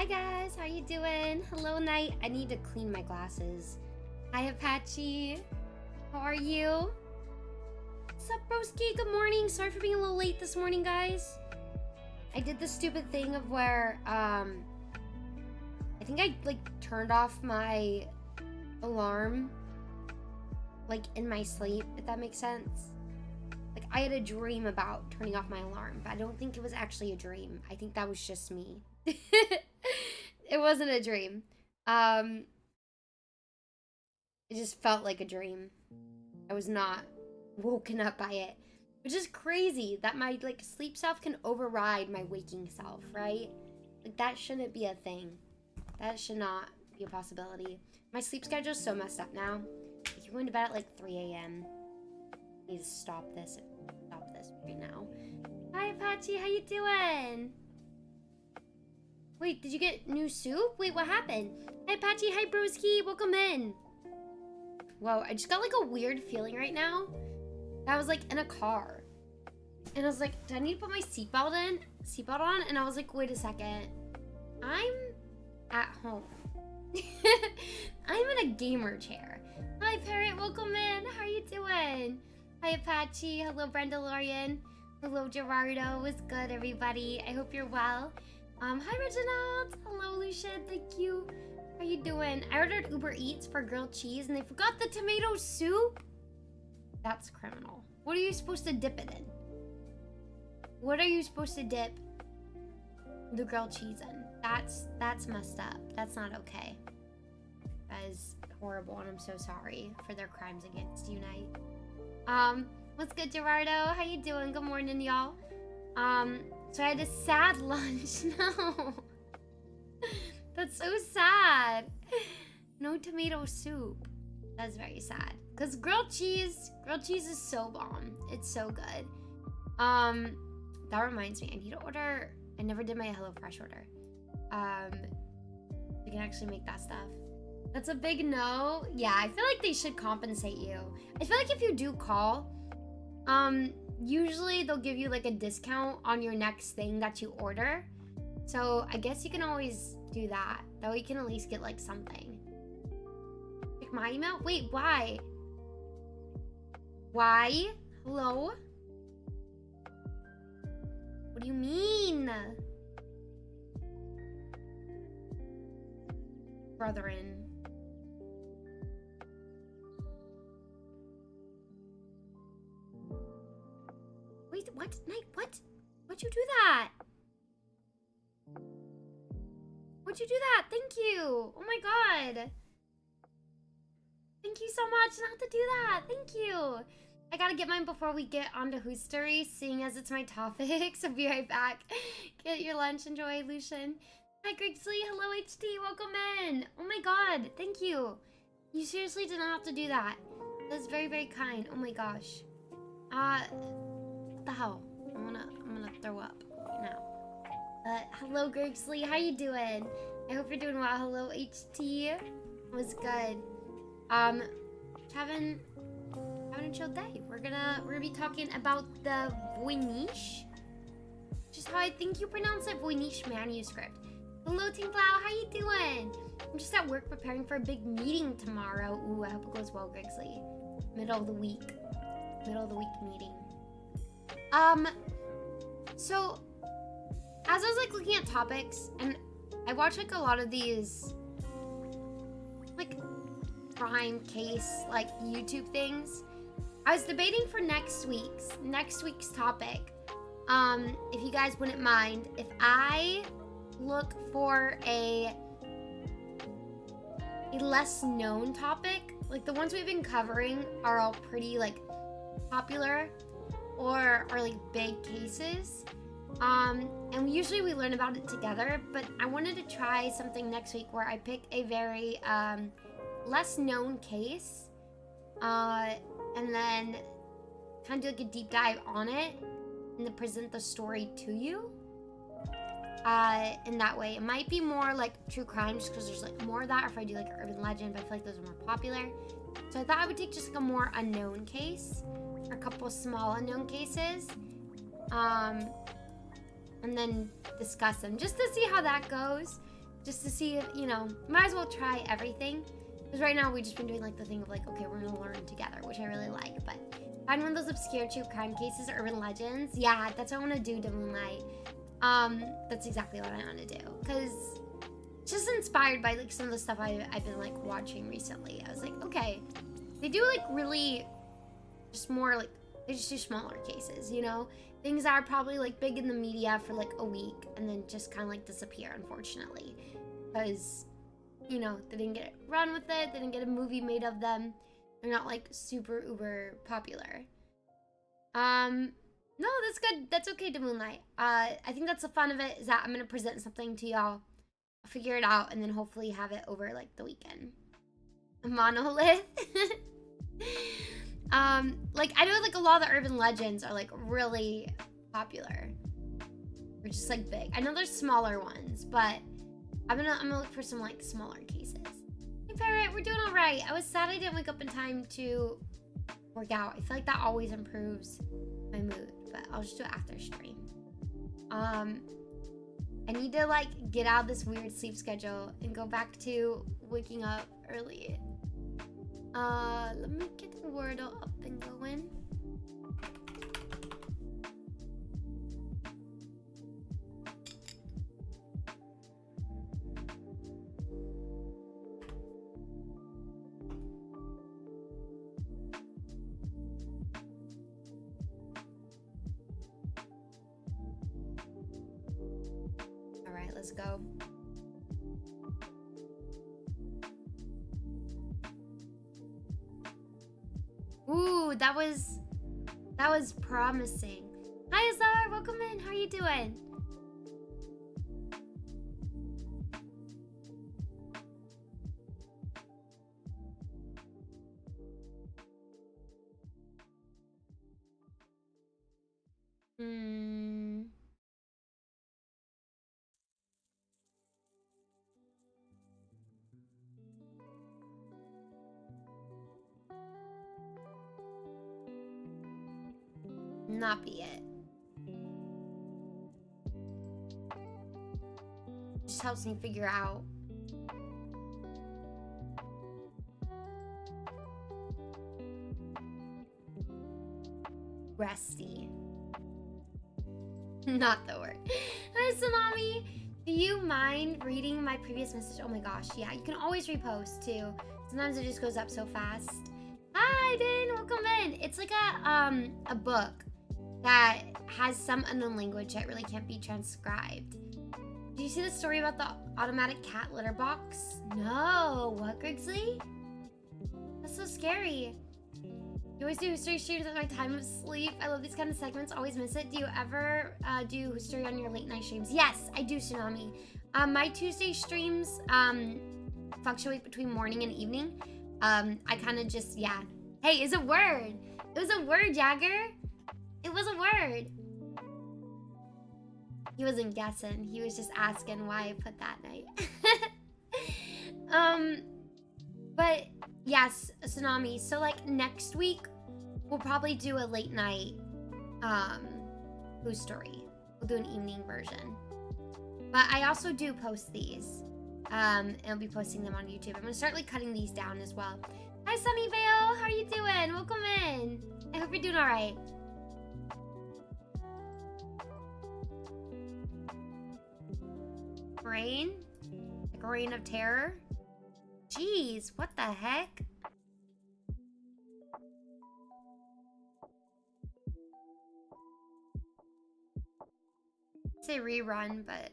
Hi guys, how you doing? Hello Night. I need to clean my glasses. Hi Apache. How are you? What's up broski? Good morning. Sorry for being a little late this morning, guys. I did the stupid thing of where I think I turned off my alarm in my sleep, if that makes sense. I had a dream about turning off my alarm, but I don't think it was actually a dream. I think that was just me. It wasn't a dream. It just felt like a dream. I was not woken up by it, which is crazy that my sleep self can override my waking self, right? That shouldn't be a thing. That should not be a possibility. My sleep schedule is so messed up now. You're going to bed at 3 a.m. I need to stop this right now. Hi Apache, how you doing? Wait, did you get new soup? Wait, what happened? Hi Apache, hi broski, welcome in. Whoa, I just got a weird feeling right now. I was in a car. And I was like, do I need to put my seatbelt on? And I was like, wait a second. I'm at home. I'm in a gamer chair. Hi Parrot, welcome in. How are you doing? Hi Apache, hello Brenda Lorian. Hello Gerardo, what's good everybody? I hope you're well. Hi Reginald, hello Lucian, thank you. How you doing? I ordered Uber Eats for grilled cheese and they forgot the tomato soup. That's criminal. What are you supposed to dip it in? What are you supposed to dip the grilled cheese in? That's messed up. That's not okay. That is horrible and I'm so sorry for their crimes against Unite. What's good, Gerardo? How you doing? Good morning, y'all. So I had a sad lunch. No. That's so sad. No tomato soup. That's very sad. Because grilled cheese is so bomb. It's so good. That reminds me, I need to order, I never did my HelloFresh order. You can actually make that stuff. That's a big no. Yeah, I feel like they should compensate you. I feel like if you do call, usually they'll give you a discount on your next thing that you order. So I guess you can always do that. That way you can at least get something. Check my email? Wait, why? Why? Hello? What do you mean? Brethren. Wait, what? Night, what? Why'd you do that? Why'd you do that? Thank you. Oh my god. Thank you so much not to do that. Thank you. I gotta get mine before we get onto Hoostery, seeing as it's my topic. So be right back. Get your lunch. Enjoy, Lucian. Hi, Grigsley. Hello, HD. Welcome in. Oh my god. Thank you. You seriously did not have to do that. That's very, very kind. Oh my gosh. What the hell? I'm gonna throw up right now. Hello, Grigsley. How you doing? I hope you're doing well. Hello, HT. What's good? Having a chill day. We're gonna be talking about the Voynichj, which is how I think you pronounce it, Voynichj manuscript. Hello, Tinklau. How you doing? I'm just at work preparing for a big meeting tomorrow. Ooh, I hope it goes well, Grigsley. Middle of the week meeting. So as I was looking at topics, and I watch a lot of these crime case YouTube things. I was debating for next week's topic. If you guys wouldn't mind, if I look for a less known topic, the ones we've been covering are all pretty popular or are big cases. And usually we learn about it together, but I wanted to try something next week where I pick a very less known case and then kind of do a deep dive on it and then present the story to you in that way. It might be more true crime just because there's more of that, or if I do urban legend, but I feel like those are more popular. So I thought I would take just a more unknown case, or a couple small unknown cases, and then discuss them just to see how that goes. just to see if, you know, might as well try everything. Because right now we've just been doing like the thing of like, okay, we're gonna learn together, which I really like. But find one of those obscure true crime cases, urban legends. Yeah, that's what I want to do to Moonlight. That's exactly what I want to do. Because it's just inspired by like some of the stuff I've been like watching recently. I was like, okay, they do like really just more like, they just do smaller cases, you know? Things that are probably like big in the media for like a week and then just kind of like disappear, unfortunately. Because, you know, they didn't get run with it. They didn't get a movie made of them. They're not like super uber popular. No, that's good. That's okay to Moonlight. I think that's the fun of it, is that I'm going to present something to y'all. I'll figure it out and then hopefully have it over like the weekend. A monolith. Like I know like a lot of the urban legends are like really popular. Or just like big. I know there's smaller ones, but I'm gonna look for some like smaller cases. Hey Parrot, we're doing all right. I was sad I didn't wake up in time to work out. I feel like that always improves my mood, but I'll just do it after stream. I need to like get out of this weird sleep schedule and go back to waking up early. Let me get the Wordle up and going. All right, let's go. Ooh, that was promising. Hi, Azar, welcome in. How are you doing? Not be it. Just helps me figure out. Resty. Not the word. Hi, Tsunami. Do you mind reading my previous message? Oh my gosh, yeah. You can always repost too. Sometimes it just goes up so fast. Hi, Din. Welcome in. It's like a book that has some unknown language that really can't be transcribed. Did you see the story about the automatic cat litter box? No. What, Grigsley? That's so scary. You always do history streams at my time of sleep. I love these kind of segments. Always miss it. Do you ever do history on your late night streams? Yes, I do, Tsunami. My Tuesday streams fluctuate between morning and evening. I kind of just, yeah. Hey, it's a word. It was a word, Jagger. It was a word. He wasn't guessing. He was just asking why I put that night. But yes, Tsunami. So like next week, we'll probably do a late night Who's Story. We'll do an evening version. But I also do post these. And I'll be posting them on YouTube. I'm gonna start like cutting these down as well. Hi Sunnyvale, how are you doing? Welcome in. I hope you're doing all right. Rain? Like a reign of terror? Jeez, what the heck? I'd say rerun, but...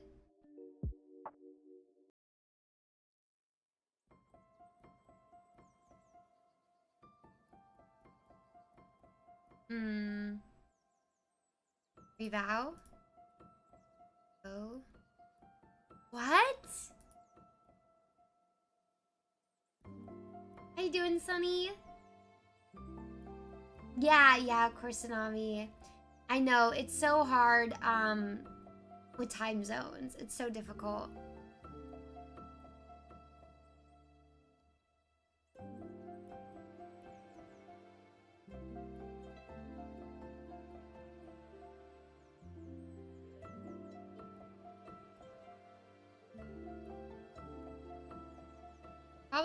Revow? Oh. What? How you doing, Sunny? Yeah, of course, Tsunami. I know, it's so hard, with time zones. It's so difficult.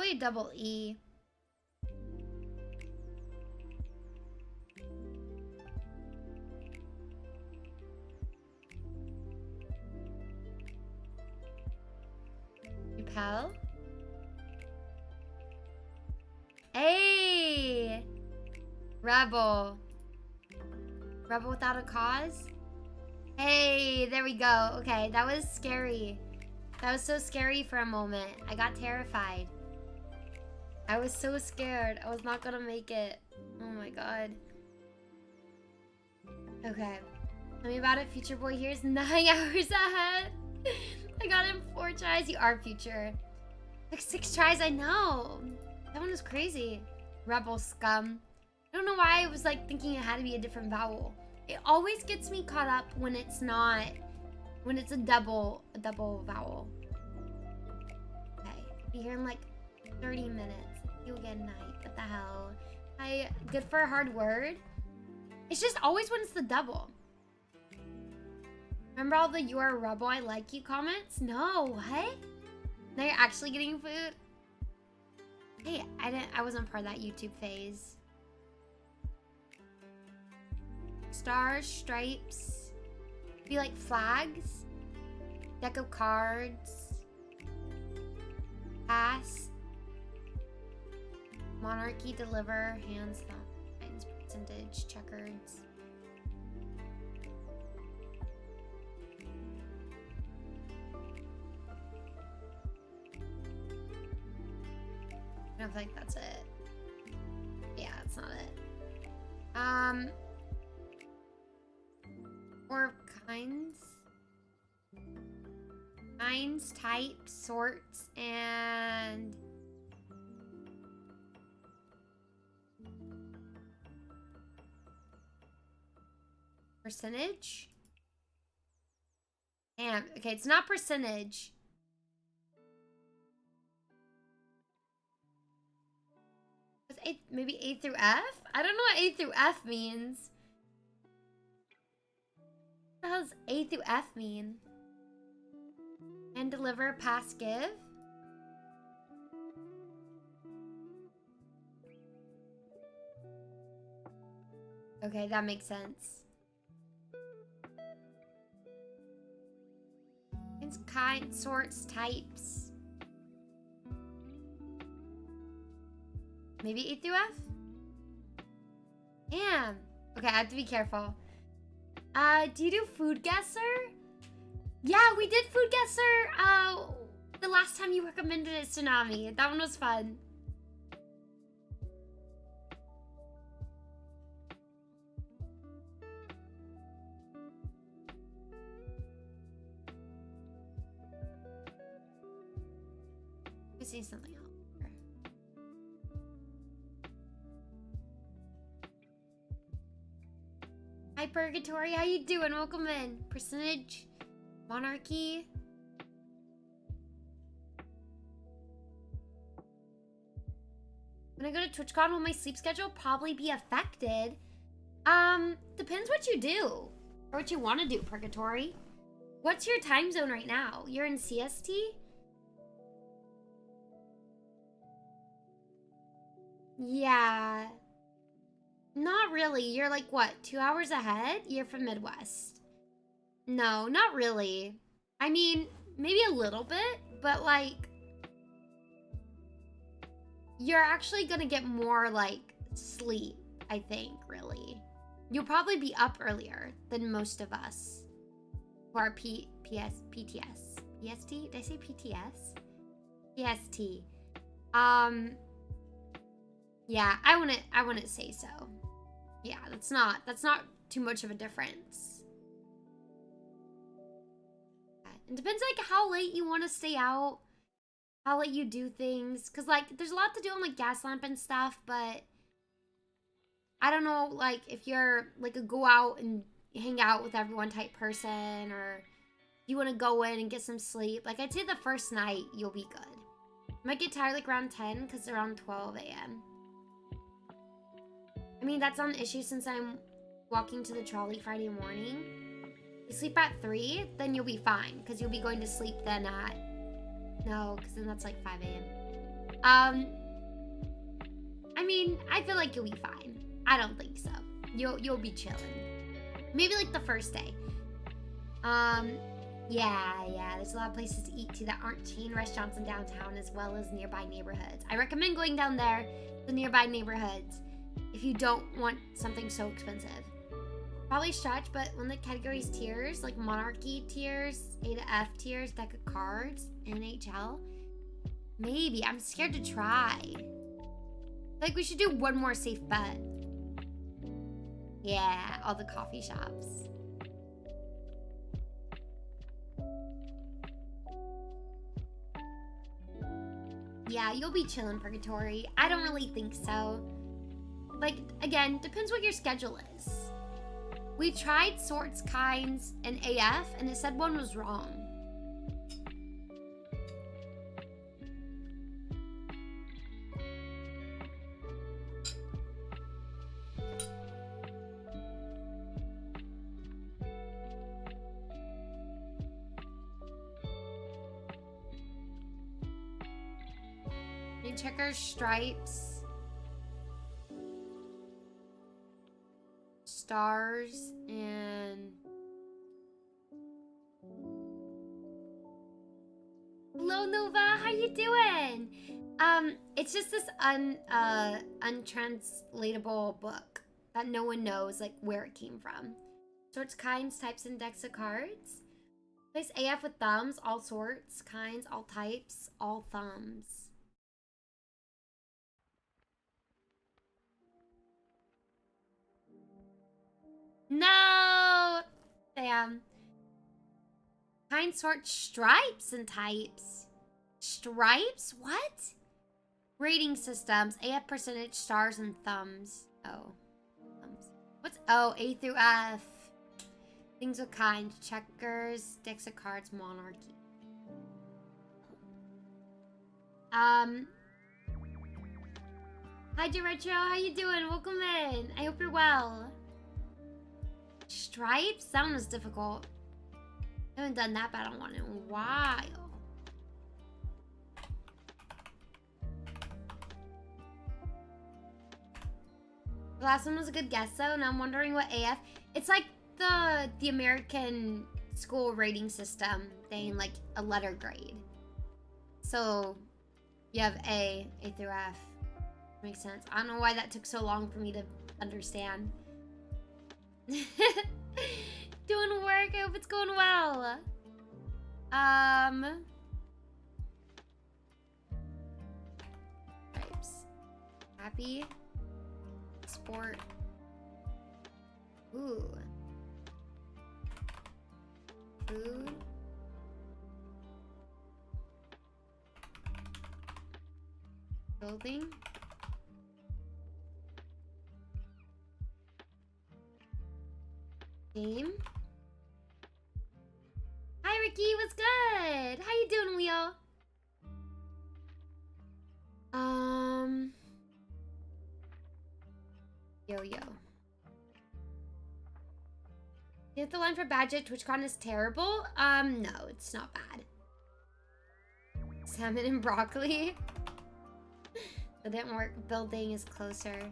Probably a double E. Repel. Hey! Rebel. Rebel without a cause? Hey, there we go. Okay, that was scary. That was so scary for a moment. I got terrified. I was so scared. I was not gonna make it. Oh my god. Okay. Tell me about it, Future Boy. Here's 9 hours ahead. I got him 4 tries. You are Future. Like 6 tries, I know. That one was crazy. Rebel scum. I don't know why I was like thinking it had to be a different vowel. It always gets me caught up when it's not, when it's a double vowel. Okay, be here in like 30 minutes. You again, night. What the hell? Good for a hard word. It's just always when it's the double. Remember all the "you are a rebel, I like you" comments? No, what? Now you're actually getting food? Hey, I wasn't part of that YouTube phase. Stars, stripes, be like flags, deck of cards, pass, monarchy, deliver, hands, thumbs, percentage, checkers. I don't think that's it. Yeah, that's not it. Or kinds. Kinds, types, sorts, and percentage? Damn, okay, it's not percentage. Maybe A through F? I don't know what A through F means. What the hell does A through F mean? And deliver, pass, give? Okay, that makes sense. It's kind, sorts, types. Maybe A through F? Damn. Okay, I have to be careful. Do you do Food Guesser? Yeah, we did Food Guesser the last time you recommended it, Tsunami. That one was fun. I see something else. Hi Purgatory, how you doing? Welcome in. Percentage, monarchy. When I go to TwitchCon, will my sleep schedule probably be affected? Depends what you do or what you want to do, Purgatory. What's your time zone right now? You're in CST? Yeah. Not really. You're like, what, 2 hours ahead? You're from Midwest. No, not really. I mean, maybe a little bit, but like, you're actually gonna get more like sleep, I think, really. You'll probably be up earlier than most of us who are PTS. PST? Did I say PTS? PST. Yeah, I wouldn't say so. Yeah, that's not too much of a difference. It depends like how late you want to stay out, how late you do things, cause like there's a lot to do on like Gaslamp and stuff, but I don't know like if you're like a go out and hang out with everyone type person, or you want to go in and get some sleep. Like I'd say the first night you'll be good. You might get tired like around 10 because they're around 12 a.m. I mean, that's not an issue since I'm walking to the trolley Friday morning. You sleep at 3, then you'll be fine because you'll be going to sleep then at... No, because then that's like 5 a.m. I mean, I feel like you'll be fine. I don't think so. You'll be chilling. Maybe like the first day. Yeah, there's a lot of places to eat too that aren't chain restaurants in downtown as well as nearby neighborhoods. I recommend going down there, the nearby neighborhoods, if you don't want something so expensive. Probably stretch, but when the categories tiers, like monarchy tiers, A to F tiers, deck of cards, NHL, maybe. I'm scared to try. Like, we should do one more safe bet. Yeah, all the coffee shops. Yeah, you'll be chilling, Purgatory. I don't really think so. Like, again, depends what your schedule is. We tried sorts, kinds, and AF, and it said one was wrong. Checkers, stripes, stars, and hello Nova, how you doing? It's just this untranslatable book that no one knows like where it came from. Sorts, kinds, types, and decks of cards. Place AF with thumbs, all sorts, kinds, all types, all thumbs. No! Damn. Kind, sort, stripes, and types. Stripes? What? Rating systems. AF percentage, stars, and thumbs. Oh. Thumbs. What's O? A through F. Things with kind. Checkers, decks of cards, monarchy. Hi, Deretro. How you doing? Welcome in. I hope you're well. Stripes? That one was difficult. I haven't done that battle one in a while. The last one was a good guess though, and I'm wondering what AF. It's like the American school rating system thing, like a letter grade. So you have A through F. Makes sense. I don't know why that took so long for me to understand. Doing work. I hope it's going well. Types. Happy. Sport. Ooh. Food. Building. Game. Hi Ricky, what's good? How you doing, Leo? Yo. You have the line for Badget, TwitchCon is terrible? No, it's not bad. Salmon and broccoli. That didn't work. Building is closer.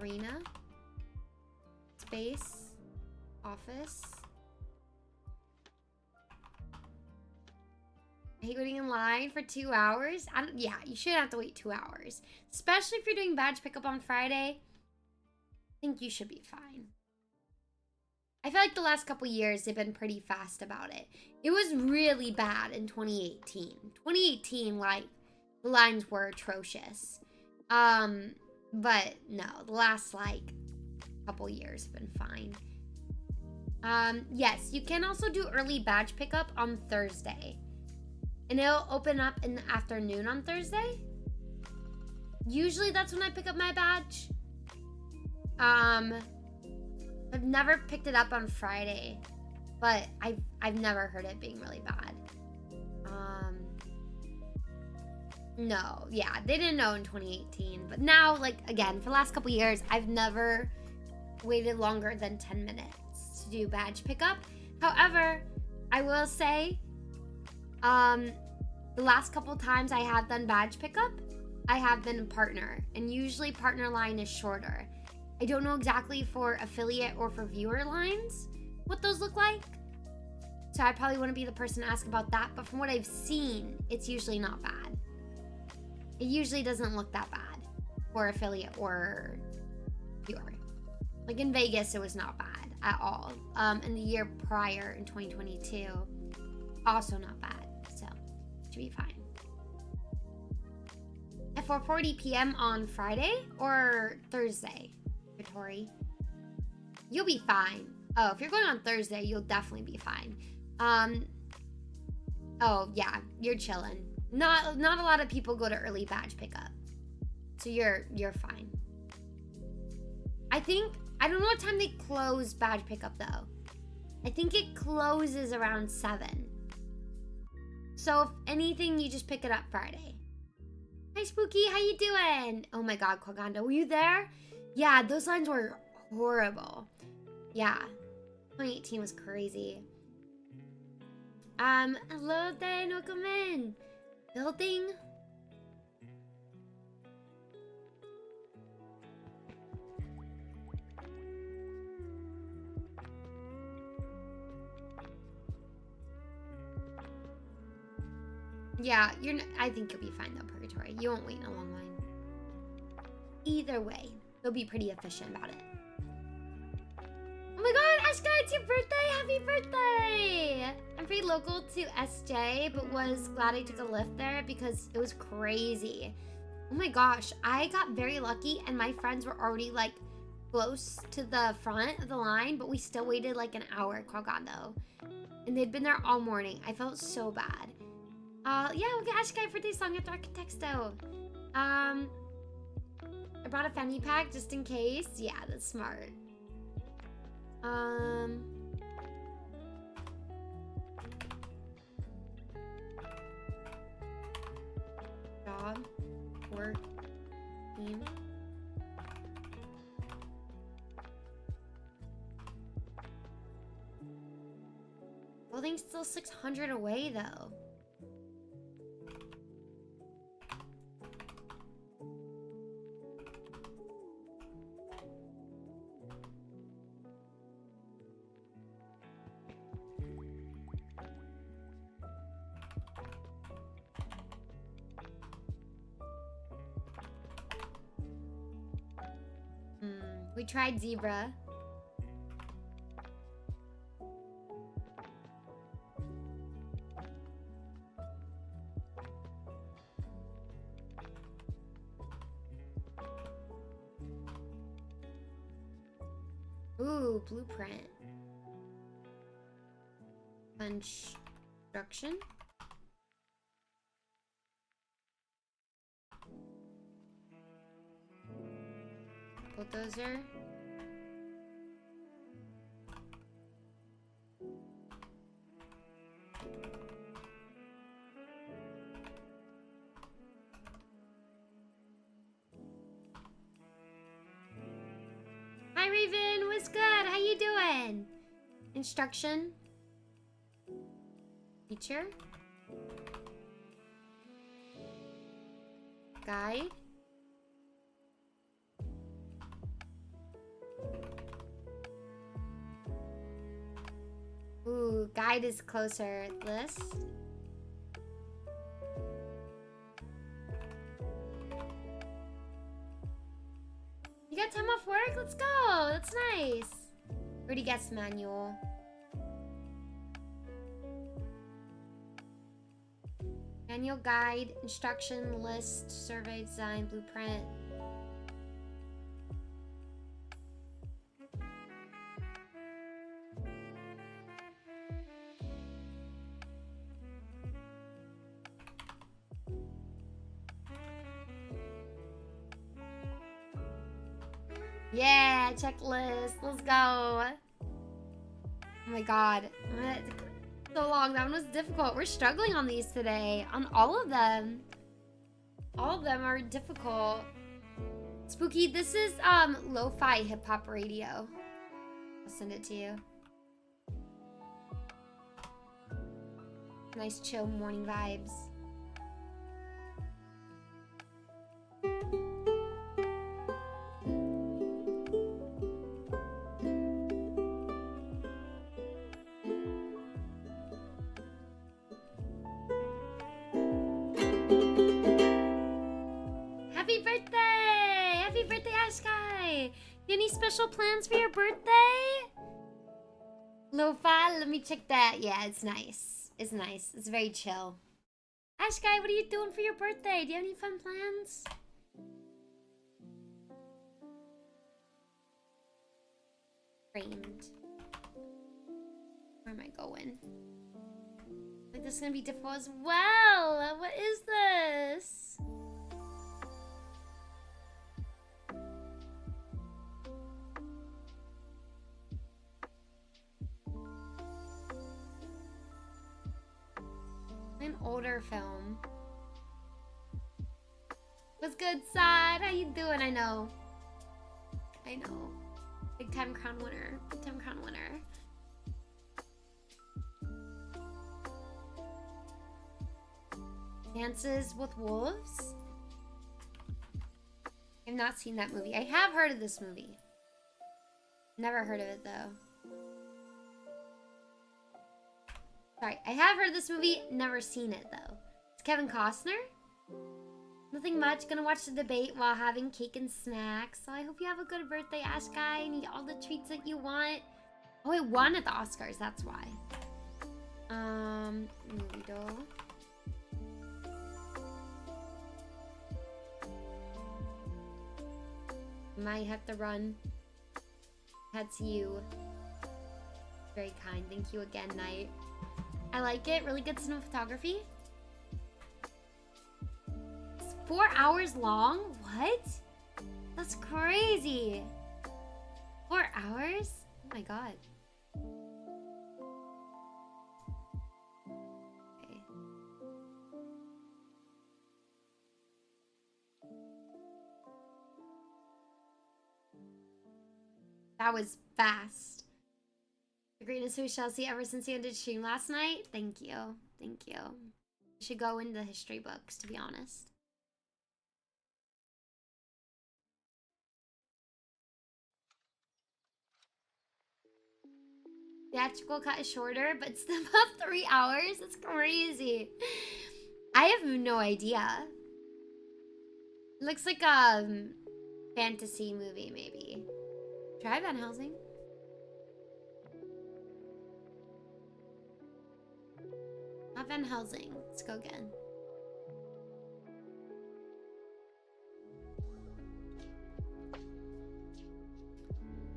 Arena. Space. Office. I hate waiting in line for 2 hours. Yeah, you shouldn't have to wait 2 hours. Especially if you're doing badge pickup on Friday. I think you should be fine. I feel like the last couple years they've been pretty fast about it. It was really bad in 2018. 2018, like, the lines were atrocious. But no, the last, like, couple years have been fine. Yes, you can also do early badge pickup on Thursday. And it'll open up in the afternoon on Thursday. Usually that's when I pick up my badge. I've never picked it up on Friday, but I've never heard it being really bad. No, yeah, they didn't know in 2018, but now, like, again, for the last couple years, I've never waited longer than 10 minutes to do badge pickup. However, I will say, The last couple times I have done badge pickup, I have been a partner, and usually partner line is shorter. I don't know exactly for affiliate or for viewer lines what those look like. So I probably wouldn't be the person to ask about that, but from what I've seen, it's usually not bad. It usually doesn't look that bad for affiliate or viewer. Like in Vegas, it was not bad at all. And the year prior in 2022, also not bad. So should be fine. At 4:40 p.m. on Friday or Thursday, Tori? You'll be fine. Oh, if you're going on Thursday, you'll definitely be fine. Oh yeah, you're chilling. Not a lot of people go to early badge pickup, so you're fine. I don't know what time they close badge pickup though. I think it closes around 7. So if anything, you just pick it up Friday. Hi Spooky, how you doing? Oh my God, Quaganda, were you there? Yeah, those lines were horrible. Yeah, 2018 was crazy. Hello there, welcome in. Building. Yeah, I think you'll be fine though, Purgatory. You won't wait in a long line. Either way, they'll be pretty efficient about it. Oh my God, Ashka, it's your birthday! Happy birthday! I'm pretty local to SJ, but was glad I took a lift there because it was crazy. Oh my gosh, I got very lucky and my friends were already like close to the front of the line, but we still waited like an hour at Quagando. And they'd been there all morning. I felt so bad. Yeah, we'll get Ashkai birthday song at Architecto. I brought a fanny pack just in case. Yeah, that's smart. Job, work, team. Building's still 600 away though. We tried zebra. Ooh, blueprint. Construction. Bulldozer. Hi Raven, what's good? How you doing? Instruction. Teacher. Guide. Ooh, guide is closer. List. You got time off work? Let's go. That's nice. Already guessed manual. Manual, guide, instruction, list, survey, design, blueprint. Yeah, checklist. Let's go. Oh my God. So long. That one was difficult. We're struggling on these today. On all of them. All of them are difficult. Spooky, this is lo-fi hip-hop radio. I'll send it to you. Nice chill morning vibes. Happy birthday! Happy birthday, Ashkai! Any special plans for your birthday? Lo-fi, let me check that. Yeah, it's nice. It's nice. It's very chill. Ashkai, what are you doing for your birthday? Do you have any fun plans? Framed. Where am I going? Like, this is gonna be difficult as well. What is this? An older film. What's good, Side? How you doing? I know. Big time crown winner. Big time crown winner. Dances with Wolves? I've not seen that movie. I have heard of this movie. Never heard of it though. Sorry, I have heard of this movie, never seen it though. It's Kevin Costner? Nothing much, gonna watch the debate while having cake and snacks. So I hope you have a good birthday, Ashkai, and eat all the treats that you want. Oh, it won at the Oscars, that's why. Movie doll. Might have to run. That's you. Very kind. Thank you again, Knight. I like it. Really good cinematography. It's 4 hours long? What? That's crazy. 4 hours? Oh my god. Okay. That was fast. The greatest we shall see ever since you ended stream last night. Thank you. Thank you. You should go into the history books, to be honest. Theatrical cut is shorter, but still about 3 hours. That's crazy. I have no idea. It looks like a fantasy movie, maybe. Try Van Helsing. Not Van Helsing. Let's go again.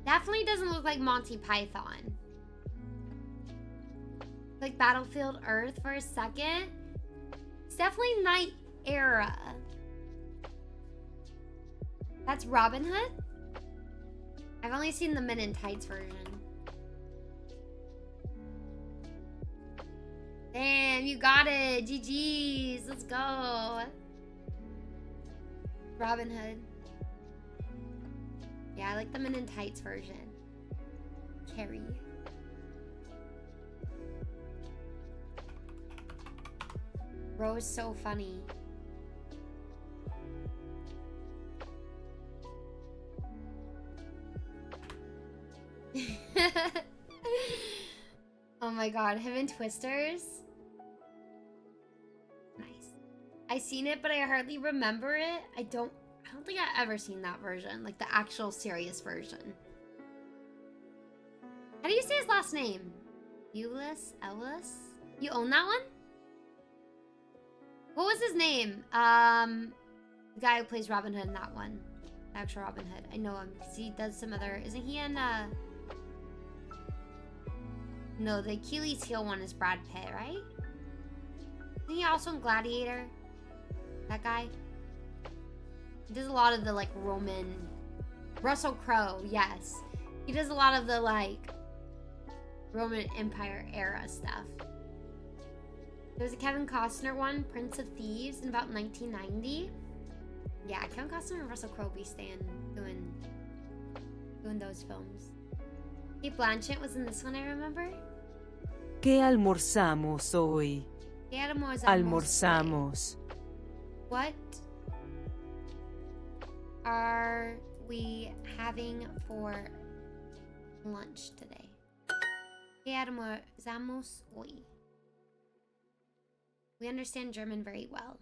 Definitely doesn't look like Monty Python. Like Battlefield Earth for a second. It's definitely Night Era. That's Robin Hood? I've only seen the Men in Tights version. Damn, you got it. GG's. Let's go. Robin Hood. Yeah, I like the Men in Tights version. Carrie. Bro is so funny. Oh my god, him and Twisters. Nice. I seen it, but I hardly remember it. I don't think I've ever seen that version, like the actual serious version. How do you say his last name? Eulis? Ellis? You own that one? What was his name? The guy who plays Robin Hood in that one. The actual Robin Hood. I know him because he does some other... Isn't he in, No, the Achilles heel one is Brad Pitt, right? Isn't he also in Gladiator? That guy? He does a lot of the, like, Roman... Russell Crowe, yes. He does a lot of the, like, Roman Empire era stuff. There's a Kevin Costner one, Prince of Thieves, in about 1990. Yeah, Kevin Costner and Russell Crowe be staying doing those films. Kate Blanchett was in this one, I remember. ¿Qué almorzamos hoy? ¿Qué Almorzamos. What are we having for lunch today? ¿Qué almorzamos hoy? We understand German very well.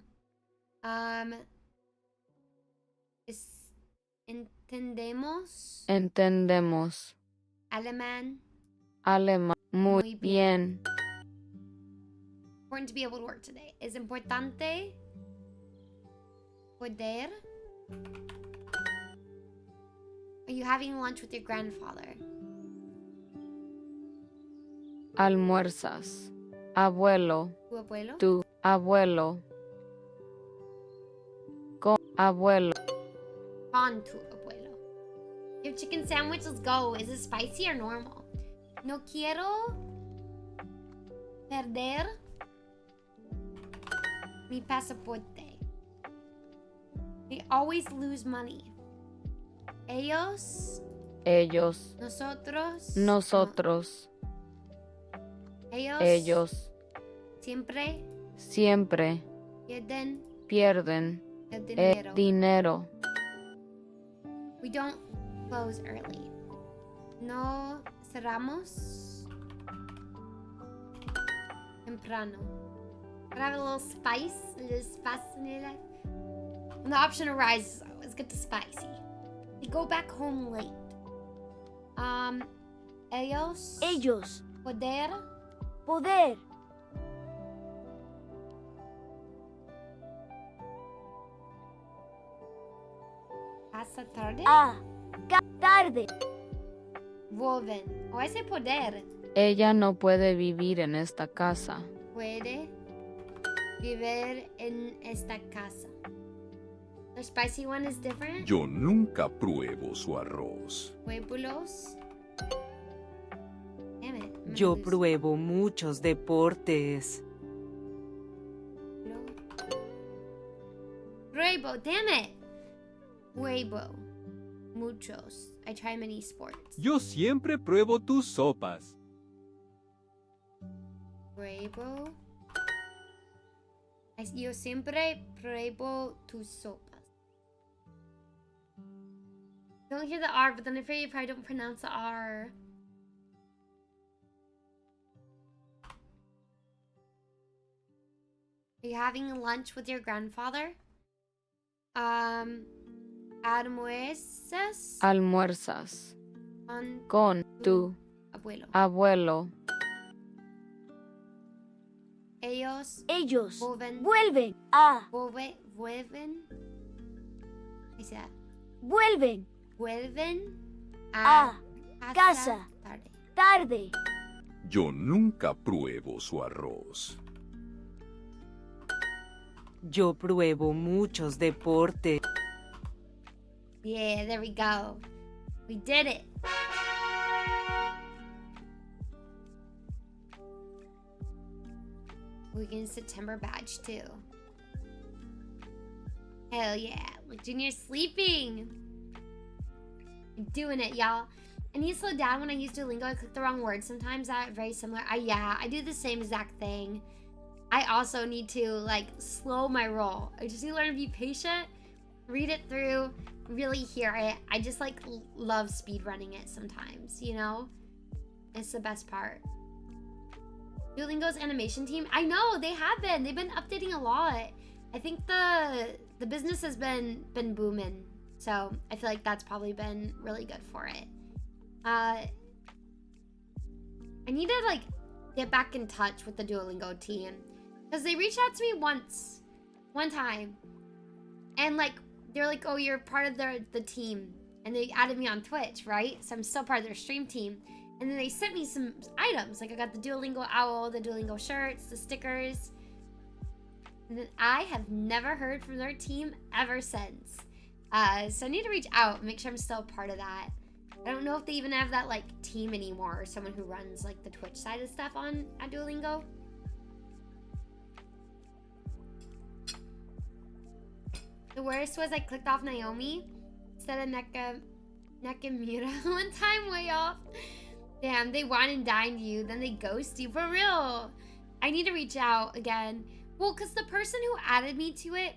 Entendemos Entendemos. alemán. Alemán. Muy Muy bien. Important to be able to work today. Es importante poder. Are you having lunch with your grandfather? Almuerzas. Abuelo. Tu abuelo? Tu abuelo. Con abuelo. Con tu abuelo. You have chicken sandwich? Let's go. Is it spicy or normal? No quiero perder mi pasaporte. They always lose money. Ellos. Ellos. Nosotros. Nosotros. Ellos. Ellos. Siempre Siempre pierden pierden el el dinero. We don't close early. No cerramos temprano. Gotta have a little spice, a little spice in your life. When the option arises, always get the spicy. You go back home late. Ellos poder pasa tarde. Tarde. Vuelven. O ese poder Ella no puede vivir en esta casa. puede vivir en esta casa. The spicy one is different. Yo nunca pruebo su arroz. Pueblos. Damn it. I'm gonna Yo lose. pruebo muchos deportes. Pruebo. Damn it. Pruebo. Muchos. I try many sports. Yo siempre pruebo tus sopas. Pruebo. Yo siempre pruebo tus sopas. Don't hear the R, but then I fear you probably don't pronounce the R. Are you having lunch with your grandfather? Almuerzas Almuerzas con con tu abuelo. abuelo. Ellos Ellos vuelven. vuelven Vuelven. ¿Qué dice that? vuelven Vuelven a casa tarde. tarde. Yo nunca pruebo su arroz. Yo pruebo muchos deportes. Yeah, there we go. We did it. We get a September badge too. Hell yeah. Look, Junior's sleeping. I'm doing it, y'all. I need to slow down when I use Duolingo. I click the wrong word. Sometimes that very similar. I do the same exact thing. I also need to like slow my roll. I just need to learn to be patient, read it through, really hear it. I just like love speed running it sometimes, you know? It's the best part. Duolingo's animation team. I know they have been. They've been updating a lot. I think the business has been booming. So I feel like that's probably been really good for it. I need to like get back in touch with the Duolingo team because they reached out to me one time, and like they're like, "Oh, you're part of the team," and they added me on Twitch, right? So I'm still part of their stream team. And then they sent me some items, like I got the Duolingo owl, the Duolingo shirts, the stickers. And then I have never heard from their team ever since. So I need to reach out and make sure I'm still part of that. I don't know if they even have that like team anymore, or someone who runs like the Twitch side of stuff at Duolingo. The worst was I clicked off Naomi instead of Nakamura one time, way off. Damn, they wine and dined you, then they ghost you, for real. I need to reach out again. Well, because the person who added me to it,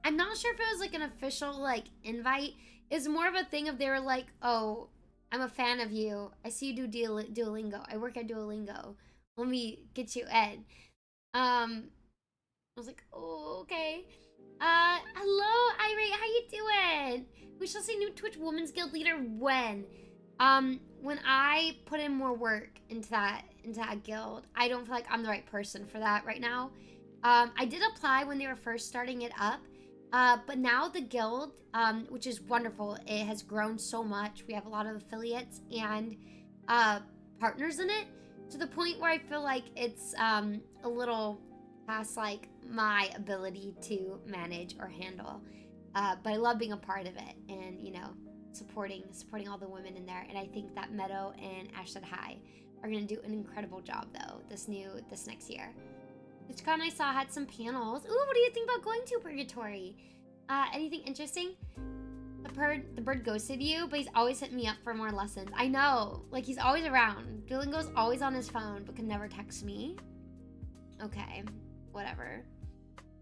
I'm not sure if it was like an official like invite. It's more of a thing of they were like, "Oh, I'm a fan of you. I see you do Duolingo. I work at Duolingo. Let me get you in." I was like, "Oh, okay." Hello, Irate. How you doing? shall see new Twitch Women's Guild leader when? When I put in more work into that guild. I don't feel like I'm the right person for that right now. I did apply when they were first starting it up. But now the guild, which is wonderful, it has grown so much. We have a lot of affiliates and partners in it, to the point where I feel like it's a little past like my ability to manage or handle. But I love being a part of it, and you know, supporting all the women in there. And I think that Meadow and Ashton High are gonna do an incredible job though this next year. TwitchCon I saw had some panels. Ooh, what do you think about going to Purgatory? Anything interesting? The bird ghosted you, but he's always hitting me up for more lessons. I know, like he's always around. Duolingo's always on his phone, but can never text me. Okay, whatever.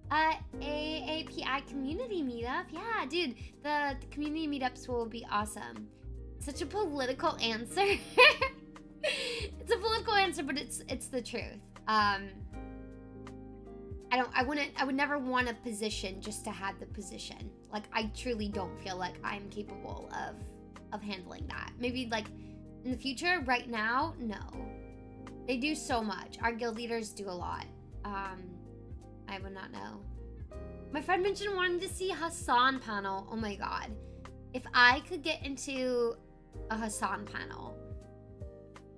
AAPI community meetup. Yeah, dude, the community meetups will be awesome. Such a political answer. It's a political answer, but it's the truth. I would never want a position just to have the position. Like, I truly don't feel like I'm capable of handling that. Maybe like in the future. Right now, no. They do so much. Our guild leaders do a lot. I would not know. My friend mentioned wanting to see Hassan panel. Oh my god. If I could get into a Hassan panel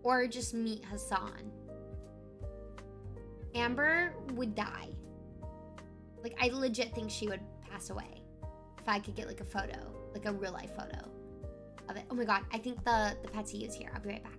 or just meet Hassan, Amber would die. Like, I legit think she would pass away if I could get like a photo, like a real life photo of it. Oh my god, I think the Patsy is here. I'll be right back.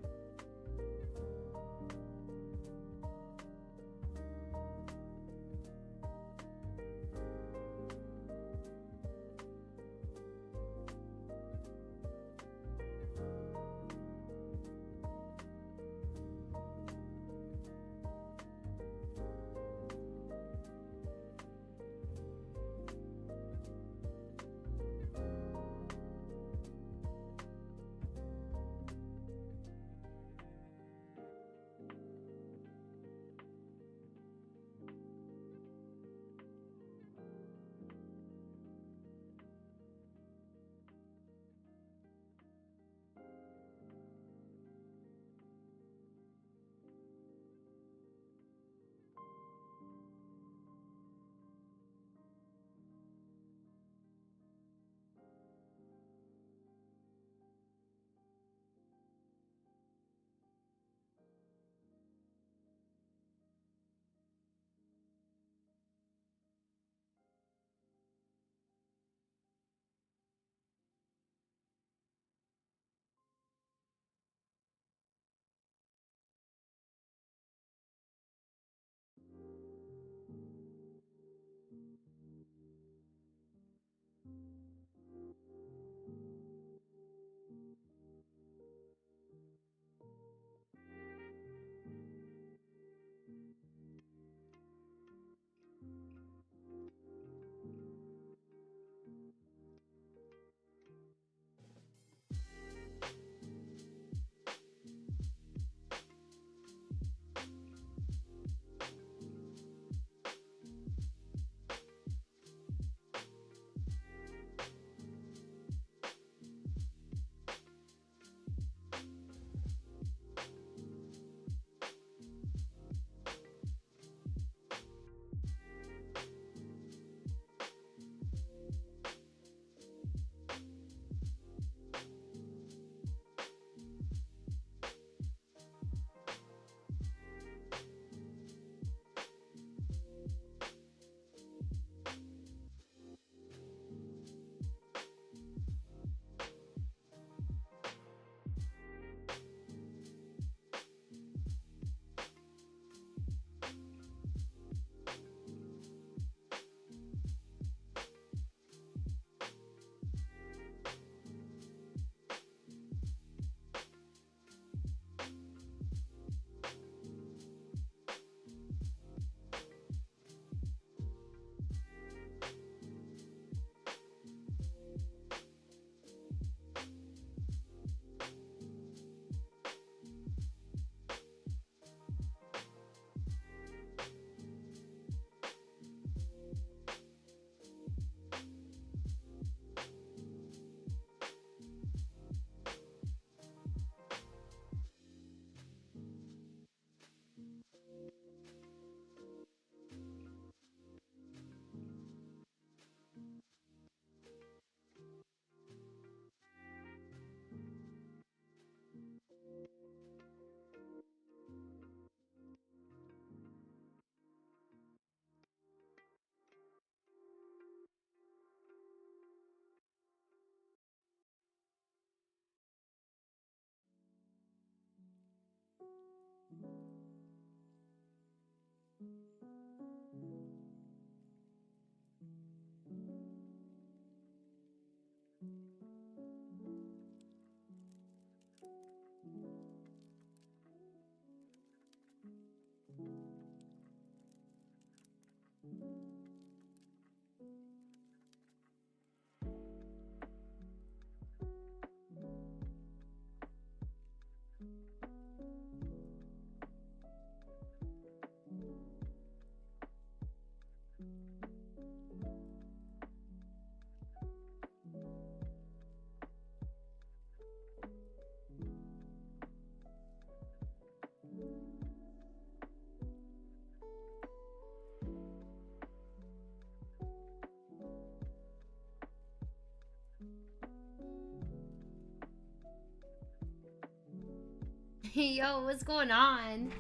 Yo, what's going on?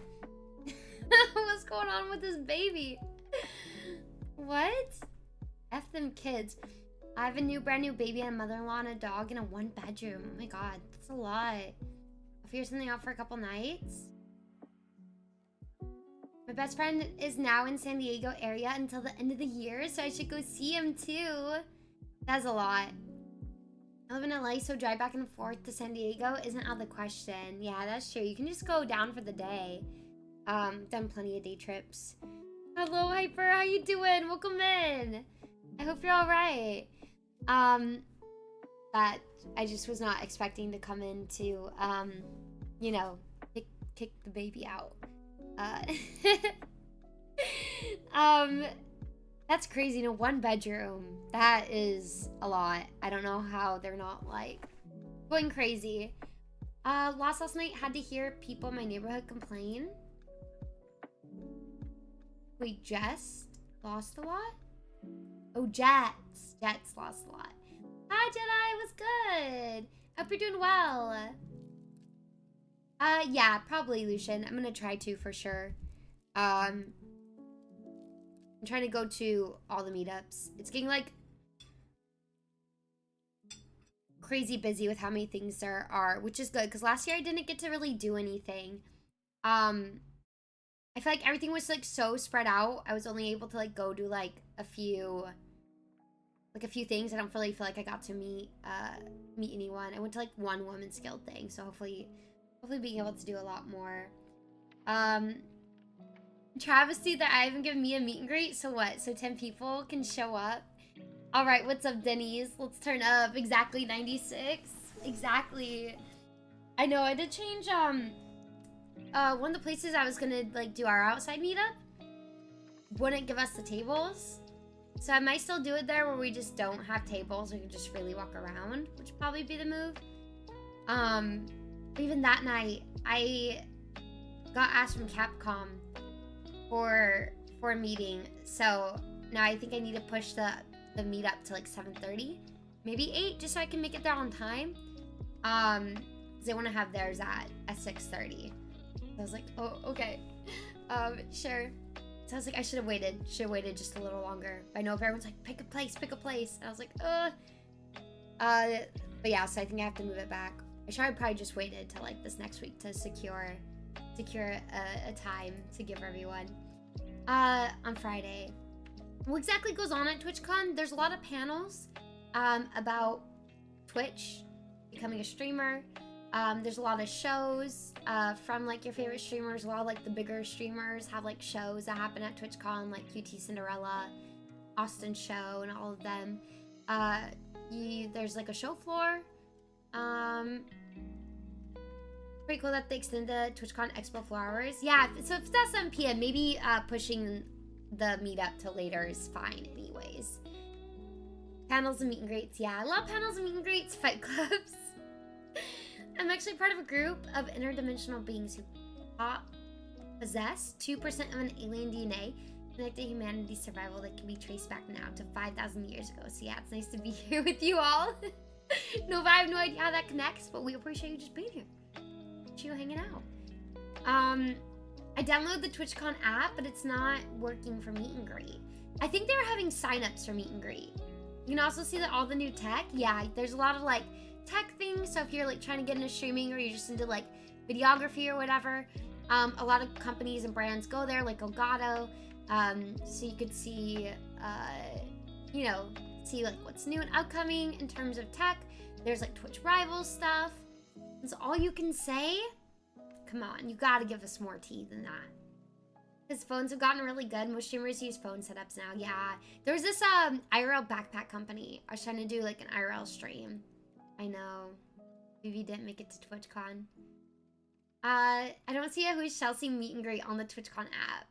What's going on with this baby? What? F them kids. I have a brand new baby and a mother-in-law and a dog in a 1-bedroom. Oh my god, that's a lot. I'll figure something out for a couple nights. My best friend is now in San Diego area until the end of the year, so I should go see him too. That's a lot. I live in LA, so drive back and forth to San Diego isn't out of the question. Yeah, that's true. You can just go down for the day. Done plenty of day trips. Hello, Hyper. How you doing? Welcome in. I hope you're all right. That I just was not expecting to come in to, you know, kick the baby out. That's crazy. In a 1-bedroom. That is a lot. I don't know how they're not like going crazy. Last night had to hear people in my neighborhood complain. Wait, Jess lost a lot? Oh, Jets. Jets lost a lot. Hi, Jedi. What's good? Hope you're doing well. Yeah, probably, Lucian. I'm gonna try to for sure. I'm trying to go to all the meetups. It's getting like crazy busy with how many things there are, which is good because last year I didn't get to really do anything. I feel like everything was like so spread out. I was only able to like go do like a few things. I don't really feel like I got to meet anyone. I went to like one women's guild thing, so hopefully being able to do a lot more. Travesty that I haven't given me a meet and greet. So what? So 10 people can show up. All right, what's up, Denny's? Let's turn up. Exactly 96. Exactly. I know I did change one of the places I was gonna like do our outside meetup wouldn't give us the tables. So I might still do it there where we just don't have tables. We can just freely walk around, which would probably be the move. But even that night, I got asked from Capcom for a meeting. So now I think I need to push the meetup to like 7:30, maybe 8, just so I can make it there on time. They want to have theirs at 6:30. I was like, oh, okay. Sure. So I was like, I should have waited just a little longer. But I know if everyone's like, pick a place. And I was like, but yeah, so I think I have to move it back. I should have probably just waited till like this next week to secure a time to give everyone. On Friday. What exactly goes on at TwitchCon? There's a lot of panels about Twitch, becoming a streamer. There's a lot of shows from like your favorite streamers. A lot of like the bigger streamers have like shows that happen at TwitchCon, like QT Cinderella, Austin Show, and all of them. There's like a show floor. Pretty cool that they extended the TwitchCon Expo 4 hours. Yeah, so if that's 7 p.m., maybe pushing the meetup to later is fine anyways. Panels and meet and greets. Yeah, I love panels and meet and greets. Fight clubs. I'm actually part of a group of interdimensional beings who possess 2% of an alien DNA connected to humanity's survival that can be traced back now to 5,000 years ago. So yeah, it's nice to be here with you all. No, I have no idea how that connects, but we appreciate you just being here. You hanging out. I downloaded the TwitchCon app, but it's not working for meet and greet. I think they were having signups for meet and greet. You can also see that all the new tech. Yeah, there's a lot of like tech things. So if you're like trying to get into streaming or you're just into like videography or whatever, a lot of companies and brands go there, like Elgato. So you could see, you know, see like what's new and upcoming in terms of tech. There's like Twitch Rivals stuff. That's all you can say? Come on, you gotta give us more tea than that. Because phones have gotten really good. Most streamers use phone setups now. Yeah. There was this IRL backpack company. I was trying to do like an IRL stream. I know. Vivi didn't make it to TwitchCon. I don't see a Who's Chelsea meet and greet on the TwitchCon app.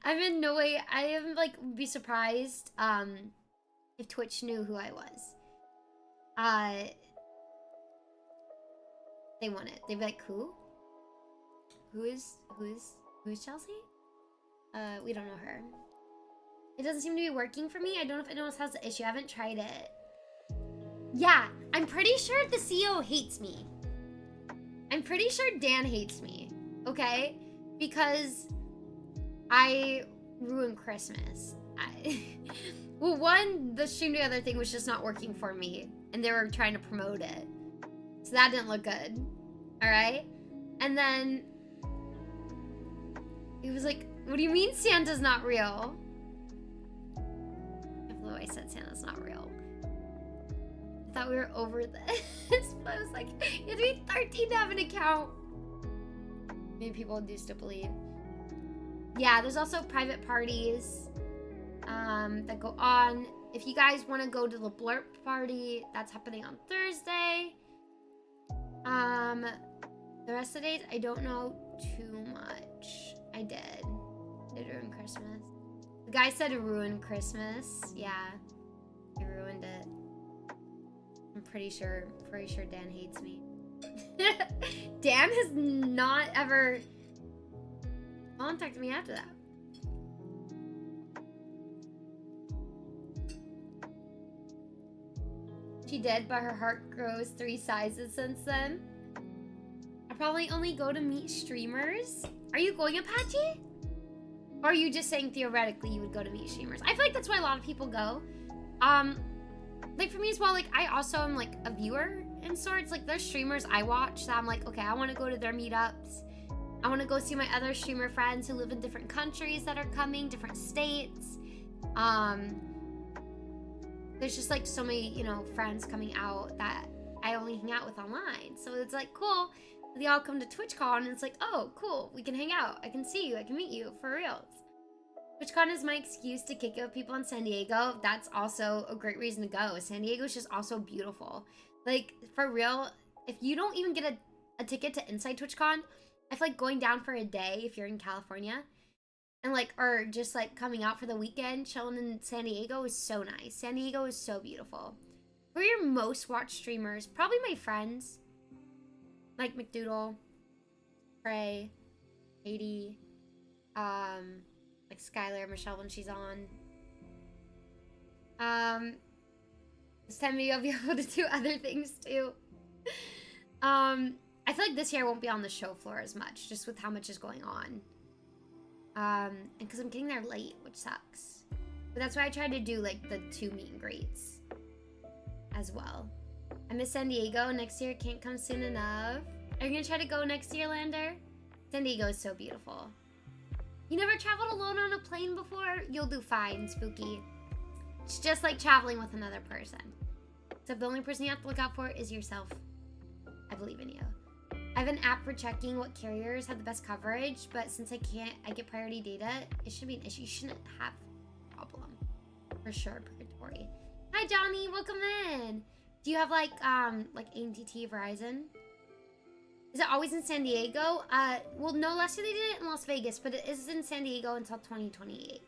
I'm in no way. I am like be surprised if Twitch knew who I was. They want it. They'd be like, who? Who is Chelsea? We don't know her. It doesn't seem to be working for me. I don't know if anyone else has the issue. I haven't tried it. Yeah, I'm pretty sure the CEO hates me. I'm pretty sure Dan hates me. Okay? Because I ruined Christmas. Well, one, the stream together thing was just not working for me. And they were trying to promote it. So that didn't look good. Alright? And then it was like, what do you mean Santa's not real? I feel like I said Santa's not real. I thought we were over this. But I was like, you have to be 13 to have an account. Maybe people do still believe. Yeah, there's also private parties that go on. If you guys want to go to the Blurp party, that's happening on Thursday. The rest of the days, I don't know too much. I did ruin Christmas. The guy said to ruin Christmas. Yeah, he ruined it. I'm pretty sure Dan hates me. Dan has not ever contacted me after that. She did, but her heart grows 3 sizes since then. I probably only go to meet streamers. Are you going, Apache? Or are you just saying theoretically you would go to meet streamers? I feel like that's why a lot of people go. Like for me as well, like I also am like a viewer in sorts. Like there's streamers I watch that I'm like, okay, I want to go to their meetups. I want to go see my other streamer friends who live in different countries that are coming, different states. There's just like so many, you know, friends coming out that I only hang out with online. So it's like, cool. They all come to TwitchCon and it's like, oh, cool. We can hang out. I can see you. I can meet you for reals. TwitchCon is my excuse to kick it with people in San Diego. That's also a great reason to go. San Diego is just also beautiful. Like, for real, if you don't even get a ticket to Inside TwitchCon, I feel like going down for a day if you're in California and like, or just like coming out for the weekend, chilling in San Diego is so nice. San Diego is so beautiful. Who are your most watched streamers? Probably my friends. Like McDoodle, Trey, Katie, like Skylar, Michelle when she's on. This time maybe I'll be able to do other things too. I feel like this year I won't be on the show floor as much, just with how much is going on. And because I'm getting there late, which sucks. But that's why I tried to do like the 2 meet and greets as well. I miss San Diego. Next year can't come soon enough. Are you gonna try to go next year, Lander? San Diego is so beautiful. You never traveled alone on a plane before? You'll do fine, Spooky. It's just like traveling with another person. Except the only person you have to look out for is yourself. I believe in you. I have an app for checking what carriers have the best coverage, but since I get priority data, it shouldn't be an issue. You shouldn't have a problem. For sure, Purgatory. Hi, Johnny. Welcome in. Do you have like AT&T, Verizon? Is it always in San Diego? Well, no, last year they did it in Las Vegas, but it is in San Diego until 2028.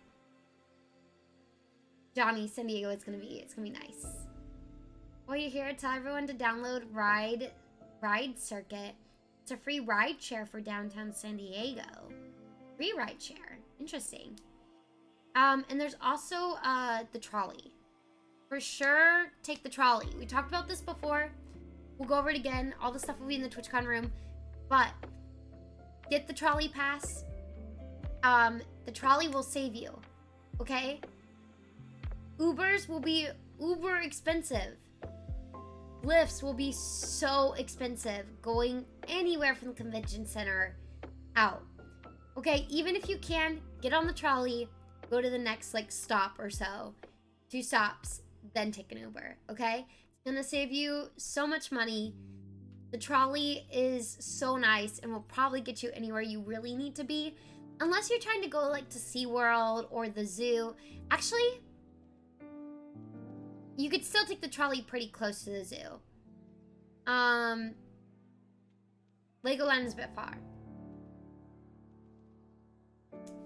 Johnny, San Diego, it's gonna be nice. While you're here, tell everyone to download Ride Circuit. It's a free ride share for downtown San Diego. Free ride share. Interesting. And there's also the trolley. For sure, take the trolley. We talked about this before. We'll go over it again. All the stuff will be in the TwitchCon room. But get the trolley pass. The trolley will save you. Okay? Ubers will be uber expensive. Lyfts will be so expensive going anywhere from the convention center out. Okay, even if you can, get on the trolley, go to the next like stop or so. 2 stops, then take an Uber, okay? It's gonna save you so much money. The trolley is so nice and will probably get you anywhere you really need to be. Unless you're trying to go like to SeaWorld or the zoo. Actually, you could still take the trolley pretty close to the zoo. Legoland is a bit far.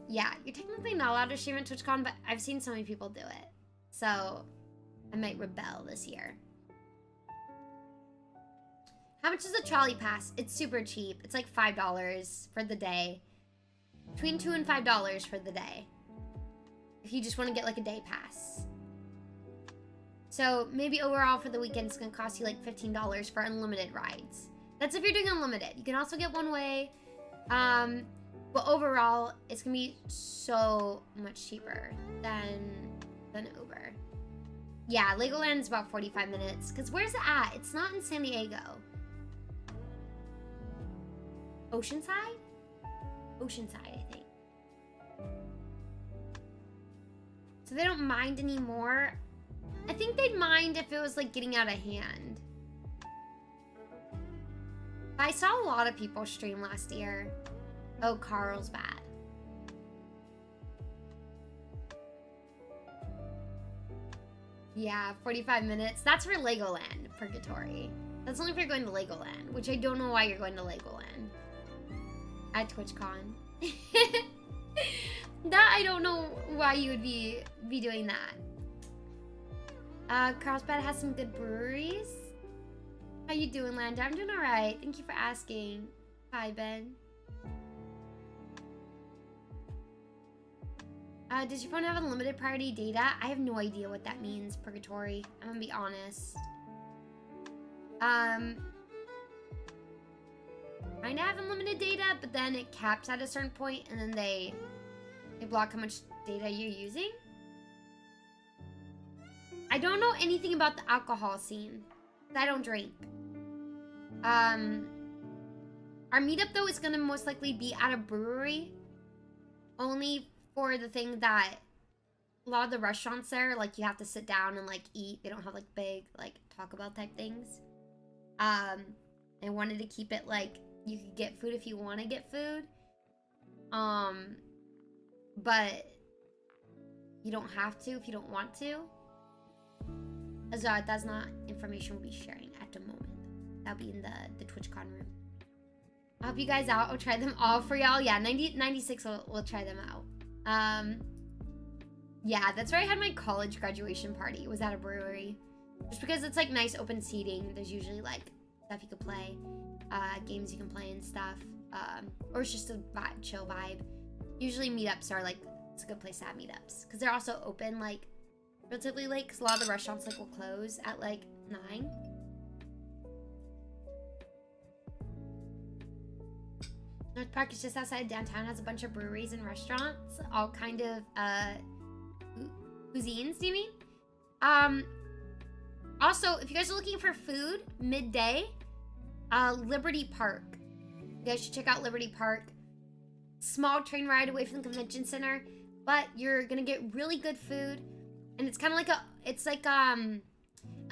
Yeah, you're technically not allowed to stream at TwitchCon, but I've seen so many people do it. So, I might rebel this year. How much is a trolley pass? It's super cheap. It's like $5 for the day. Between $2 and $5 for the day. If you just want to get like a day pass. So, maybe overall for the weekend, it's going to cost you like $15 for unlimited rides. That's if you're doing unlimited. You can also get one way. But overall, it's gonna be so much cheaper than Uber. Yeah, Legoland's about 45 minutes. Cause where's it at? It's not in San Diego. Oceanside? Oceanside, I think. So they don't mind anymore. I think they'd mind if it was like getting out of hand. I saw a lot of people stream last year. Oh, Carlsbad. Yeah, 45 minutes. That's for Legoland, Purgatory. That's only if you're going to Legoland, which I don't know why you're going to Legoland. At TwitchCon. That, I don't know why you would be doing that. Carlsbad has some good breweries. How you doing, Landa? I'm doing alright. Thank you for asking. Hi, Ben. Does your phone have unlimited priority data? I have no idea what that means, Purgatory. I'm gonna be honest. Mine have unlimited data, but then it caps at a certain point, and then they block how much data you're using. I don't know anything about the alcohol scene. I don't drink. Our meetup, though, is gonna most likely be at a brewery. Only for the thing that a lot of the restaurants there, like, you have to sit down and, like, eat. They don't have, like, big, like, Taco Bell type things. I wanted to keep it, like, you could get food if you want to get food. But you don't have to if you don't want to. Azar, that's not information we'll be sharing at the moment. That'll be in the TwitchCon room. I'll help you guys out. I'll try them all for y'all. Yeah, 96 we'll try them out. Yeah, that's where I had my college graduation party. It was at a brewery. Just because it's like nice open seating. There's usually like stuff you could play, games you can play and stuff. Or it's just a chill vibe. Usually meetups are like, it's a good place to have meetups. Because they're also open like relatively late. Because a lot of the restaurants like will close at like 9. North Park is just outside downtown, has a bunch of breweries and restaurants, all kind of cuisines, do you mean? Also, if you guys are looking for food midday, Liberty Park. You guys should check out Liberty Park. Small train ride away from the convention center, but you're gonna get really good food, and it's kind of like I don't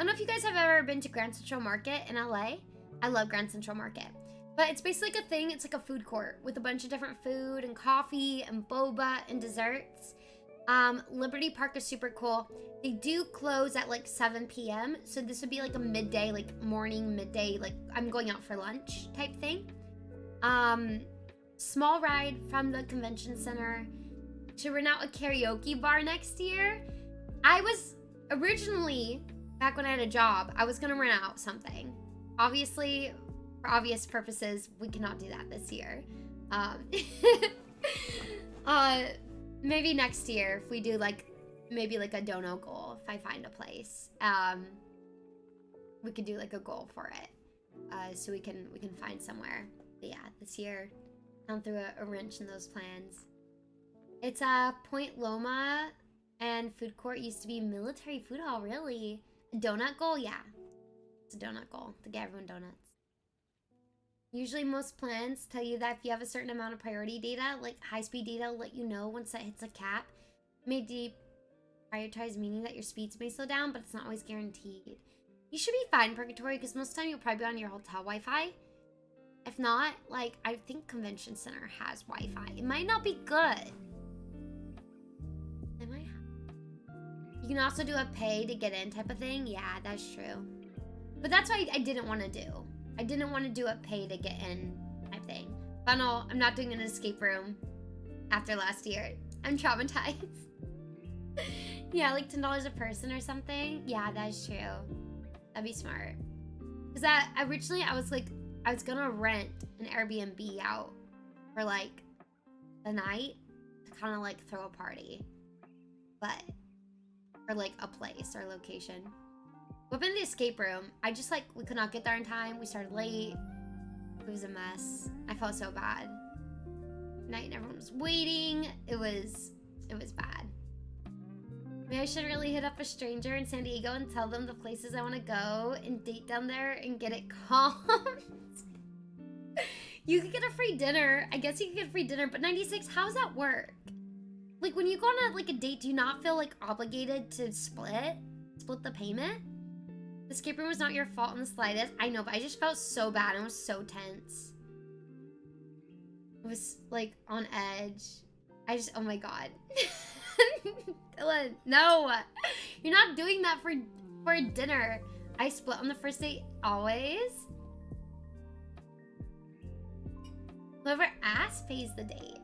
know if you guys have ever been to Grand Central Market in LA. I love Grand Central Market. But it's basically like a thing. It's like a food court with a bunch of different food and coffee and boba and desserts. Liberty Park is super cool. They do close at like 7 p.m. So this would be like a midday, like morning, midday, like I'm going out for lunch type thing. Small ride from the convention center to rent out a karaoke bar next year. I was originally, back when I had a job, I was gonna rent out something. Obviously, for obvious purposes, we cannot do that this year. Maybe next year if we do like maybe like a dono goal. If I find a place, we could do like a goal for it, so we can find somewhere. But yeah, this year, I threw a wrench in those plans. It's Point Loma, and food court used to be military food hall. Really, a donut goal? Yeah, it's a donut goal to get everyone donuts. Usually most plans tell you that if you have a certain amount of priority data, like high-speed data will let you know once that hits a cap. May deprioritize, meaning that your speeds may slow down, but it's not always guaranteed. You should be fine, Purgatory, because most of the time you'll probably be on your hotel Wi-Fi. If not, like, I think Convention Center has Wi-Fi. It might not be good. It might have. You can also do a pay to get in type of thing. Yeah, that's true. But that's what I didn't want to do. I didn't want to do a pay to get in type thing. Funnel, I'm not doing an escape room after last year. I'm traumatized. Yeah, like $10 a person or something. Yeah, that's true. That'd be smart. Because originally I was gonna rent an Airbnb out for like the night to kind of like throw a party. But, or like a place or location. But in the escape room, we could not get there in time. We started late. It was a mess. I felt so bad. Night and everyone was waiting. It was bad. Maybe I should really hit up a stranger in San Diego and tell them the places I want to go and date down there and get it calmed. You could get a free dinner. I guess you could get a free dinner, but 96, how does that work? Like when you go on a date, do you not feel like obligated to split the payment? The escape room was not your fault in the slightest. I know, but I just felt so bad and it was so tense. It was like on edge. Oh my god. Dylan, no! You're not doing that for dinner. I split on the first date always. Whoever asks pays the date.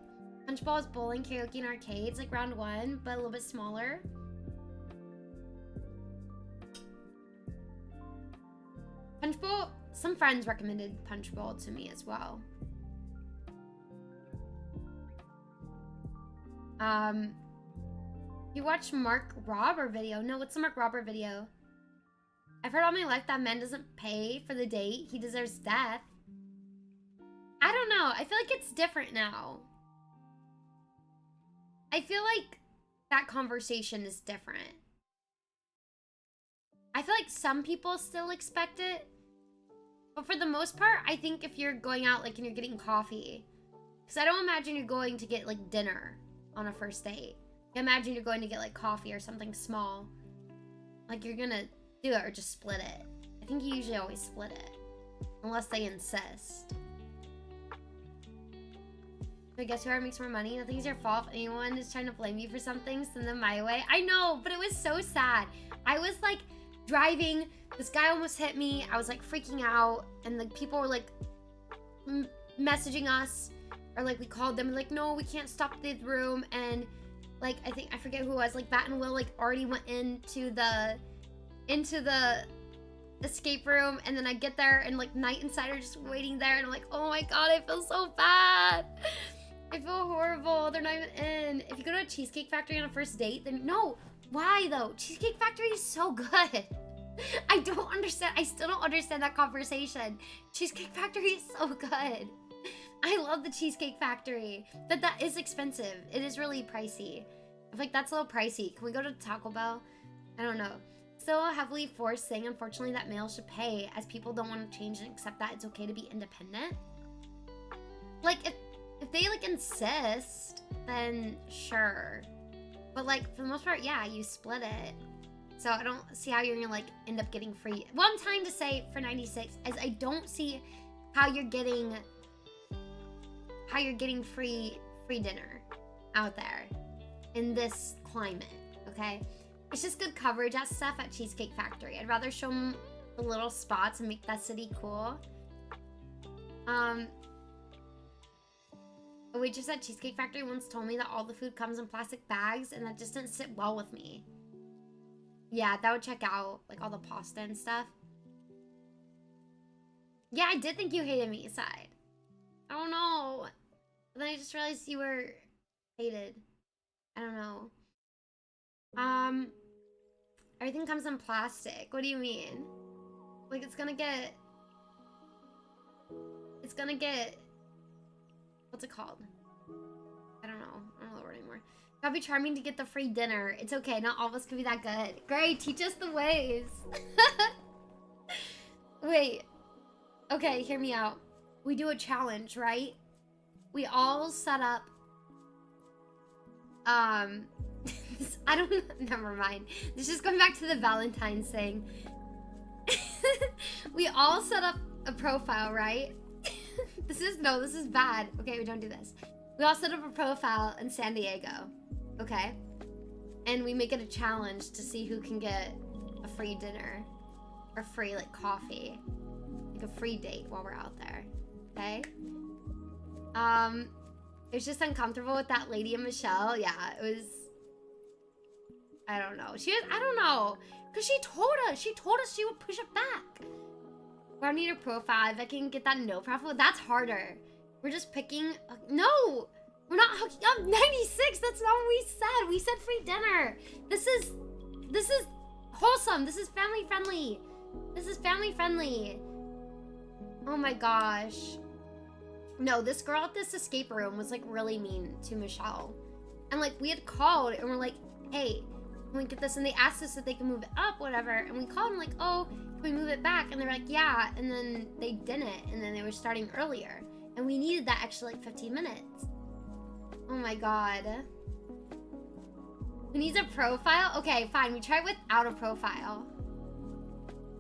Punchball is bowling, karaoke, and arcades, like round one, but a little bit smaller. Punchbowl, some friends recommended Punchbowl to me as well. You watch Mark Robber video? No, what's the Mark Robber video? I've heard all my life that man doesn't pay for the date. He deserves death. I don't know. I feel like it's different now. I feel like that conversation is different. I feel like some people still expect it. But for the most part, I think if you're going out and you're getting coffee. Because I don't imagine you're going to get dinner on a first date. I imagine you're going to get coffee or something small. Like you're gonna do it or just split it. I think you usually always split it. Unless they insist. So I guess whoever makes more money, nothing's your fault. If anyone is trying to blame you for something, send them my way. I know, but it was so sad. I was driving, this guy almost hit me. I was freaking out, and people were messaging us, or we called them no, we can't stop the room, and I forget who it was, Bat and Will already went into the escape room, and then I get there and Knight and Side are just waiting there, and I'm oh my god, I feel so bad. I feel horrible. They're not even in. If you go to a Cheesecake Factory on a first date, then no. Why though? Cheesecake Factory is so good. I don't understand. I still don't understand that conversation. Cheesecake Factory is so good. I love the Cheesecake Factory, but that is expensive. It is really pricey. I feel that's a little pricey. Can we go to Taco Bell? I don't know. Still a heavily forced thing, unfortunately, that males should pay, as people don't want to change and accept that it's okay to be independent. If they insist, then sure. But for the most part, yeah, you split it. So I don't see how you're gonna end up getting free. What I'm trying to say for 96 is I don't see how you're getting free dinner out there in this climate, okay? It's just good coverage at stuff at Cheesecake Factory. I'd rather show them the little spots and make that city cool. A waitress at Cheesecake Factory once told me that all the food comes in plastic bags, and that just didn't sit well with me. Yeah, that would check out, all the pasta and stuff. Yeah, I did think you hated me, Side. I don't know. But then I just realized you were hated. I don't know. Everything comes in plastic. What do you mean? It's gonna get... What's it called? I don't know. I don't know the word anymore. Gotta be charming to get the free dinner. It's okay. Not all of us can be that good. Great. Teach us the ways. Wait. Okay, hear me out. we do a challenge, right? We all set up, I don't, never mind. This is going back to the Valentine's thing. We all set up a profile, right? This is bad. Okay, we don't do this. We all set up a profile in San Diego, okay? And we make it a challenge to see who can get a free dinner or free like coffee, like a free date while we're out there, okay? It was just uncomfortable with that lady and Michelle. Yeah, it was. I don't know. I don't know, cause she told us she would push it back. I need a profile. If I can get that no profile, that's harder. We're just picking. No, we're not hooking up. 96. That's not what we said. We said free dinner. This is wholesome. This is family friendly. This is family friendly. Oh my gosh. No, this girl at this escape room was like really mean to Michelle, and like we had called and we're like, hey, can we get this? And they asked us if they can move it up, whatever. And we called and like, oh, can we move it back? And they're like, yeah. And then they didn't. And then they were starting earlier. And we needed that extra like 15 minutes. Oh my God. Who needs a profile? Okay, fine. We try it without a profile.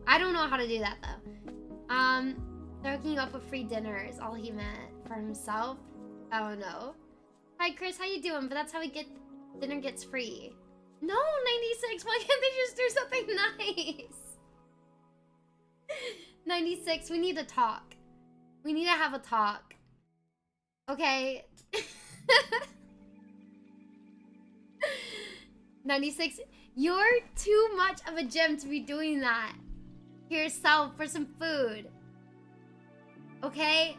I don't know how to do that though. They're hooking up with free dinner is all he meant for himself. I don't know. Hi Chris, how you doing? But that's how we get dinner gets free. No, 96. Why can't they just do something nice? 96. We need to talk. We need to have a talk. Okay. 96. You're too much of a gem to be doing that to yourself for some food. Okay?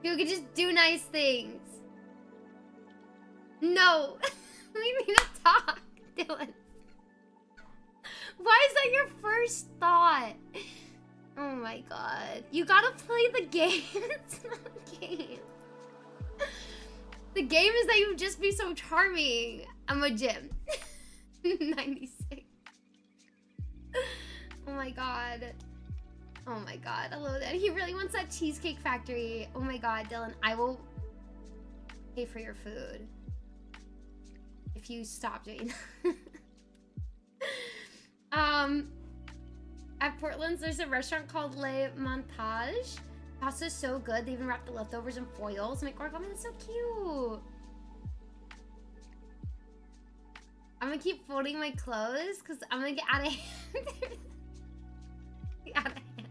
You could just do nice things. No. We need to talk, Dylan. Why is that your first thought? Oh my God. You gotta play the game. It's not a game. The game is that you just be so charming. I'm a gym. 96. Oh my God. Oh my God. Hello there. He really wants that Cheesecake Factory. Oh my God, Dylan. I will pay for your food if you stop doing that. At Portland's, there's a restaurant called Le Montage. Pasta's so good. They even wrap the leftovers in foils. I'm like, origami, that's so cute. I'm gonna keep folding my clothes because I'm gonna get out of hand. Out of hand.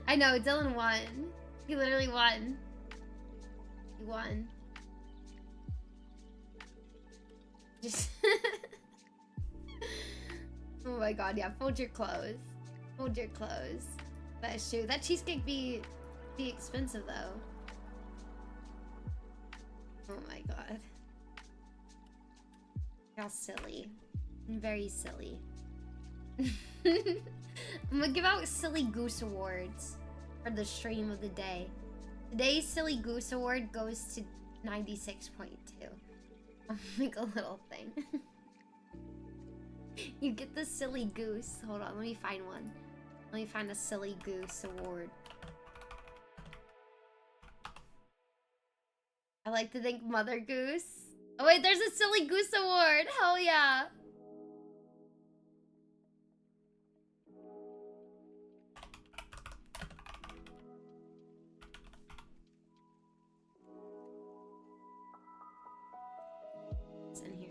I know, Dylan won. He literally won. He won. Just oh my God, yeah, fold your clothes. Fold your clothes. That's true. That cheesecake be expensive though. Oh my God. How silly. Very silly. I'm gonna give out Silly Goose Awards for the stream of the day. Today's Silly Goose Award goes to 96.2. I'll make a little thing. You get the Silly Goose. Hold on, let me find one. Let me find a Silly Goose Award. I like to thank Mother Goose. Oh wait, there's a Silly Goose Award. Hell yeah. It's in here.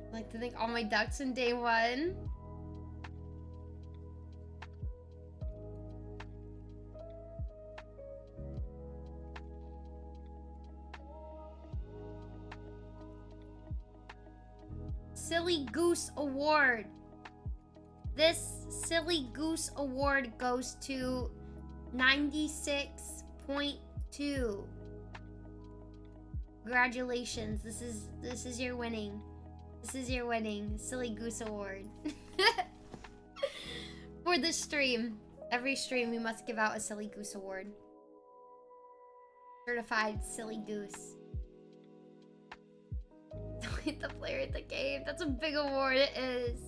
I like to thank all my ducks in day one. Silly Goose Award. This Silly Goose Award goes to 96.2. Congratulations. This is your winning. This is your winning Silly Goose Award. For this stream. Every stream we must give out a Silly Goose Award. Certified Silly Goose. Hit the player at the game. That's a big award. It is.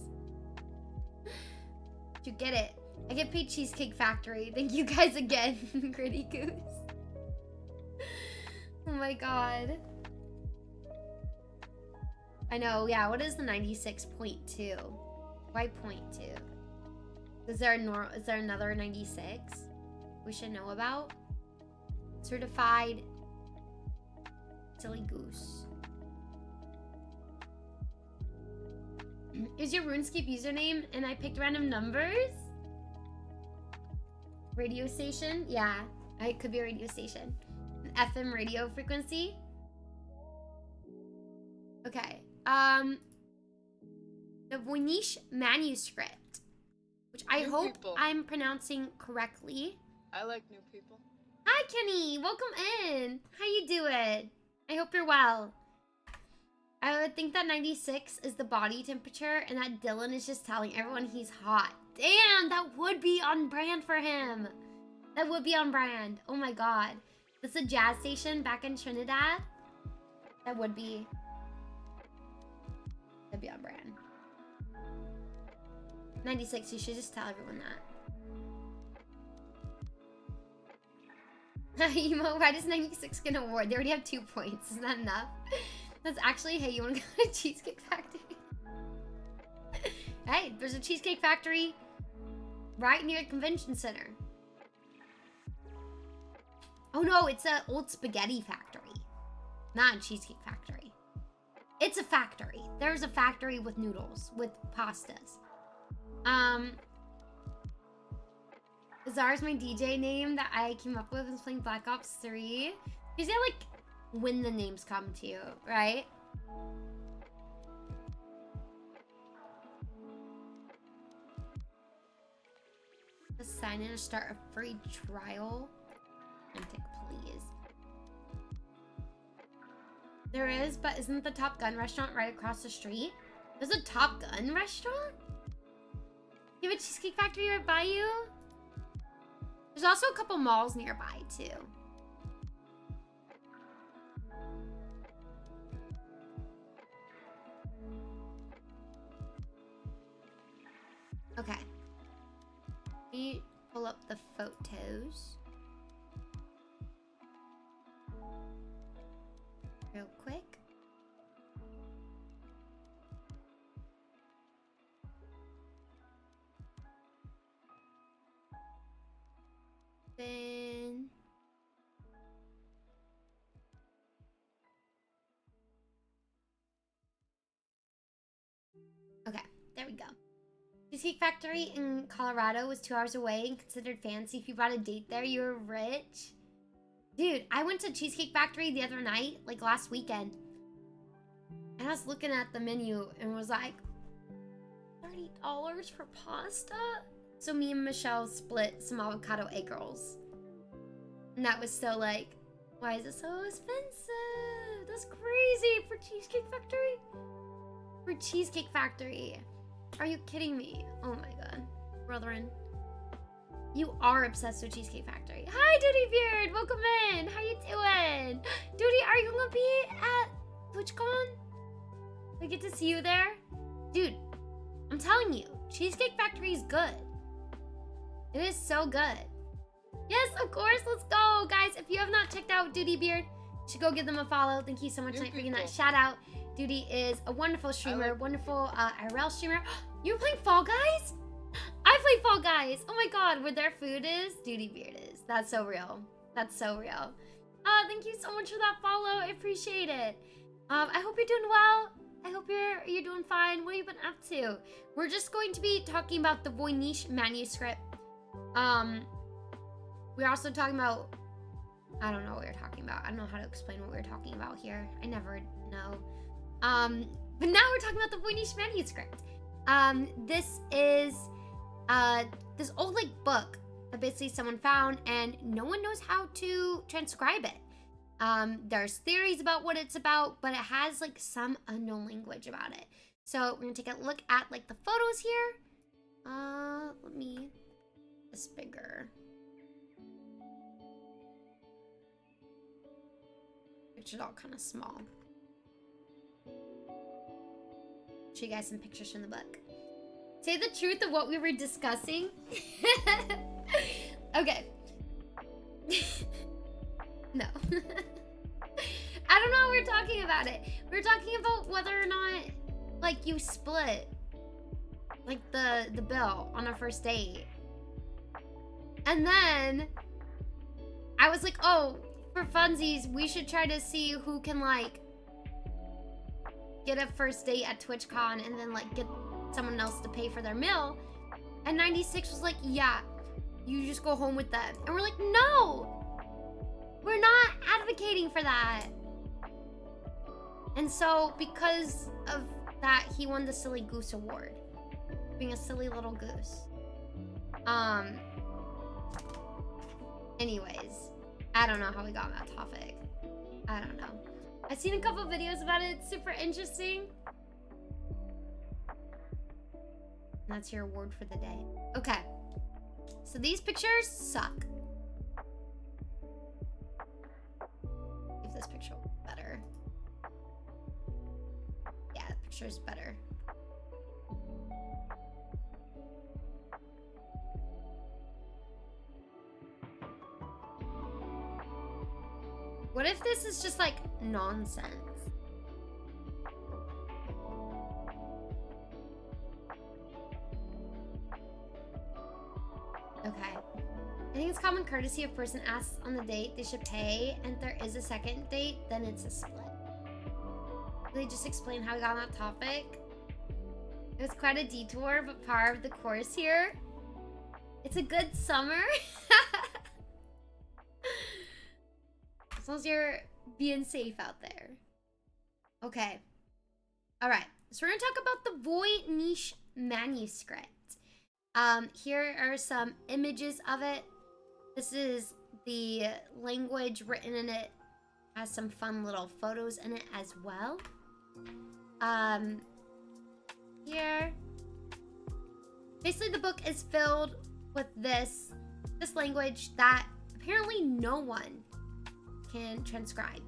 You get it. I get paid Cheesecake Factory. Thank you guys again, Gritty Goose. Oh my god. I know, yeah, what is the 96.2? Why 0.2? Is there another 96 we should know about? Certified silly goose. Is your RuneScape username and I picked random numbers? Radio station? Yeah, it could be a radio station. An FM radio frequency. Okay. The Voynichj manuscript, which I hope I'm pronouncing correctly. I like new people. Hi, Kenny. Welcome in. How you doing? I hope you're well. I would think that 96 is the body temperature and that Dylan is just telling everyone he's hot. Damn, that would be on brand for him. That would be on brand. Oh my god. This is a jazz station back in Trinidad. That would be. That'd be on brand. 96, you should just tell everyone that. Emo, why does 96 get an award? They already have 2 points. Isn't that enough? That's actually, hey, you want to go to Cheesecake Factory? Hey, there's a Cheesecake Factory right near the convention center. Oh no, it's an old spaghetti factory. Not a Cheesecake Factory. It's a factory. There's a factory with noodles, with pastas. Czar's my DJ name that I came up with when playing Black Ops 3. Is it like when the names come to you, right? Just sign in to start a free trial. Antic, please. There is, but isn't the Top Gun restaurant right across the street? There's a Top Gun restaurant? You have a Cheesecake Factory right by you? There's also a couple malls nearby, too. Okay. Let me pull up the photos real quick. Then okay, there we go. Cheesecake Factory in Colorado was 2 hours away and considered fancy. If you brought a date there, you were rich. Dude, I went to Cheesecake Factory the other night, like last weekend. And I was looking at the menu and was like, $30 for pasta? So me and Michelle split some avocado egg rolls. And that was so like, why is it so expensive? That's crazy for Cheesecake Factory. For Cheesecake Factory. Are you kidding me? Oh my god. Brethren. You are obsessed with Cheesecake Factory. Hi, Duty Beard. Welcome in. How you doing? Duty, are you gonna be at TwitchCon? I get to see you there? Dude, I'm telling you, Cheesecake Factory is good. It is so good. Yes, of course. Let's go, guys. If you have not checked out Duty Beard, you should go give them a follow. Thank you so much, Night, for getting that shout out. Duty is a wonderful streamer, wonderful IRL streamer. You're playing Fall Guys? I play Fall Guys. Oh my god, where their food is, Duty Beard is. That's so real. That's so real. Thank you so much for that follow. I appreciate it. I hope you're doing well. I hope you're doing fine. What have you been up to? We're just going to be talking about the Voynichj manuscript. We're also talking about, I don't know what we're talking about. I don't know how to explain what we're talking about here. I never know. But now we're talking about the Voynichj manuscript. This is this old like book that basically someone found and no one knows how to transcribe it. There's theories about what it's about, but it has like some unknown language about it. So we're gonna take a look at like the photos here. Let me make this bigger. Picture's all kind of small. show you guys some pictures from the book. Say the truth of what we were discussing. Okay. No. I don't know, we're talking about it. We're talking about whether or not, like, you split, like, the bill on a first date. And then I was like, oh, for funsies, we should try to see who can, like, get a first date at TwitchCon and then, like, get someone else to pay for their meal. And 96 was like, yeah, you just go home with them. And we're like, no, we're not advocating for that. And so because of that, he won the Silly Goose Award, being a silly little goose. Anyways, I don't know how we got on that topic. I don't know. I've seen a couple videos about it. It's super interesting. And that's your award for the day. Okay. So these pictures suck. If this picture will be better. Yeah, the picture's better. What if this is just like nonsense? Okay. I think it's common courtesy if a person asks on the date they should pay, and if there is a second date, then it's a split. They just explain how we got on that topic. It was quite a detour, but part of the course here. It's a good summer. As long as you're being safe out there. Okay. All right. So we're going to talk about the Voynichj manuscript. Here are some images of it. This is the language written in it. Has some fun little photos in it as well. Here. Basically, the book is filled with this language that apparently no one can transcribe.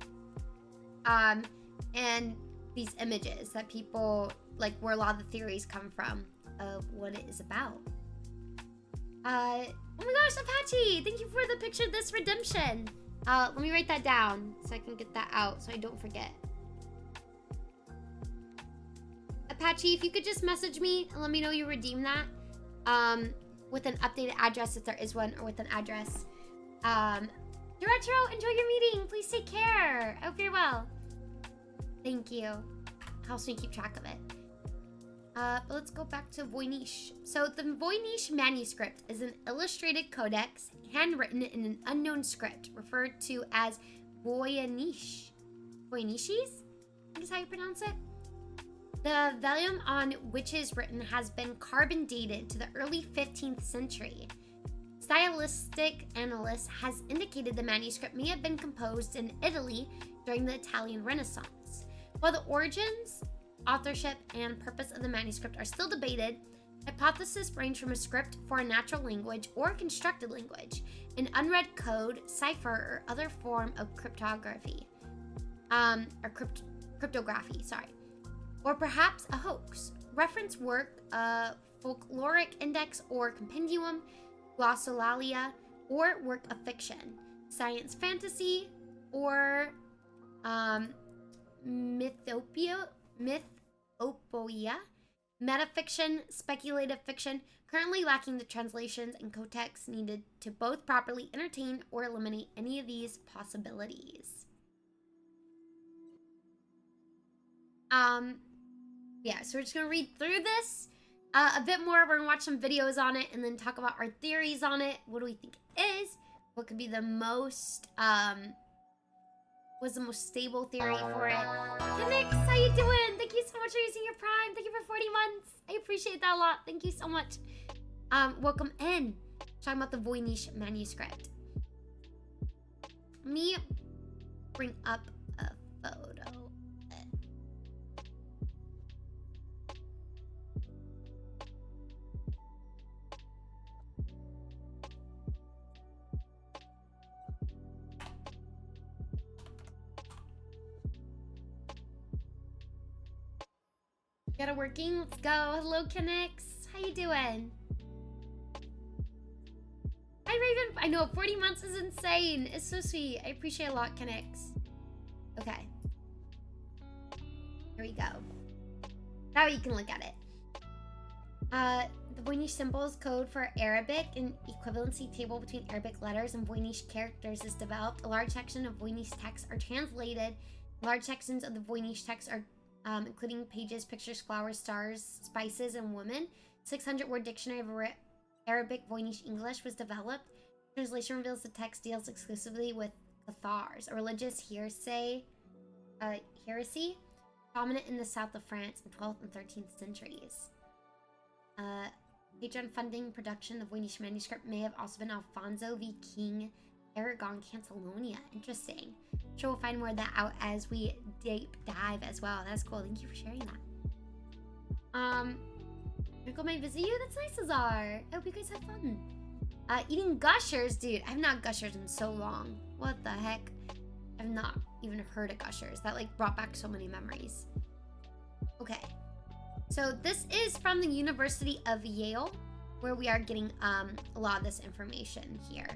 And these images that people, like, where a lot of the theories come from of what it is about. Oh my gosh, Apache, thank you for the picture of this redemption. Let me write that down so I can get that out so I don't forget. Apache, if you could just message me and let me know you redeemed that with an updated address if there is one, or with an address. Retro, enjoy your meeting. Please take care. I hope you're well. Thank you. Helps me keep track of it. But let's go back to Voynichj. So the Voynichj manuscript is an illustrated codex handwritten in an unknown script referred to as Voynichj. Voynichj? I think is how you pronounce it. The volume on which it is written has been carbon dated to the early 15th century. Stylistic analysis has indicated the manuscript may have been composed in Italy during the Italian Renaissance. While the origins, authorship, and purpose of the manuscript are still debated, hypotheses range from a script for a natural language or a constructed language, an unread code, cipher, or other form of cryptography. Cryptography, or perhaps a hoax. Reference work, folkloric index or compendium, glossolalia, or work of fiction, science fantasy, or mythopoeia, metafiction, speculative fiction, currently lacking the translations and codex needed to both properly entertain or eliminate any of these possibilities. Yeah, so we're just gonna read through this a bit more. We're gonna watch some videos on it and then talk about our theories on it. What do we think it is? What could be the most, was the most stable theory for it? Kinix, how you doing? Thank you so much for using your Prime. Thank you for 40 months. I appreciate that a lot. Thank you so much. Welcome in. Talking about the Voynichj manuscript. Let me bring up a photo. Got it working? Let's go. Hello, Kinix. How you doing? Hi, Raven. I know, 40 months is insane. It's so sweet. I appreciate it a lot, Kinix. Okay. Here we go. Now you can look at it. The Voynichj symbols code for Arabic and equivalency table between Arabic letters and Voynichj characters is developed. A large section of Voynichj texts are translated. Large sections of the Voynichj text are including pages, pictures, flowers, stars, spices, and women. 600-word dictionary of Arabic Voynichj English was developed. Translation reveals the text deals exclusively with cathars, a religious heresy prominent in the south of France in 12th and 13th centuries. Patron funding production of Voynich manuscript may have also been Alfonso V. King, Aragon, Catalonia. Interesting. Sure, we'll find more of that out as we deep dive as well. That's cool. Thank you for sharing that. Michael might visit you. That's nice, Azar. I hope you guys have fun. Eating gushers, dude. I've not gushers in so long. What the heck? I've not even heard of gushers. That like brought back so many memories. Okay. So this is from the University of Yale, where we are getting a lot of this information here.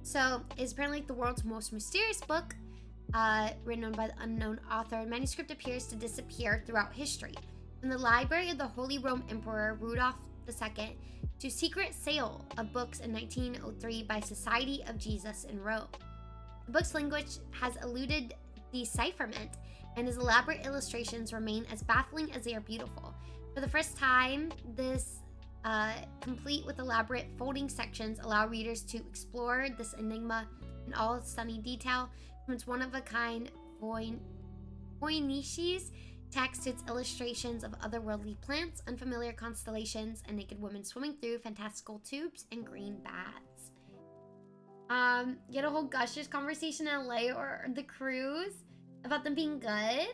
So it's apparently the world's most mysterious book, written by the unknown author. The manuscript appears to disappear throughout history. From the library of the Holy Roman Emperor Rudolph II to secret sale of books in 1903 by Society of Jesus in Rome. The book's language has eluded decipherment, and his elaborate illustrations remain as baffling as they are beautiful. For the first time, this complete with elaborate folding sections allow readers to explore this enigma in all its stunning detail, from its one-of-a-kind Voynichj text to its illustrations of otherworldly plants, unfamiliar constellations, and naked women swimming through fantastical tubes and green baths. Get a whole gushers conversation in LA or the cruise about them being good.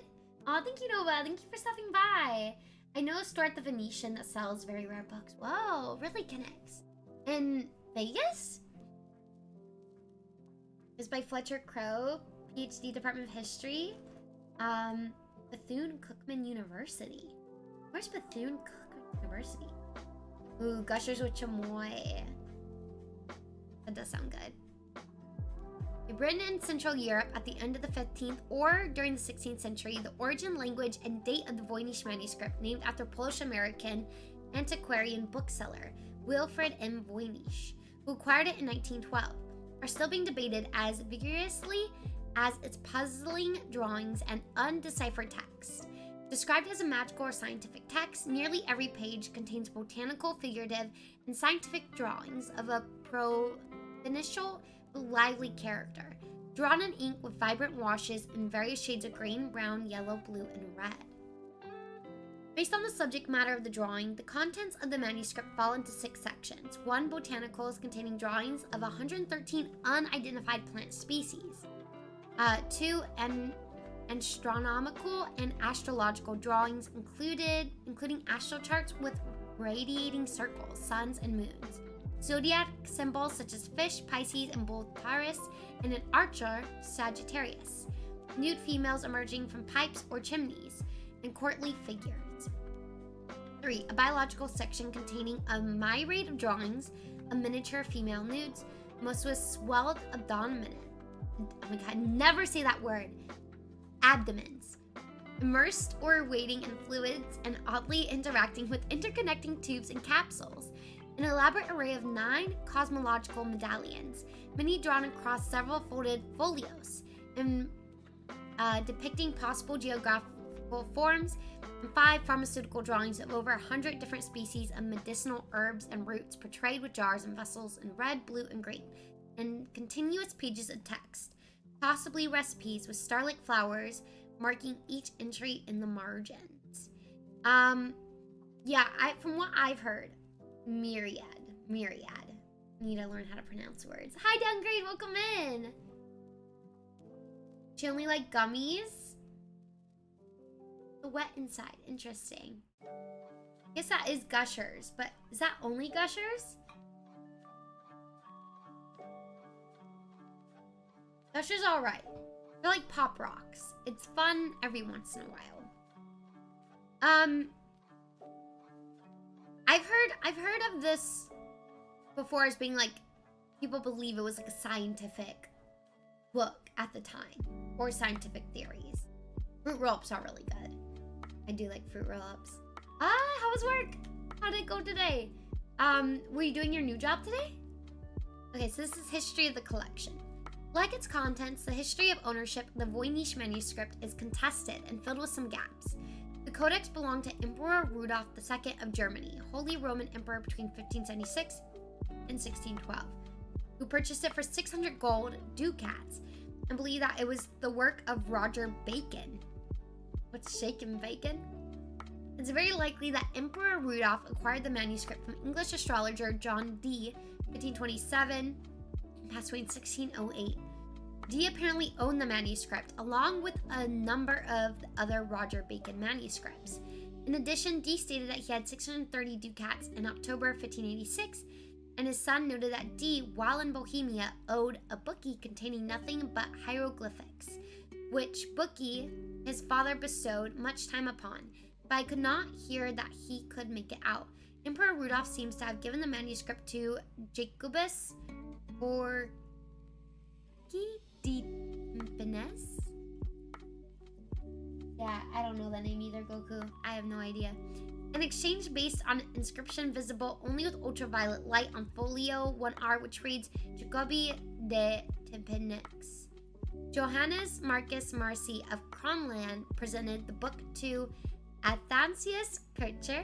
Oh, thank you, Nova. Thank you for stopping by. I know a store at the Venetian that sells very rare books. Whoa, really connects. In Vegas? It's by Fletcher Crowe, PhD, Department of History. Bethune-Cookman University. Where's Bethune-Cookman University? Ooh, Gushers with Chamoy. That does sound good. In Britain and Central Europe at the end of the 15th or during the 16th century, the origin, language, and date of the Voynich manuscript, named after Polish-American antiquarian bookseller Wilfred M. Voynich, who acquired it in 1912, are still being debated as vigorously as its puzzling drawings and undeciphered text. Described as a magical or scientific text, nearly every page contains botanical, figurative, and scientific drawings of a provincial lively character, drawn in ink with vibrant washes in various shades of green, brown, yellow, blue, and red. Based on the subject matter of the drawing, the contents of the manuscript fall into 6 sections. 1. Botanicals, containing drawings of 113 unidentified plant species. 2. Astronomical and astrological drawings including astral charts with radiating circles, suns, and moons. Zodiac symbols such as fish, Pisces, and bull Taurus, and an archer, Sagittarius. Nude females emerging from pipes or chimneys, and courtly figures. 3. A biological section containing a myriad of drawings of miniature female nudes, most with swelled abdomen. Oh my god, never say that word. Abdomens. Immersed or wading in fluids and oddly interacting with interconnecting tubes and capsules. An elaborate array of 9 cosmological medallions, many drawn across several folded folios, and depicting possible geographical forms, and 5 pharmaceutical drawings of over 100 different species of medicinal herbs and roots portrayed with jars and vessels in red, blue, and green, and continuous pages of text, possibly recipes with starlit flowers marking each entry in the margins. Yeah, from what I've heard, myriad. Need to learn how to pronounce words. Hi, Downgrade, welcome in. She only like gummies? The wet inside, interesting. I guess that is Gushers, but is that only Gushers? Gushers alright. They're like pop rocks. It's fun every once in a while. I've heard of this before as being like, people believe it was like a scientific book at the time, or scientific theories. Fruit roll-ups are really good. I do like fruit roll-ups. How was work? How did it go today? Were you doing your new job today? Okay, so this is history of the collection. Like its contents, the history of ownership of the Voynichj manuscript is contested and filled with some gaps. The codex belonged to Emperor Rudolf II of Germany, Holy Roman Emperor between 1576 and 1612, who purchased it for 600 gold ducats and believed that it was the work of Roger Bacon. What's shaken bacon? It's very likely that Emperor Rudolf acquired the manuscript from English astrologer John Dee, 1527, and passed away in 1608. Dee apparently owned the manuscript, along with a number of other Roger Bacon manuscripts. In addition, Dee stated that he had 630 ducats in October 1586, and his son noted that Dee, while in Bohemia, owed a bookie containing nothing but hieroglyphics, which bookie his father bestowed much time upon, but I could not hear that he could make it out. Emperor Rudolf seems to have given the manuscript to Jacobus or de Finesse? Yeah, I don't know that name either, Goku. I have no idea. An exchange based on inscription visible only with ultraviolet light on folio 1R, which reads Jacobi de Timpenix. Johannes Marcus Marci of Kronland presented the book to Athanasius Kircher.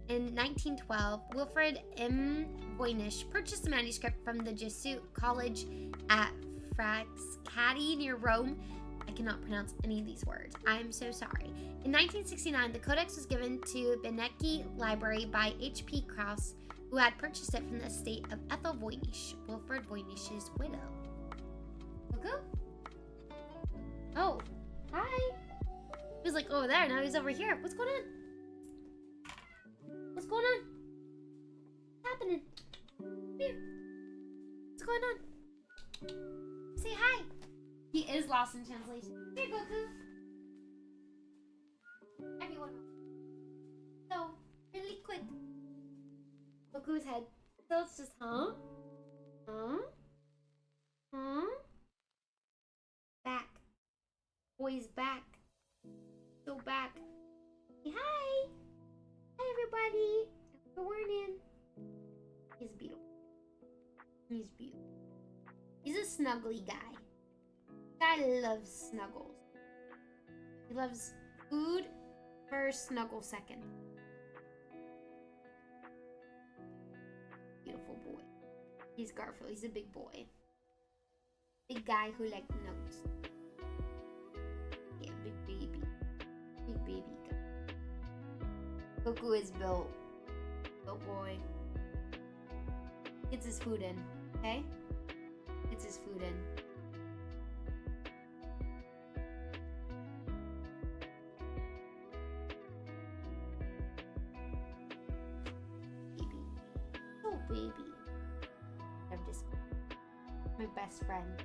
In 1912, Wilfred M. Voynichj purchased the manuscript from the Jesuit college at Frascati near Rome. I cannot pronounce any of these words. I'm so sorry. In 1969, the codex was given to Benecke Library by H.P. Krauss, who had purchased it from the estate of Ethel Voynich, Wilfred Voynich's widow. Cuckoo? Oh, hi. He was like over there, now he's over here. What's going on? What's going on? What's happening? Come here. What's going on? Say hi. He is lost in translation. Here, Goku. Everyone. So, really quick. Goku's head. So it's just, huh? Huh? Huh? Back. Boy's back. Go back. Say hi. Hi, everybody. Good morning. He's beautiful. He's beautiful. He's a snuggly guy. Guy loves snuggles. He loves food first, snuggle second. Beautiful boy. He's Garfield. He's a big boy. Big guy who like nugs. Yeah, big baby. Big baby guy. Goku is built. Built boy. Gets his food in. Okay? Gets his food in. Baby. I'm just my best friend.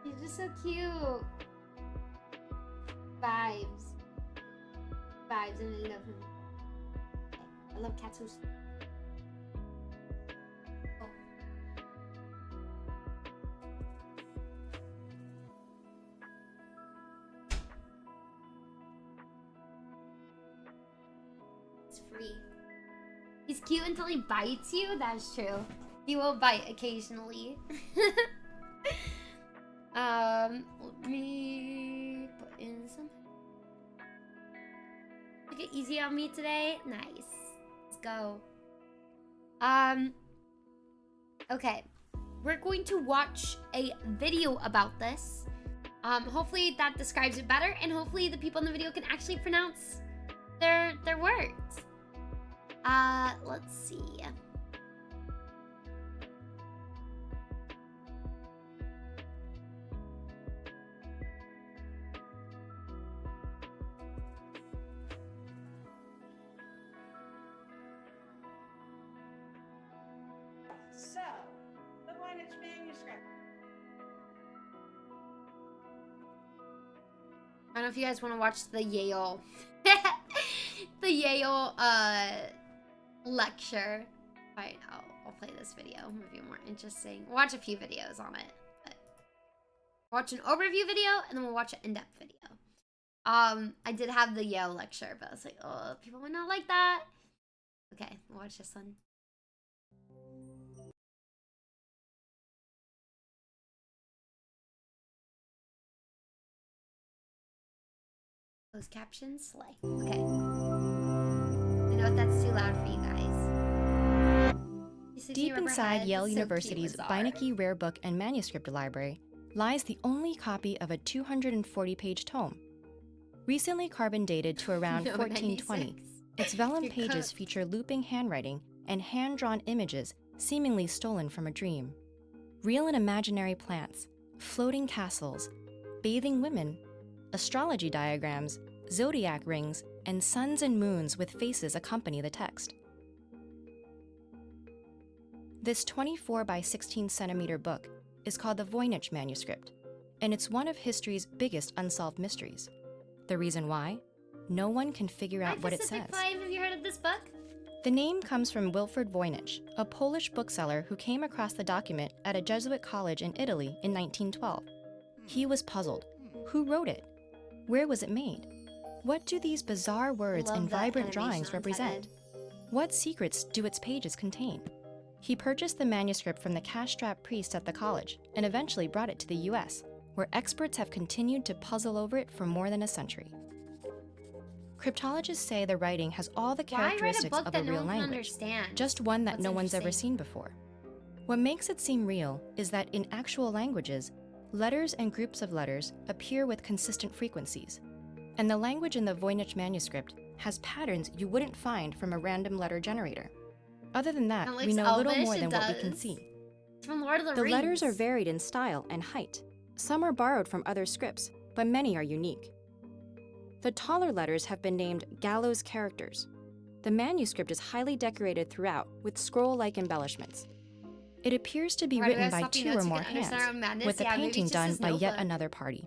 He's just so cute. Vibes. Vibes, and I love him. Okay. I love cats who oh. It's free. He's cute until he bites you. That's true. He will bite occasionally. Let me put in some. Took it easy on me today. Nice. Let's go. Okay. We're going to watch a video about this. Hopefully that describes it better, and hopefully the people in the video can actually pronounce their words. Let's see. So, the Voynich manuscript. don't know if you guys want to watch the Yale, the Yale lecture. Fine, I'll play this video. Maybe more interesting. Watch a few videos on it. But watch an overview video and then we'll watch an in-depth video. I did have the Yale lecture, but I was like, oh, people would not like that. Okay, we'll watch this one. Closed captions, slay. Okay. I know that's too loud for you guys. Deep inside Yale University's Voynichj Rare Book and Manuscript Library lies the only copy of a 240-page tome. Recently carbon dated to around 1420, its vellum pages feature looping handwriting and hand-drawn images seemingly stolen from a dream. Real and imaginary plants, floating castles, bathing women, astrology diagrams, zodiac rings, and suns and moons with faces accompany the text. This 24 by 16 centimeter book is called the Voynichj manuscript, and it's one of history's biggest unsolved mysteries. The reason why? No one can figure out what it says. Have you heard of this book? The name comes from Wilfrid Voynich, a Polish bookseller who came across the document at a Jesuit college in Italy in 1912. He was puzzled. Who wrote it? Where was it made? What do these bizarre words and vibrant drawings represent? What secrets do its pages contain? He purchased the manuscript from the cash-strapped priest at the college and eventually brought it to the US, where experts have continued to puzzle over it for more than a century. Cryptologists say the writing has all the characteristics of a real language, just one that no one's ever seen before. What makes it seem real is that in actual languages, letters and groups of letters appear with consistent frequencies, and the language in the Voynich manuscript has patterns you wouldn't find from a random letter generator. Other than that, we know little more than what we can see. It's from Lord of the Rings. The letters are varied in style and height. Some are borrowed from other scripts, but many are unique. The taller letters have been named gallows characters. The manuscript is highly decorated throughout with scroll-like embellishments. It appears to be written by 2 or more hands, with the painting done by yet another party.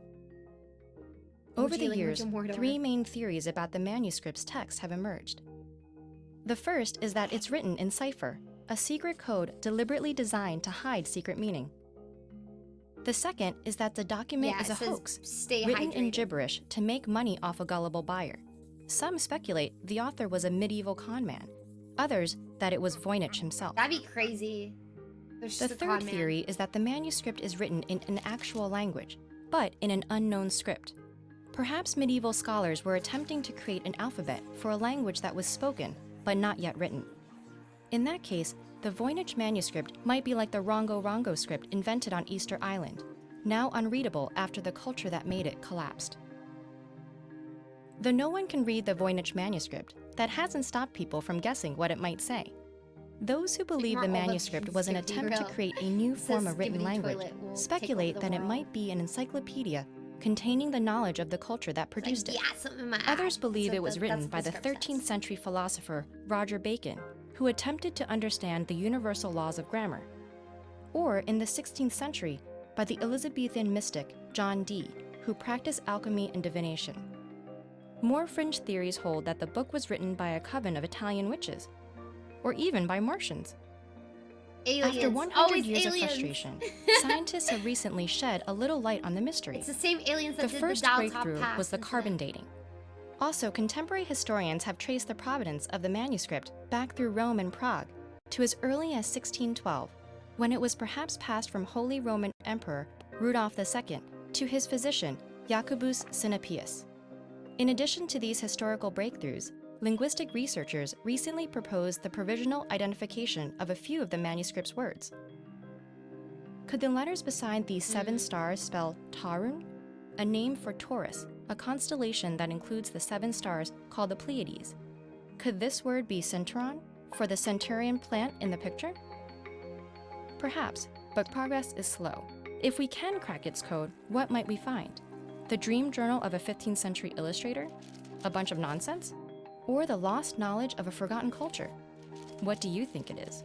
Over the years, 3 main theories about the manuscript's text have emerged. The first is that it's written in cipher, a secret code deliberately designed to hide secret meaning. The second is that the document is a hoax, written in gibberish to make money off a gullible buyer. Some speculate the author was a medieval con man, others that it was Voynich himself. That'd be crazy. The third theory is that the manuscript is written in an actual language, but in an unknown script. Perhaps medieval scholars were attempting to create an alphabet for a language that was spoken, but not yet written. In that case, the Voynich manuscript might be like the Rongo Rongo script invented on Easter Island, now unreadable after the culture that made it collapsed. Though no one can read the Voynich manuscript, that hasn't stopped people from guessing what it might say. Those who believe the manuscript was an attempt to create a new form of written language speculate that it might be an encyclopedia containing the knowledge of the culture that produced it. Others believe it was written by the 13th century philosopher Roger Bacon, who attempted to understand the universal laws of grammar. Or in the 16th century, by the Elizabethan mystic John Dee, who practiced alchemy and divination. More fringe theories hold that the book was written by a coven of Italian witches, or even by Martians. Aliens. After 100 years of frustration, scientists have recently shed a little light on the mystery. It's the same aliens that the first breakthrough was the carbon dating. Also, contemporary historians have traced the provenance of the manuscript back through Rome and Prague to as early as 1612, when it was perhaps passed from Holy Roman Emperor Rudolph II to his physician Jacobus Sinapius. In addition to these historical breakthroughs, linguistic researchers recently proposed the provisional identification of a few of the manuscript's words. Could the letters beside these 7 stars spell Tarun, a name for Taurus, a constellation that includes the 7 stars called the Pleiades? Could this word be Centauron, for the centurion plant in the picture? Perhaps, but progress is slow. If we can crack its code, what might we find? The dream journal of a 15th century illustrator? A bunch of nonsense? Or the lost knowledge of a forgotten culture? What do you think it is?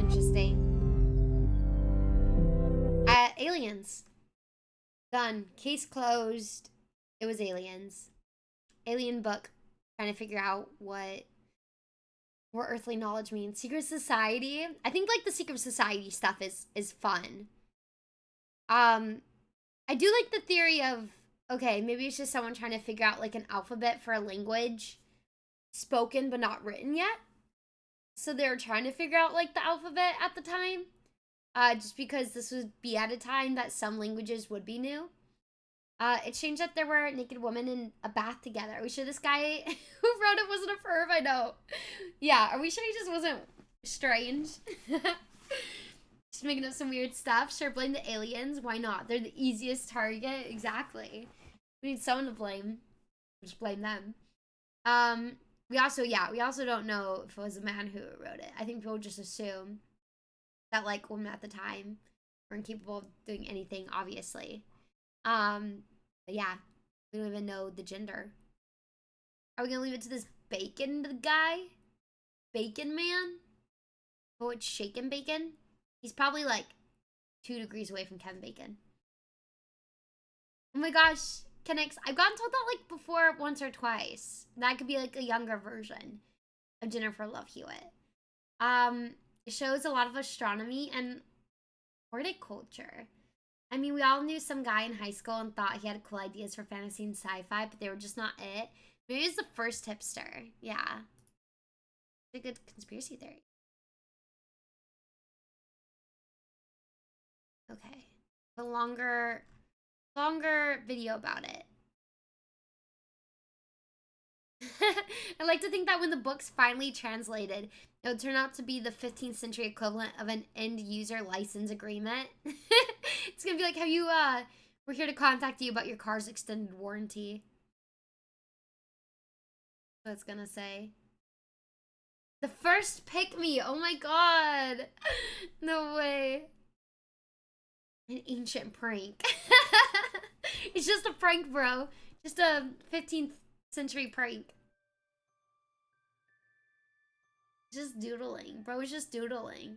Interesting. Aliens. Done. Case closed. It was aliens. Alien book. Trying to figure out what earthly knowledge means. Secret society. I think like the secret society stuff is fun. I do like the theory of, okay, maybe it's just someone trying to figure out like an alphabet for a language spoken but not written yet. So they were trying to figure out like the alphabet at the time. Just because this would be at a time that some languages would be new. It changed that there were naked women in a bath together. Are we sure this guy who wrote it wasn't a perv? I know. Yeah, are we sure he just wasn't strange? Just making up some weird stuff. Sure, blame the aliens. Why not? They're the easiest target. Exactly. We need someone to blame. Just blame them. We also don't know if it was a man who wrote it. I think people just assume that like women at the time were incapable of doing anything, obviously. But yeah, we don't even know the gender. Are we gonna leave it to this bacon guy? Bacon man? Oh, it's shaken bacon? He's probably like 2 degrees away from Kevin Bacon. Oh my gosh, Kenix, I've gotten told that like before once or twice. That could be like a younger version of Jennifer Love Hewitt. It shows a lot of astronomy and horticulture. I mean, we all knew some guy in high school and thought he had cool ideas for fantasy and sci-fi, but they were just not it. Maybe he's the first hipster. Yeah. It's a good conspiracy theory. Okay. A longer video about it. I like to think that when the book's finally translated, it would turn out to be the 15th century equivalent of an end user license agreement. It's gonna be like, we're here to contact you about your car's extended warranty. That's what it's gonna say. The first pick me. Oh my god. No way. An ancient prank. It's just a prank, bro. Just a 15th century prank. Just doodling. Bro was just doodling.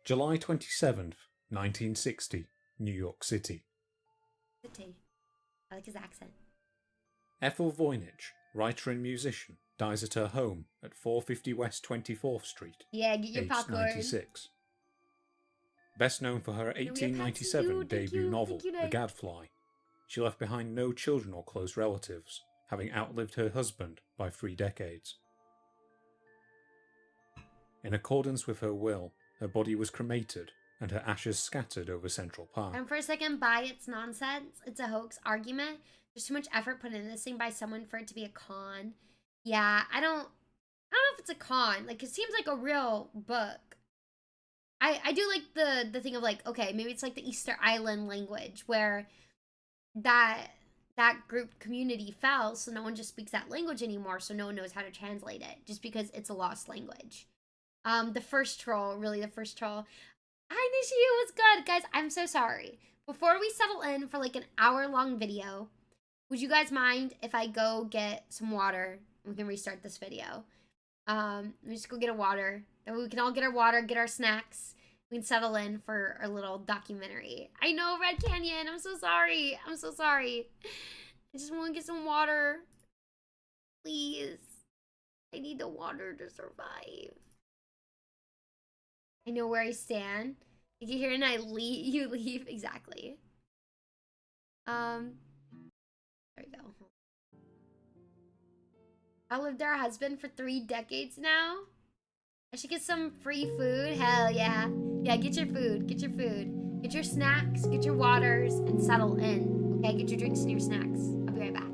July 27th, 1960, New York City. I like his accent. Ethel Voynich, writer and musician, dies at her home at 450 West 24th Street. Yeah, get your aged popcorn. 96. Best known for her we have 1897 Thank debut you, novel, The Nick. Gadfly. She left behind no children or close relatives, having outlived her husband by 3 decades. In accordance with her will, her body was cremated and her ashes scattered over Central Park. And for a second, by its nonsense, it's a hoax argument. There's too much effort put into this thing by someone for it to be a con. Yeah, I don't know if it's a con. Like, it seems like a real book. I do like the thing of like, okay, maybe it's like the Easter Island language where that group community fell, so no one just speaks that language anymore, so no one knows how to translate it just because it's a lost language. The first troll. Hi, Nishi, it was good. Guys, I'm so sorry. Before we settle in for like an hour-long video, would you guys mind if I go get some water and we can restart this video? Let me just go get a water. Then we can all get our water, get our snacks. We can settle in for our little documentary. I know, Red Canyon. I'm so sorry. I'm so sorry. I just want to get some water. Please. I need the water to survive. I know where I stand. You can hear and I leave. You leave. Exactly. There we go. I lived our husband for 3 decades now. I should get some free food. Hell yeah. Yeah, get your food. Get your food. Get your snacks. Get your waters. And settle in. Okay, get your drinks and your snacks. I'll be right back.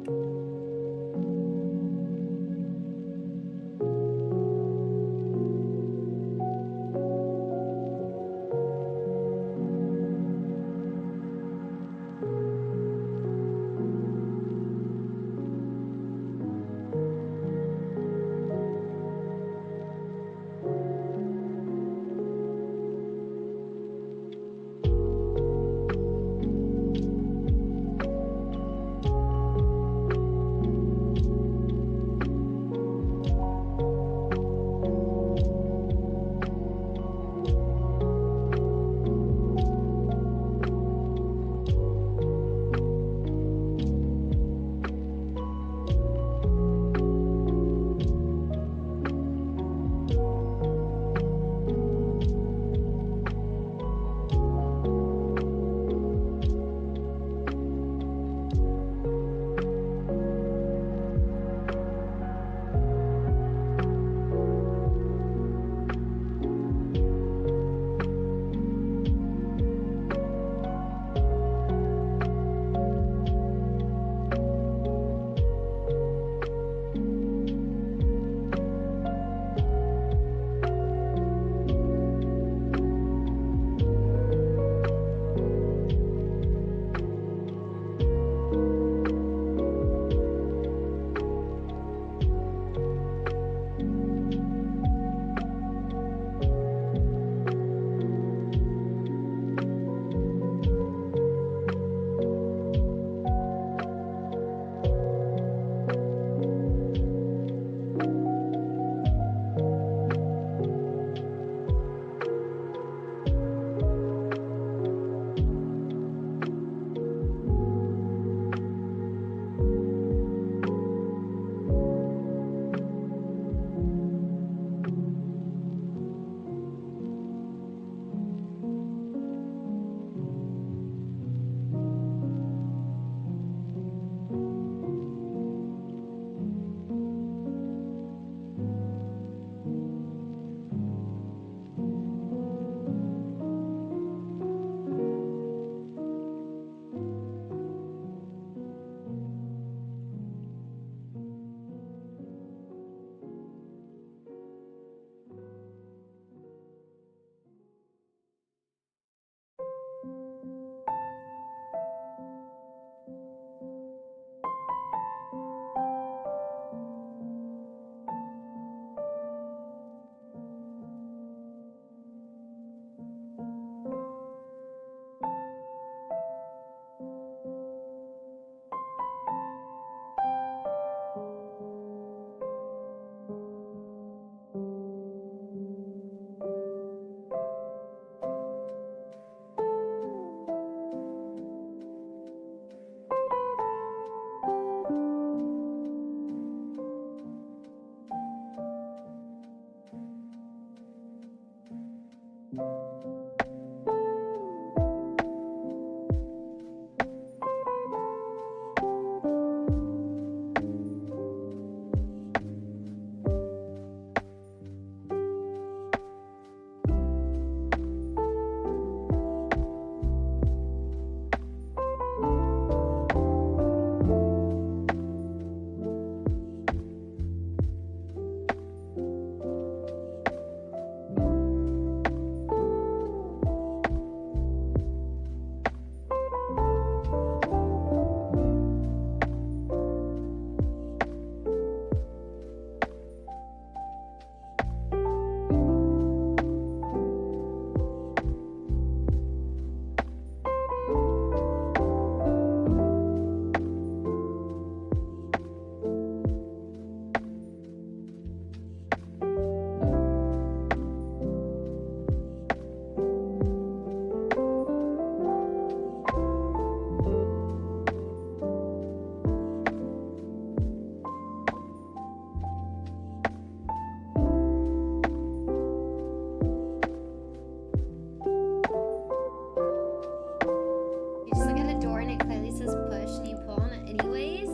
You just look at a door and it clearly says push and you pull on it anyways.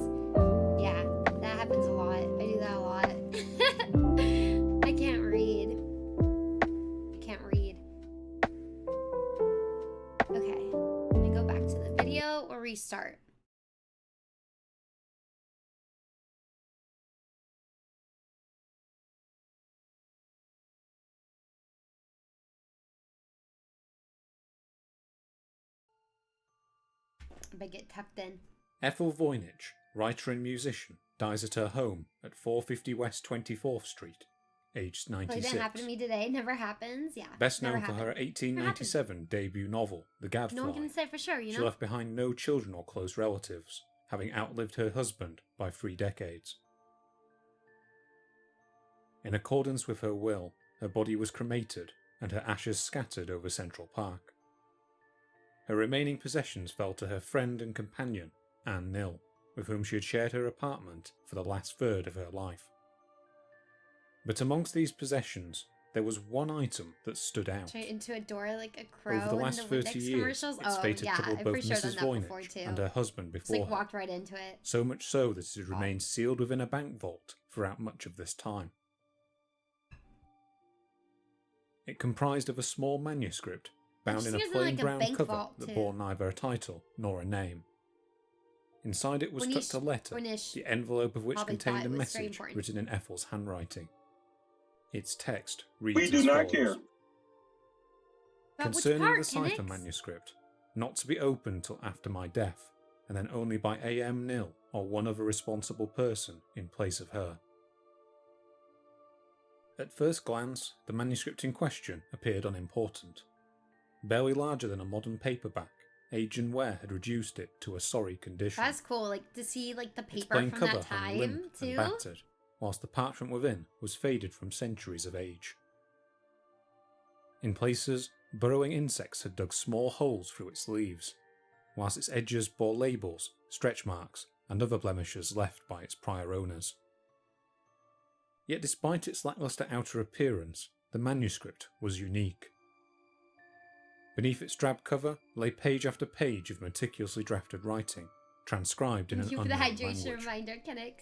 Yeah, that happens a lot. I do that a lot. I can't read. I can't read. Okay, let me go back to the video or restart. If I get tucked in. Ethel Voynich, writer and musician, dies at her home at 450 West 24th Street, aged Well, it 96. didn't happen to me today. Never happens. Yeah. Best never known for her happened. 1897 debut novel, The Gadfly. No one can say for sure, you She know? left behind no children or close relatives, having outlived her husband by 3 decades. In accordance with her will, her body was cremated and her ashes scattered over Central Park. Her remaining possessions fell to her friend and companion, Anne Nill, with whom she had shared her apartment for the last third of her life. But amongst these possessions, there was one item that stood out. Straight into a door like a crow Over the last in the 30 Windex years, commercials. its Oh, fate had yeah, troubled I've both for sure done Mrs. that before Voynich too. and her husband Just before like her, walked right into it. so much so that it had remained sealed within a bank vault throughout much of this time. It comprised of a small manuscript bound in a Just using, plain like, a brown bank cover vault, that too. bore neither a title nor a name. Inside it was tucked a letter, Voynichj the envelope of which probably contained thought a it was very message important. written in Ethel's handwriting. Its text reads We do as not follows. care. But which Concerning part, the cipher Kinix? manuscript, not to be opened till after my death, and then only by A.M. Nill or one other responsible person in place of her. At first glance, the manuscript in question appeared unimportant. Barely larger than a modern paperback, age and wear had reduced it to a sorry condition. That's cool, like to see like the Its paper plain from cover that hung time limp and too. battered, whilst the parchment within was faded from centuries of age. In places, burrowing insects had dug small holes through its leaves, whilst its edges bore labels, stretch marks, and other blemishes left by its prior owners. Yet despite its lacklustre outer appearance, the manuscript was unique. Beneath its drab cover lay page after page of meticulously drafted writing, transcribed in an Thank you for the unknown hydration language. reminder, Kinix.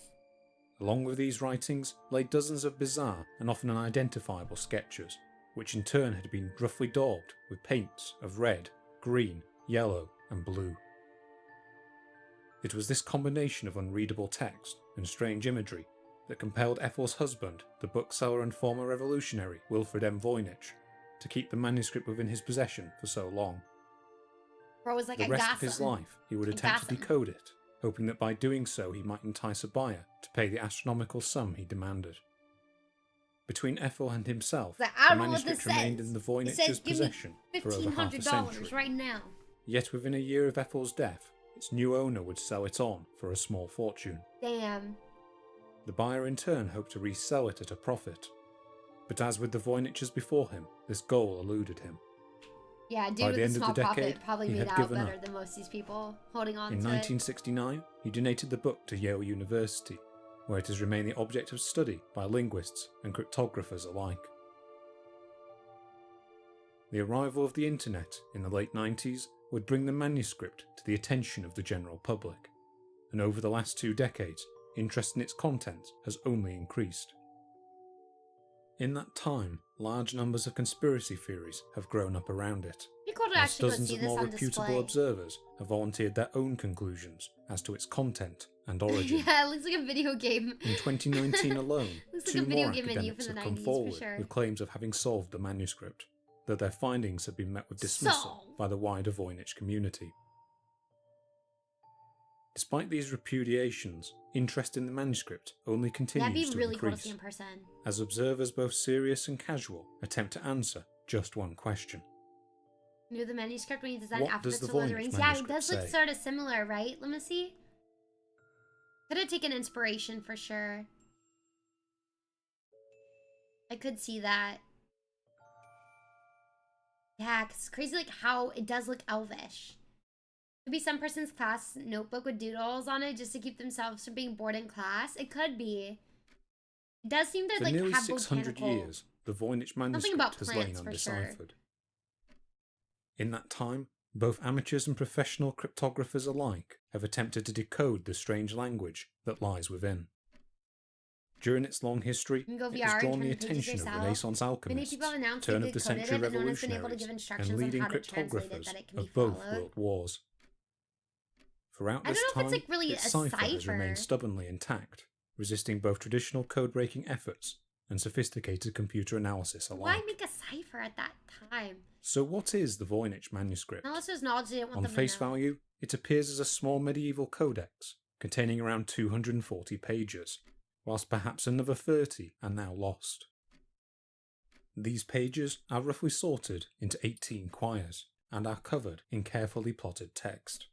Along with these writings lay dozens of bizarre and often unidentifiable sketches, which in turn had been roughly daubed with paints of red, green, yellow, and blue. It was this combination of unreadable text and strange imagery that compelled Ethel's husband, the bookseller and former revolutionary Wilfred M. Voynich, to keep the manuscript within his possession for so long. Bro was like, The I rest got of his some. life, he would I attempt to got some. decode it, hoping that by doing so he might entice a buyer to pay the astronomical sum he demanded. Between Ethel and himself, Like, I the don't know what manuscript this remained says. in the It says, Voynich's give me possession for over half a $1,500 century. right now. Yet within a year of Ethel's death, its new owner would sell it on for a small fortune. Damn. The buyer in turn hoped to resell it at a profit. But as with the Voynichs before him, this goal eluded him. Yeah, By dude with the a end of small the profit decade, probably he made had out given better up. than most of these people holding on In to 1969, he donated the book to Yale University, where it has remained the object of study by linguists and cryptographers alike. The arrival of the internet in the late 90s would bring the manuscript to the attention of the general public, and over the last 2 decades, interest in its content has only increased. In that time, large numbers of conspiracy theories have grown up around it, Be cool to whilst actually go dozens see of this more on reputable display. observers have volunteered their own conclusions as to its content and origin. Yeah, it looks like a video game. In 2019 alone, Looks like 2 a video more game menu for academics the have come 90s, for forward sure. with claims of having solved the manuscript, though their findings have been met with dismissal Solved. by the wider Voynich community. Despite these repudiations, interest in the manuscript only That'd continues be to really cool to increase, see in person. as observers both serious and casual attempt to answer just one question. Knew the manuscript when you designed What does alphabets the for Lord of the Voynich Rings. Yeah, it manuscript does look say? sort of similar, right? Let me see. Could have taken inspiration for sure. I could see that. Yeah, 'cause it's crazy like how it does look elvish. Could be some person's class notebook with doodles on it just to keep themselves from being bored in class. It could be. It does seem to For like nearly have 600 botanical. years, the Voynich about manuscript has lain plants, for sure. undeciphered. In that time, both amateurs and professional cryptographers alike have attempted to decode the strange language that lies within. During its long history, You can go it VR has and drawn turn the the pages attention of yourself. Renaissance Many alchemists, people have announced turn they of the decoded century it, but no one has been able to revolutionaries, give and instructions on leading how to translate it cryptographers that it can be of both followed. world wars. Throughout I this don't know if time, it's like really its a cipher has cipher. remained stubbornly intact, resisting both traditional code-breaking efforts and sophisticated computer analysis alike. Why make a cipher at that time? So what is the Voynich manuscript? Unless there's knowledge they didn't want On them face to know. value, it appears as a small medieval codex, containing around 240 pages, whilst perhaps another 30 are now lost. These pages are roughly sorted into 18 quires, and are covered in carefully plotted text.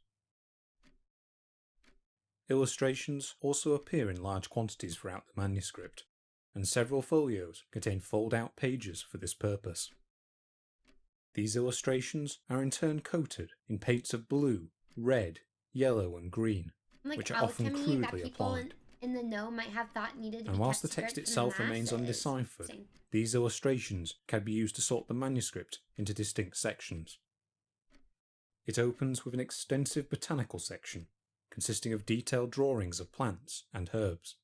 Illustrations also appear in large quantities throughout the manuscript, and several folios contain fold-out pages for this purpose. These illustrations are in turn coated in paints of blue, red, yellow and green, Like which are often alchemy that crudely people applied. in the know might have thought needed to And be whilst the kept text secret from itself the remains masses. undeciphered, Interesting. these illustrations can be used to sort the manuscript into distinct sections. It opens with an extensive botanical section, consisting of detailed drawings of plants and herbs.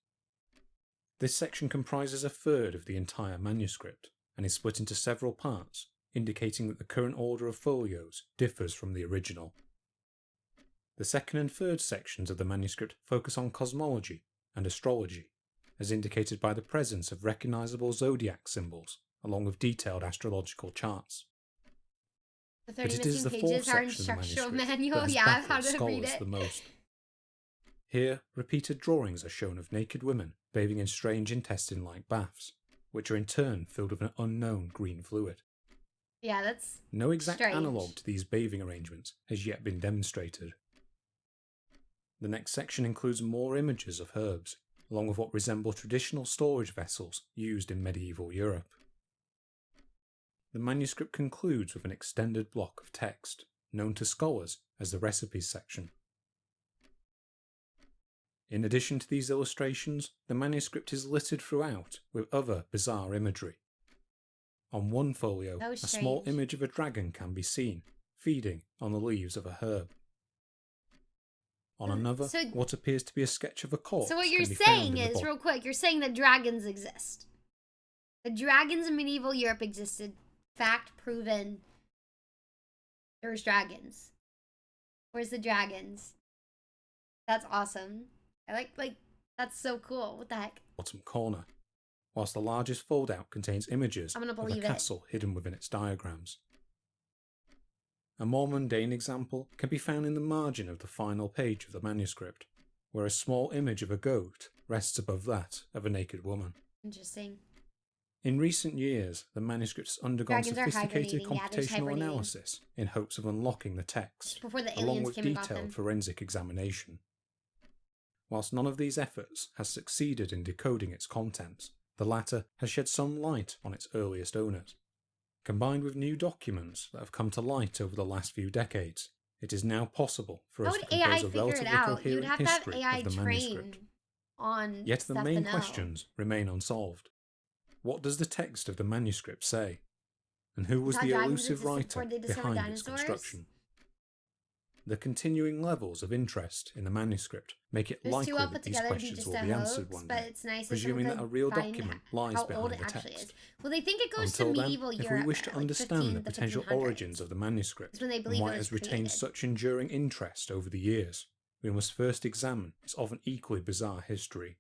This section comprises a third of the entire manuscript, and is split into several parts, indicating that the current order of folios differs from the original. The second and third sections of the manuscript focus on cosmology and astrology, as indicated by the presence of recognisable zodiac symbols, along with detailed astrological charts. The But 30 it is missing the fourth pages are section of the instructional manuscript manual. that has Yeah, how baffled to read scholars it. the most. Here, repeated drawings are shown of naked women bathing in strange intestine-like baths, which are in turn filled with an unknown green fluid. Yeah, that's No exact strange. analogue to these bathing arrangements has yet been demonstrated. The next section includes more images of herbs, along with what resemble traditional storage vessels used in medieval Europe. The manuscript concludes with an extended block of text, known to scholars as the recipes section. In addition to these illustrations, the manuscript is littered throughout with other bizarre imagery. On one folio, Oh, a small strange. image of a dragon can be seen, feeding on the leaves of a herb. On another, so- what appears to be a sketch of a corpse So what you're can be found saying in the is, bottom. real quick, you're saying that dragons exist. The dragons in medieval Europe existed. Fact proven. There's dragons. Where's the dragons? That's awesome. I like that's so cool. What the heck? Bottom corner, whilst the largest foldout contains images I'm gonna of a believe it. castle hidden within its diagrams. A more mundane example can be found in the margin of the final page of the manuscript, where a small image of a goat rests above that of a naked woman. Interesting. In recent years, the manuscript has undergone Dragons are sophisticated hibernating. Yeah, they're just computational hibernating. analysis in hopes of unlocking the text, Before the along aliens with came and got detailed them. forensic examination. Whilst none of these efforts has succeeded in decoding its contents, the latter has shed some light on its earliest owners. Combined with new documents that have come to light over the last few decades, it is now possible for How us would to AI compose a figure it relatively out? You'd coherent have to have history AI of the manuscript. train on Yet the stuff main to know. questions remain unsolved. What does the text of the manuscript say? And who was How the dragons elusive existed writer before they discovered behind its dinosaurs? construction? The continuing levels of interest in the manuscript make it It was too likely well that put these together to be questions just will a be answered hoax, one but day, it's nice if presuming someone that a could real find document lies how old behind it the actually text. is. Well, they think it goes Until to then, medieval if Europe, we wish to like understand 15 the to potential 1500s. origins of the manuscript It's when they and believe why it it was has retained created. such enduring interest over the years, we must first examine its often equally bizarre history.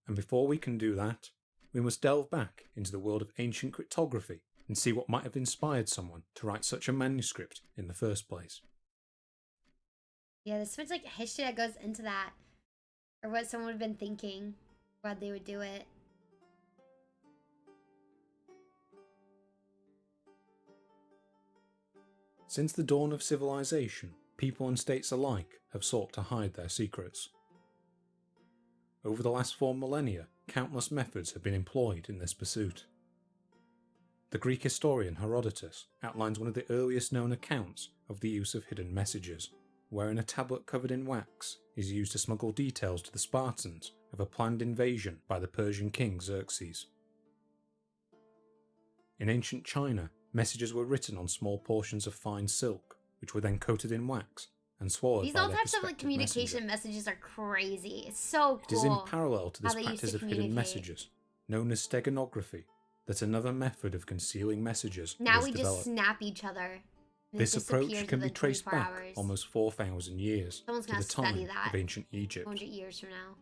And before we can do that, we must delve back into the world of ancient cryptography and see what might have inspired someone to write such a manuscript in the first place. Yeah, there's so much like history that goes into that, or what someone would have been thinking, why they would do it. Since the dawn of civilization, people and states alike have sought to hide their secrets. Over the last 4 millennia, countless methods have been employed in this pursuit. The Greek historian Herodotus outlines one of the earliest known accounts of the use of hidden messages, wherein a tablet covered in wax is used to smuggle details to the Spartans of a planned invasion by the Persian king Xerxes. In ancient China, messages were written on small portions of fine silk, which were then coated in wax and swallowed These by all their types of like prospective communication messenger. messages are crazy. It's so It is in cool. parallel to this how they used practice to of hidden communicate. messages, known as steganography, that another method of concealing messages Now was we developed. just snap each other. And This it approach disappears can be within traced 24 back hours. almost 4,000 years Someone's to gonna the time study that of ancient Egypt. 100 years from now.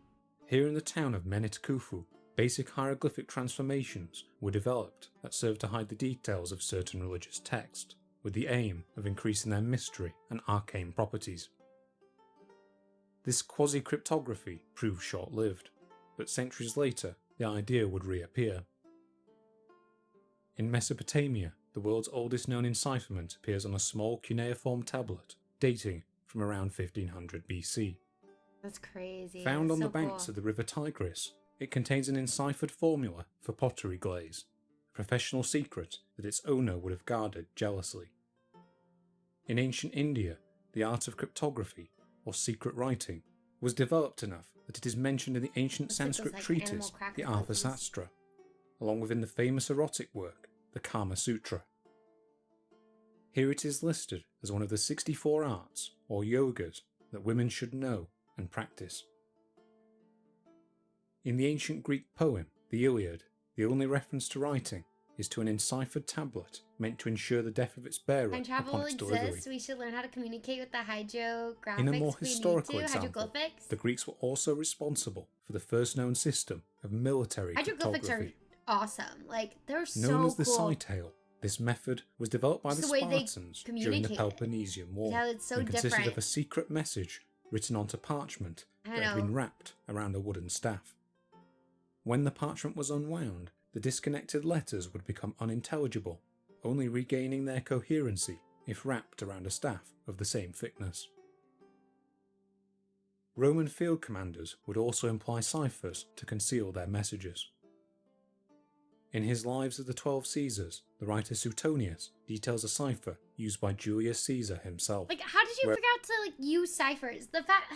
Here in the town of Menit Khufu, basic hieroglyphic transformations were developed that served to hide the details of certain religious texts, with the aim of increasing their mystery and arcane properties. This quasi-cryptography proved short-lived, but centuries later the idea would reappear. In Mesopotamia, the world's oldest known encipherment appears on a small cuneiform tablet dating from around 1500 BC. That's crazy. Found That's on so the banks cool. of the river Tigris, it contains an enciphered formula for pottery glaze, a professional secret that its owner would have guarded jealously. In ancient India, the art of cryptography, or secret writing, was developed enough that it is mentioned in the ancient Looks like those, Sanskrit like, treatise, animal cracker the Artha cookies. Sastra, along with in the famous erotic work, the Kama Sutra. Here it is listed as one of the 64 arts, or yogas, that women should know and practice. In the ancient Greek poem, the Iliad, the only reference to writing is to an enciphered tablet meant to ensure the death of its bearer Time travel upon its delivery. exists. We should learn how to communicate with the hydrographics. In a more we historical need to. example, Hydroglyphics. the Greeks were also responsible for the first known system of military Hydroglyphics are cryptography. awesome. Like, they're so Known as the cool. Cytale, this method was developed by Just the the way they Spartans during the communicated. Peloponnesian War Yeah, it's so and consisted different. of a secret message written onto parchment I that had know. been wrapped around a wooden staff. When the parchment was unwound, the disconnected letters would become unintelligible, only regaining their coherency if wrapped around a staff of the same thickness. Roman field commanders would also employ ciphers to conceal their messages. In his Lives of the 12 Caesars, the writer Suetonius details a cipher used by Julius Caesar himself. Like, how did you Where- figure out to, like, use ciphers? The fact...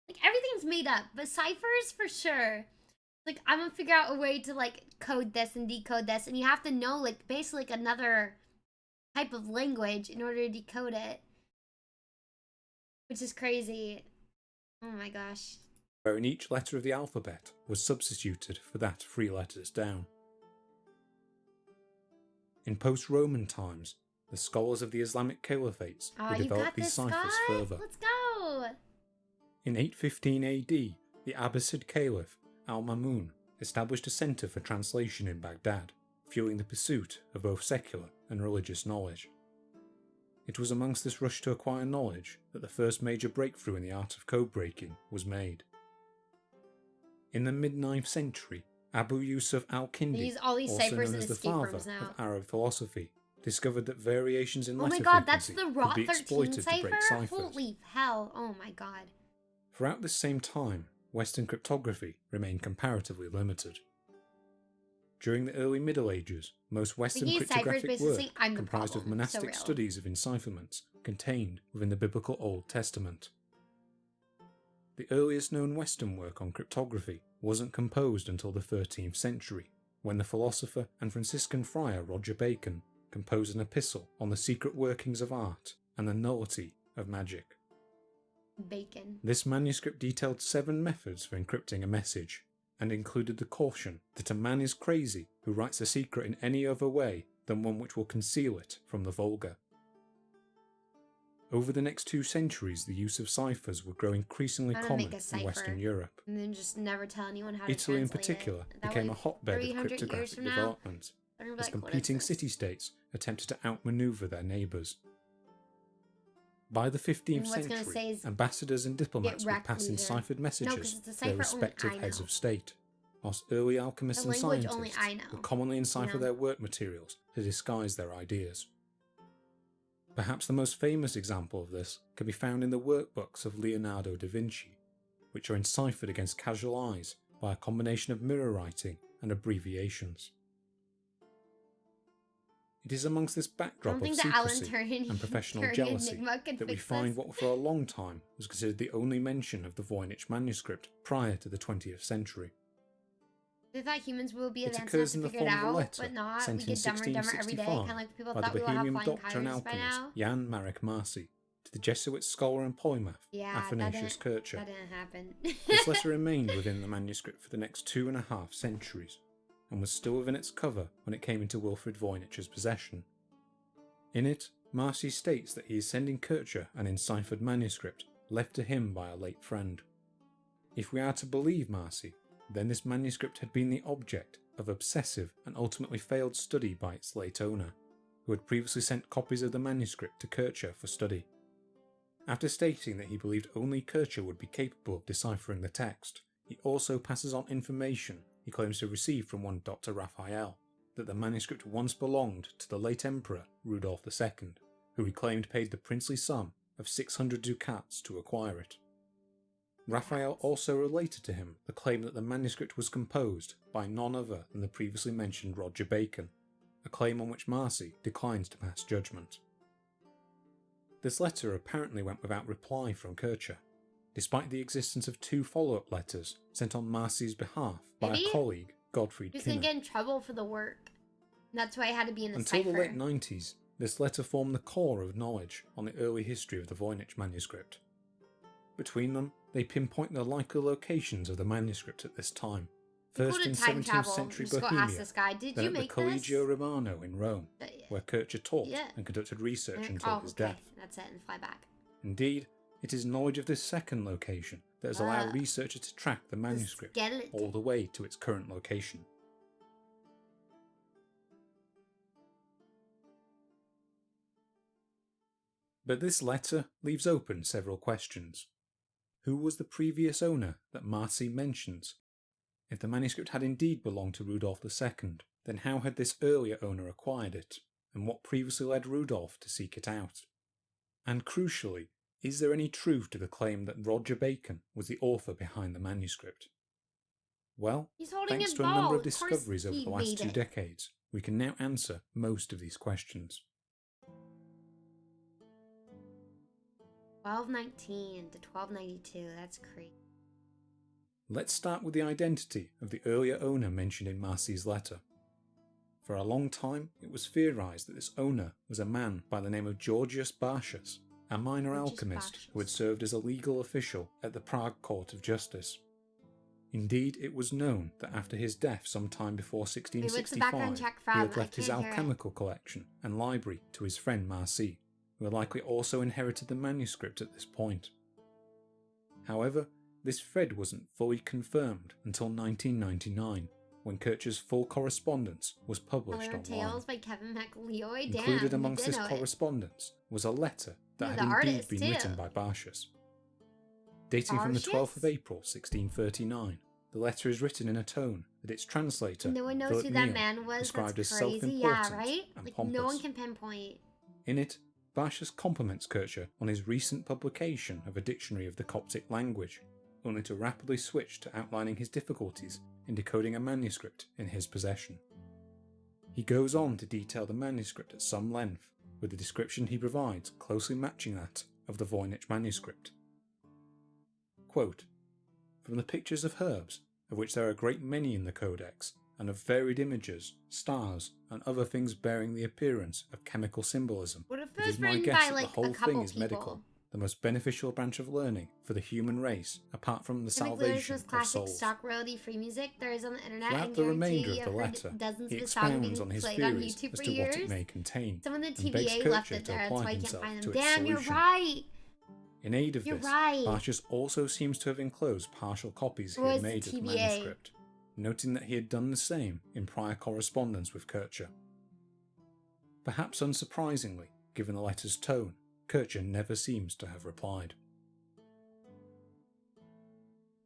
Like, everything's made up, but ciphers for sure. Like, I'm gonna figure out a way to, like, code this and decode this, and you have to know, like, basically, like, another type of language in order to decode it. Which is crazy. Oh my gosh. Wherein each letter of the alphabet was substituted for that 3 letters down. In post-Roman times, the scholars of the Islamic caliphates Oh, would you develop got these this, ciphers Scott? further. Let's go! In 815 AD, the Abbasid Caliph Al-Mamun established a centre for translation in Baghdad, fueling the pursuit of both secular and religious knowledge. It was amongst this rush to acquire knowledge that the first major breakthrough in the art of code breaking was made. In the mid-9th century, Abu Yusuf They al-Kindi, use all these also ciphers known in as the escape father rooms now. of Arab philosophy, discovered that variations in Oh letter my god, that's frequency the could Rot be 13 exploited to break cipher? ciphers. Holy hell, oh my god. Throughout this same time, Western cryptography remained comparatively limited. During the early Middle Ages, most Western use ciphers cryptographic basically work saying, "I'm the comprised of problem." So monastic real. studies of encipherments contained within the biblical Old Testament. The earliest known Western work on cryptography wasn't composed until the 13th century, when the philosopher and Franciscan friar Roger Bacon composed an epistle on the secret workings of art and the nullity of magic. Bacon. This manuscript detailed 7 methods for encrypting a message, and included the caution that a man is crazy who writes a secret in any other way than one which will conceal it from the vulgar. Over the next 2 centuries, the use of ciphers would grow increasingly I'm gonna common make a in cipher. Western Europe. And then just never tell anyone how to Italy in translate particular it. That became way, a hotbed of 300 years cryptographic from now, development, they're gonna be as like, "What is competing this?" city-states attempted to outmaneuver their neighbours. By the 15th And what's gonna say century, is, ambassadors and diplomats "Get would wrecked, pass loser." enciphered messages 'cause it's a to their cipher only respective I heads know. of state, whilst early alchemists The and language only scientists I know, would commonly encipher know? their work materials to disguise their ideas. Perhaps the most famous example of this can be found in the workbooks of Leonardo da Vinci, which are enciphered against casual eyes by a combination of mirror writing and abbreviations. It is amongst this I backdrop don't of think the Alan secrecy Turing and professional Turing jealousy Enigma could that we fix find this. what for a long time was considered the only mention of the Voynich manuscript prior to the 20th century. They thought humans will be It advanced enough occurs to in the figure it form of a out, letter but not. We sent in get dumber and dumber every day, kind of 1665 like people by thought the we will have Bohemian flying doctor and cars by alchemist now. Jan Marek Marci to the Jesuit scholar and polymath Yeah, Athanasius Kircher. that didn't happen. This letter remained within the manuscript for the next 2.5 centuries, and was still within its cover when it came into Wilfrid Voynich's possession. In it, Marci states that he is sending Kircher an enciphered manuscript left to him by a late friend. If we are to believe Marci, then this manuscript had been the object of obsessive and ultimately failed study by its late owner, who had previously sent copies of the manuscript to Kircher for study. After stating that he believed only Kircher would be capable of deciphering the text, he also passes on information he claims to have received from one Dr. Raphael, that the manuscript once belonged to the late Emperor Rudolf II, who he claimed paid the princely sum of 600 ducats to acquire it. Raphael also related to him the claim that the manuscript was composed by none other than the previously mentioned Roger Bacon, a claim on which Marci declines to pass judgment. This letter apparently went without reply from Kircher, despite the existence of 2 follow-up letters sent on Marci's behalf by Maybe a colleague, Gottfried He was gonna Kinner. get in trouble for the work. That's why it had to be in the Until cipher. the late 90s, this letter formed the core of knowledge on the early history of the Voynich manuscript. Between them, they pinpoint the likely locations of the manuscript at this time, We first called in it time 17th travel. century Just go ask Bohemia, this guy. Did then you at the make Collegio this? Romano in Rome, where Kircher taught Yeah. and conducted research until Oh, his okay. death. That's it, and fly back. Indeed, it is knowledge of this second location that has allowed researchers to track the manuscript skeleton. all the way to its current location. But this letter leaves open several questions. Who was the previous owner that Marci mentions? If the manuscript had indeed belonged to Rudolf II, then how had this earlier owner acquired it, and what previously led Rudolf to seek it out? And crucially, is there any truth to the claim that Roger Bacon was the author behind the manuscript? Well, He's holding thanks a to a number ball. of discoveries over the last 2 decades, we can now answer most of these questions. 1219 to 1292. That's crazy. Let's start with the identity of the earlier owner mentioned in Marci's letter. For a long time, it was theorized that this owner was a man by the name of Georgius Bartius, a minor alchemist who had served as a legal official at the Prague Court of Justice. Indeed, it was known that after his death sometime before Wait, what's the 1665, background check he from? had I left his can't hear it. alchemical collection and library to his friend Marci, who had likely also inherited the manuscript at this point. However, this thread wasn't fully confirmed until 1999, when Kircher's full correspondence was published Color online. Tales by Kevin McLeod. Damn, Included you amongst did this know it. correspondence was a letter that You're had the indeed artist, been too. written by Bartius. Dating from the 12th of Bartius? April 1639, the letter is written in a tone that its translator, No one knows Philip who that Neal, man was. described That's as crazy. self-important Yeah, right? and Like, pompous. no one can pinpoint. In it, Bartius compliments Kircher on his recent publication of a dictionary of the Coptic language, only to rapidly switch to outlining his difficulties in decoding a manuscript in his possession. He goes on to detail the manuscript at some length, with the description he provides closely matching that of the Voynich manuscript. Quote, "From the pictures of herbs, of which there are a great many in the Codex, and of varied images, stars, and other things bearing the appearance of chemical symbolism. What if it It was is my written guess by that like the whole a couple thing is people? medical, the most beneficial branch of learning for the human race, apart from the Civic salvation Literatur's of classic souls. stock royalty free music there is on the internet. Throughout and the remainder guarantee of the I've heard letter, dozens he of the songs expounds being on his played on theories YouTube as for to what years. it may contain, Someone in the and begs TVA left Kircher it to there, that's apply why I can't himself find to them. its Damn, you're solution. right. In aid of You're this, right. Bartius also seems to have enclosed partial copies he Or had is it made of the TVA? manuscript, noting that he had done the same in prior correspondence with Kircher. Perhaps unsurprisingly, given the letter's tone, Kircher never seems to have replied.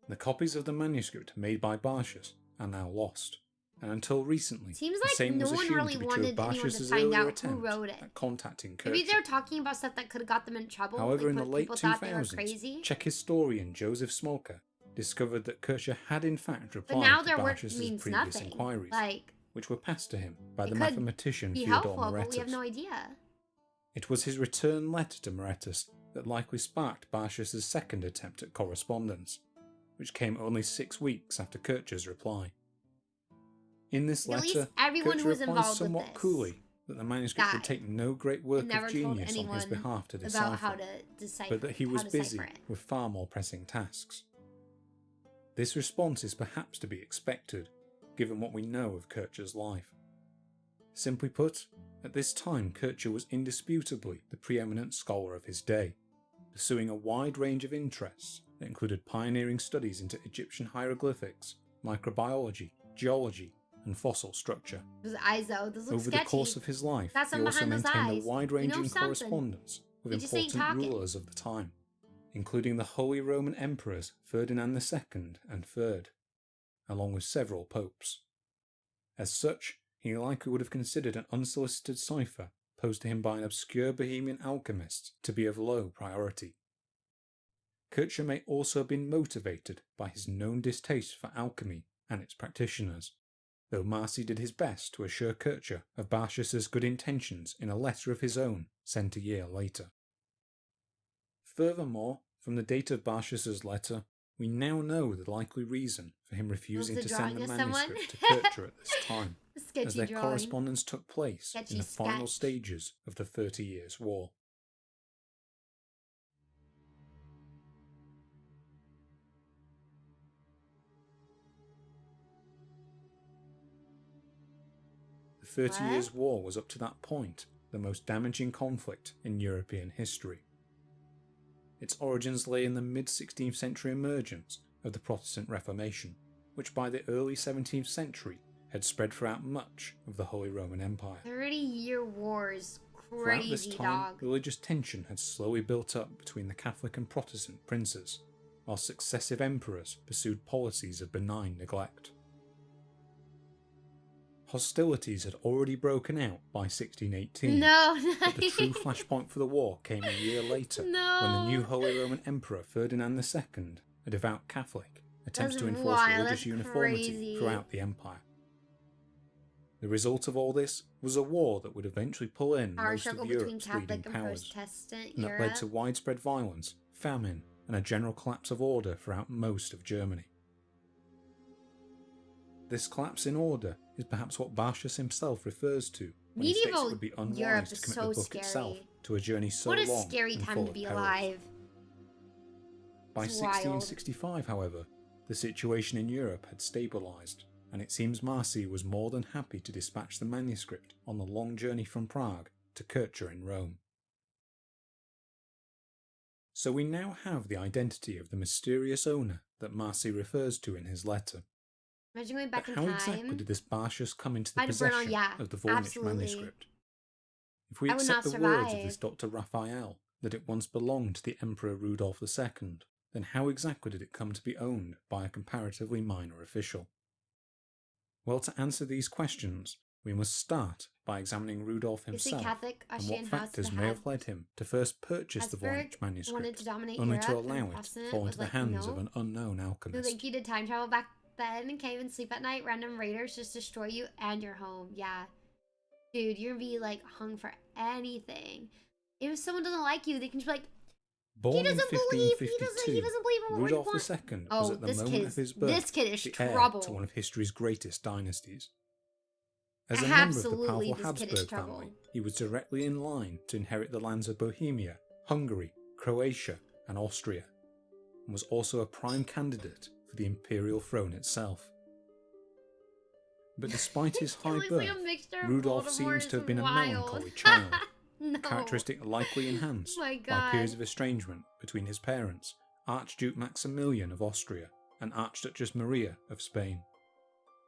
The copies of the manuscript made by Bartius are now lost, and until recently, Seems the like same no was one assumed really to be true of wanted anyone to Bartius's find earlier out who attempt wrote it. at contacting Kircher. Maybe they're talking about stuff that could have got them in trouble. However, like in the when late people thought they were 2000s, crazy. Czech historian Joseph Smolka discovered that Kircher had in fact But replied now to their work Bartius's means previous nothing. inquiries, Like, which were passed to him by it the could mathematician be Fyodor helpful, but we have Moretus. no idea. It was his return letter to Moretus that likely sparked Bartius's second attempt at correspondence, which came only 6 weeks after Kircher's reply. In this At least letter, everyone Kircher who was replies involved with somewhat this coolly that the manuscript would died take no great work and never of told genius on his anyone behalf to decipher, about how to decipher, but that he was how to busy decipher it. with far more pressing tasks. This response is perhaps to be expected, given what we know of Kircher's life. Simply put, at this time Kircher was indisputably the preeminent scholar of his day, pursuing a wide range of interests that included pioneering studies into Egyptian hieroglyphics, microbiology, geology, and fossil structure. Those eyes, though, those look Over sketchy. the course of his life, That's he something also behind those maintained eyes. a wide-ranging You know something. correspondence with You just ain't important talking. rulers of the time, including the Holy Roman Emperors Ferdinand II and III, along with several popes. As such, he likely would have considered an unsolicited cipher posed to him by an obscure Bohemian alchemist to be of low priority. Kircher may also have been motivated by his known distaste for alchemy and its practitioners, though Marcy did his best to assure Kircher of Bartius's good intentions in a letter of his own sent a year later. Furthermore, from the date of Bartius's letter, we now know the likely reason for him refusing Was to the send the drawing of someone? manuscript to Kircher at this time, A as sketchy their drawing. correspondence took place Sketchy in the final sketch. stages of the 30 Years' War. The 30 What? Years' War was up to that point the most damaging conflict in European history. Its origins lay in the mid-16th century emergence of the Protestant Reformation, which by the early 17th century had spread throughout much of the Holy Roman Empire. 30-year wars. Throughout this Crazy, time, dog. religious tension had slowly built up between the Catholic and Protestant princes, while successive emperors pursued policies of benign neglect. Hostilities had already broken out by 1618, No, but the true flashpoint for the war came a year later, when the new Holy Roman Emperor Ferdinand II, a devout Catholic, attempts That's to enforce wild, religious that's uniformity crazy. throughout the empire. The result of all this was a war that would eventually pull in Our most struggle of between Europe's leading Catholic and powers, Protestant and that Europe. led to widespread violence, famine, and a general collapse of order throughout most of Germany. This collapse in order is perhaps what Bartius himself refers to when he states it Medieval would be unwise Europe to is commit so the book scary. itself to a journey so What a long scary and time full to of be perils. alive. By It's wild. 1665, however, the situation in Europe had stabilised, and it seems Marcy was more than happy to dispatch the manuscript on the long journey from Prague to Kircher in Rome. So we now have the identity of the mysterious owner that Marcy refers to in his letter. Imagine going But back in how time. exactly did this Bartius come into the I'd burn all- possession yeah, of the Voynich absolutely. manuscript? If we I would accept not the words of survive. this Dr. Raphael that it once belonged to the Emperor Rudolf II, then how exactly did it come to be owned by a comparatively minor official? Well, to answer these questions, we must start by examining Rudolf Is he himself Catholic? and Austrian what House factors that may had have led him to first purchase the Habsburg Voynich manuscript, wanted to dominate only Europe, to and allow it to Protestant fall was into the like, hands no. of an unknown So alchemist. like you did time travel back then and can't even sleep at night. Random raiders just destroy you and your home. Yeah, dude, you're gonna be like hung for anything. If someone doesn't like you, they can just be like, Born He doesn't in believe. 1552, He doesn't believe in what Rudolph we want. II was Oh, at the this moment kid of his is birth this kid is the heir trouble. to one of history's greatest dynasties. As a member of the Absolutely, powerful this kid is Habsburg trouble. family, he was directly in line to inherit the lands of Bohemia, Hungary, Croatia, and Austria, and was also a prime candidate for the imperial throne itself. But despite his He high looks birth, like a mixture of Rudolph Voldemort seems to have been and a wild. melancholy child, No. a characteristic likely enhanced Oh my by God. periods of estrangement between his parents, Archduke Maximilian of Austria and Archduchess Maria of Spain.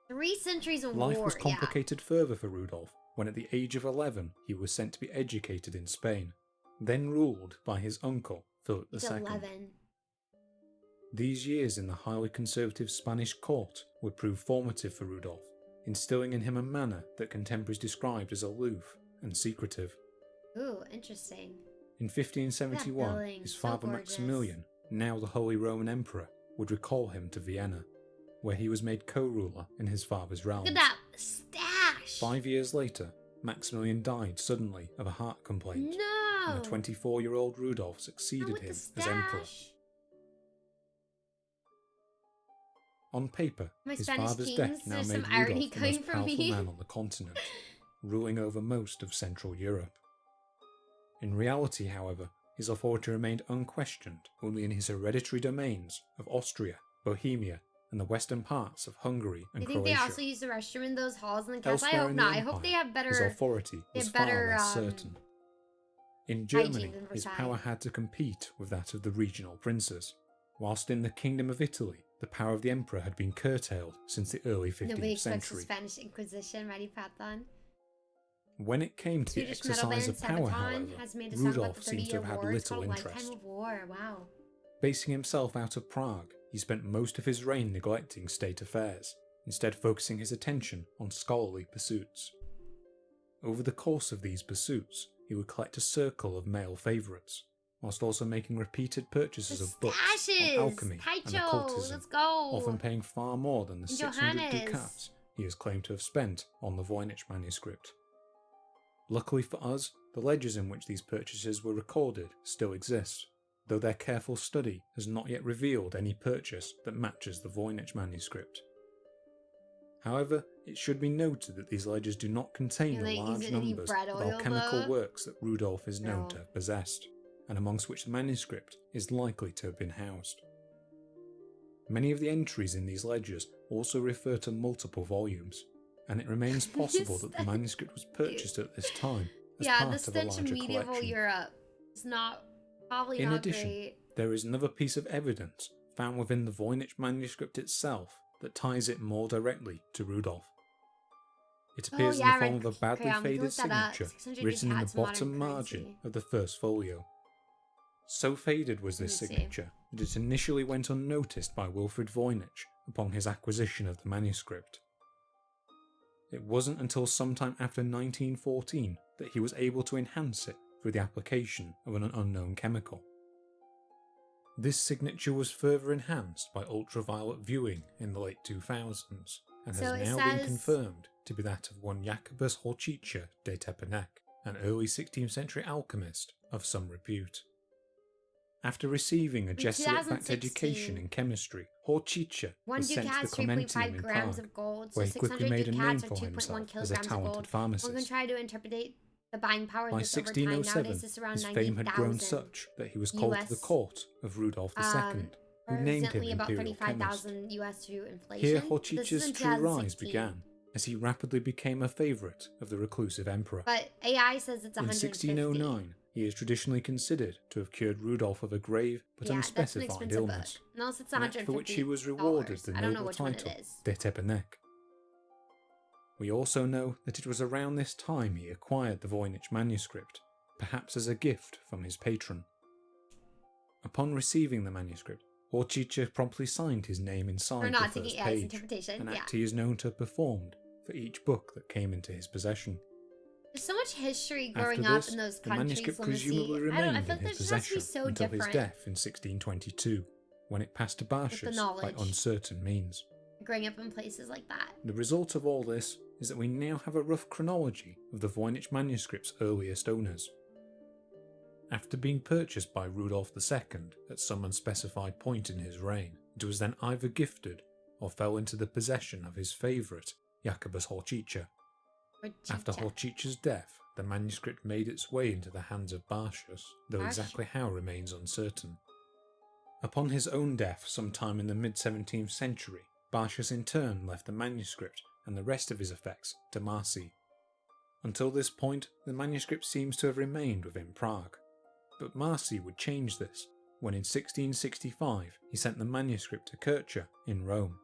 3 centuries of Life war. was complicated further for Rudolph when at the age of 11 he was sent to be educated in Spain, then ruled by his uncle Philip Yeah. He's II. 11. These years in the highly conservative Spanish court would prove formative for Rudolph, instilling in him a manner that contemporaries described as aloof and secretive. Ooh, interesting. In 1571, building, his so father gorgeous. Maximilian, now the Holy Roman Emperor, would recall him to Vienna, where he was made co-ruler in his father's realms. Look at that stash. 5 years later, Maximilian died suddenly of a heart complaint, No. and the 24-year-old Rudolph Not succeeded with him the as emperor. stash. On paper, My his Spanish father's kings, death now there's made some irony Rudolph the coming most from powerful me. man on the continent, ruling over most of Central Europe. In reality, however, his authority remained unquestioned only in his hereditary domains of Austria, Bohemia, and the western parts of Hungary and Do you think Croatia. they also use the restroom in those halls in the castle? I Elsewhere hope in the not. I hope empire, they have better. his authority they was have far better, less certain. In hygiene Germany, than his Versailles. power had to compete with that of the regional princes, whilst in the Kingdom of Italy, the power of the emperor had been curtailed since the early 15th Nobody expects the century. Spanish Inquisition, ready, Pathan? When it came to the Swedish metal exercise band of power, Sabaton however, has made a song about Rudolph the seems to 30-year have had war. It's little called interest. Lifetime of War. Wow. Basing himself out of Prague, he spent most of his reign neglecting state affairs, instead focusing his attention on scholarly pursuits. Over the course of these pursuits, he would collect a circle of male favourites, whilst also making repeated purchases The of books stashes! on alchemy and Taicho! occultism, Let's go! often paying far more than the And 600 Johannes. ducats he is claimed to have spent on the Voynich manuscript. Luckily for us, the ledgers in which these purchases were recorded still exist, though their careful study has not yet revealed any purchase that matches the Voynich manuscript. However, it should be noted that these ledgers do not contain Do the they use large any numbers bread of oil, alchemical though? works that Rudolph is known No. to have possessed, and amongst which the manuscript is likely to have been housed. Many of the entries in these ledgers also refer to multiple volumes, and it remains possible that the manuscript was purchased at this time as Yeah, part the of a stench of larger medieval collection. Europe is probably In not addition, great. there is another piece of evidence found within the Voynich manuscript itself that ties it more directly to Rudolph. It appears in the form of a badly crayon. We can faded look that up. signature 600 written in the ducats, modern bottom margin currency. of the first folio. So faded was this Let me see. signature that it initially went unnoticed by Wilfrid Voynich upon his acquisition of the manuscript. It wasn't until sometime after 1914 that he was able to enhance it through the application of an unknown chemical. This signature was further enhanced by ultraviolet viewing in the late 2000s and So has it now been says- confirmed to be that of one Jacobus Voynichj de Tepenec, an early 16th century alchemist of some repute. After receiving a Jesuit-backed 2016, education in chemistry, Voynichj 1 was sent to ducat the is 3.5 Clementium in grams Prague, of gold, so where he 600 quickly made a name ducats for are 2.1 himself as a kilograms of talented gold. One can pharmacist. try to interpret the buying power of By this over time. 1607, Nowadays, it's around his fame had grown 90,000. such that he was called to the US, court of Rudolph II, who named him Presently about imperial chemist. 35,000 US to inflation. Here This is in Voynichj's true rise 2016. began, as he rapidly became a favourite of the reclusive emperor. But AI says it's In 150. 1609, he is traditionally considered to have cured Rudolph of a grave but Yeah, that's an unspecified expensive illness, book. Unless it's an act for which he was rewarded the I don't know noble which one title it is. de Tepenec. We also know that it was around this time he acquired the Voynich manuscript, perhaps as a gift from his patron. Upon receiving the manuscript, Voynichj promptly signed his name inside We're the not first taking AI's page, interpretation. an Yeah. act he is known to have performed for each book that came into his possession. There's so much history After growing this, up in those the countries. manuscript let me presumably see. I remained feel in like his this has to be possession so until different. his death in 1622, when it passed to Bartius by knowledge. uncertain means. Growing up in places like that. The result of all this is that we now have a rough chronology of the Voynich manuscript's earliest owners. After being purchased by Rudolf II at some unspecified point in his reign, it was then either gifted or fell into the possession of his favourite, Jacobus Voynichj. After Voynichj's death, the manuscript made its way into the hands of Bartius, though exactly how remains uncertain. Upon his own death sometime in the mid-17th century, Bartius in turn left the manuscript and the rest of his effects to Marci. Until this point, the manuscript seems to have remained within Prague. But Marci would change this, when in 1665 he sent the manuscript to Kircher in Rome.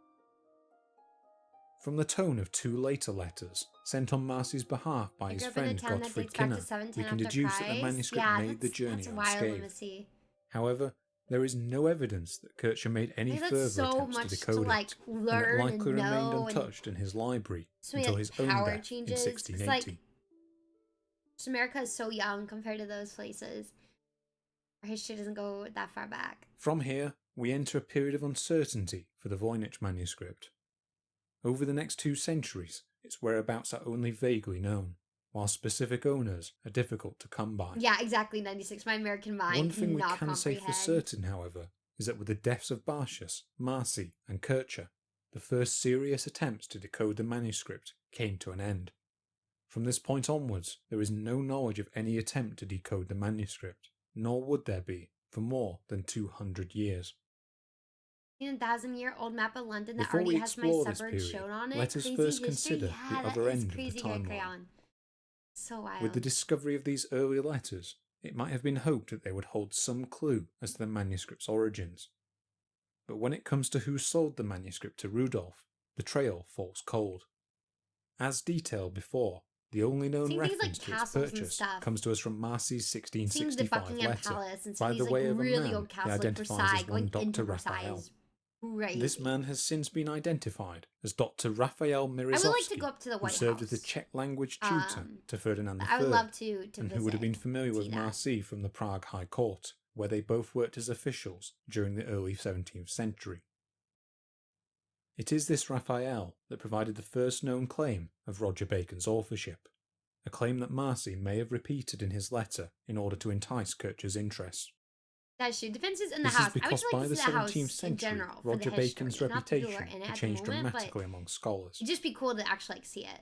From the tone of two later letters, sent on Marci's behalf by his friend Gottfried Kinner, we can deduce that the manuscript made the journey unscathed. However, there is no evidence that Kircher made any further attempts to decode it, and it likely remained untouched in his library until his own death in 1680. America is so young compared to those places. Our history doesn't go that far back. From here, we enter a period of uncertainty for the Voynich manuscript. Over the next 2 centuries, its whereabouts are only vaguely known, while specific owners are difficult to come by. Yeah, exactly, 96. My American mind One thing we cannot can say for certain, however, is that with the deaths of Bartius, Marci, and Kircher, the first serious attempts to decode the manuscript came to an end. From this point onwards, there is no knowledge of any attempt to decode the manuscript, nor would there be for more than 200 years. 1,000-year-old map of London that Before already we has my explore this suburbs period, shown on it. let us Crazy first history? consider Yeah, the other that is end crazy, of the Greg timeline. Crayon. So wild. With the discovery of these early letters, it might have been hoped that they would hold some clue as to the manuscript's origins. But when it comes to who sold the manuscript to Rudolf, the trail falls cold. As detailed before, the only known Seeing things reference like to its castles and purchase stuff. comes to us from Marci's Seeing the 1665 Buckingham letter, Palace and by some the of way these of like a really man old he castles like identifies Versailles, as one going Dr. into Raphael. Versailles. Crazy. This man has since been identified as Dr. Raphael Miroslavsky, I would like to go up to the who White served House. as the Czech language tutor to Ferdinand III, I would love to and visit. who would have been familiar with see that. Marci from the Prague High Court, where they both worked as officials during the early 17th century. It is this Raphael that provided the first known claim of Roger Bacon's authorship, a claim that Marci may have repeated in his letter in order to entice Kircher's interest. That's true. Defenses in the This house. is because I would just by like the to see the house 17th in century, general for Roger the Bacon's history, not the people who are reputation in it had at the changed moment, dramatically but among scholars. it'd just be cool to actually like see it.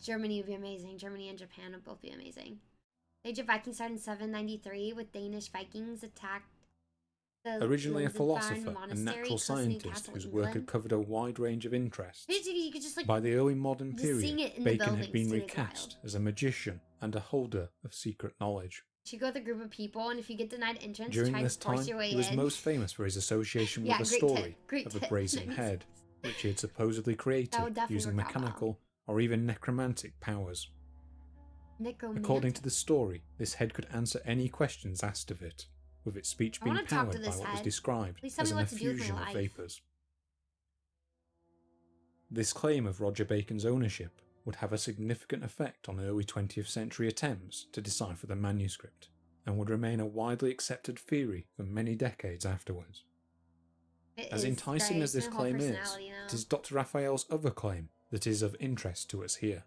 Germany would be amazing. Germany and Japan would both be amazing. The Age of Vikings started in 793 with Danish Vikings attacked the Originally a Lindenthal philosopher and monastery natural close to scientist Newcastle, whose work had England. covered a wide range of interests, Basically, you could just like by the early modern just seeing period, it in the Bacon had been buildings, dude, is recast wild. as a magician and a holder of secret knowledge. You go with a group of people, and if you get denied entrance, During try this and force time, your way he was in. most famous for his association with Yeah, the great story tip, great of a tip. brazen head, which he had supposedly created That would definitely using work out well. mechanical or even necromantic powers. Necromantic. According to the story, this head could answer any questions asked of it, with its speech I being wanna talk to powered by this what was head. described Please tell as me an what to do with my effusion of life. vapours. This claim of Roger Bacon's ownership would have a significant effect on early 20th century attempts to decipher the manuscript, and would remain a widely accepted theory for many decades afterwards. As enticing as this claim is, it is Dr. Raphael's other claim that is of interest to us here.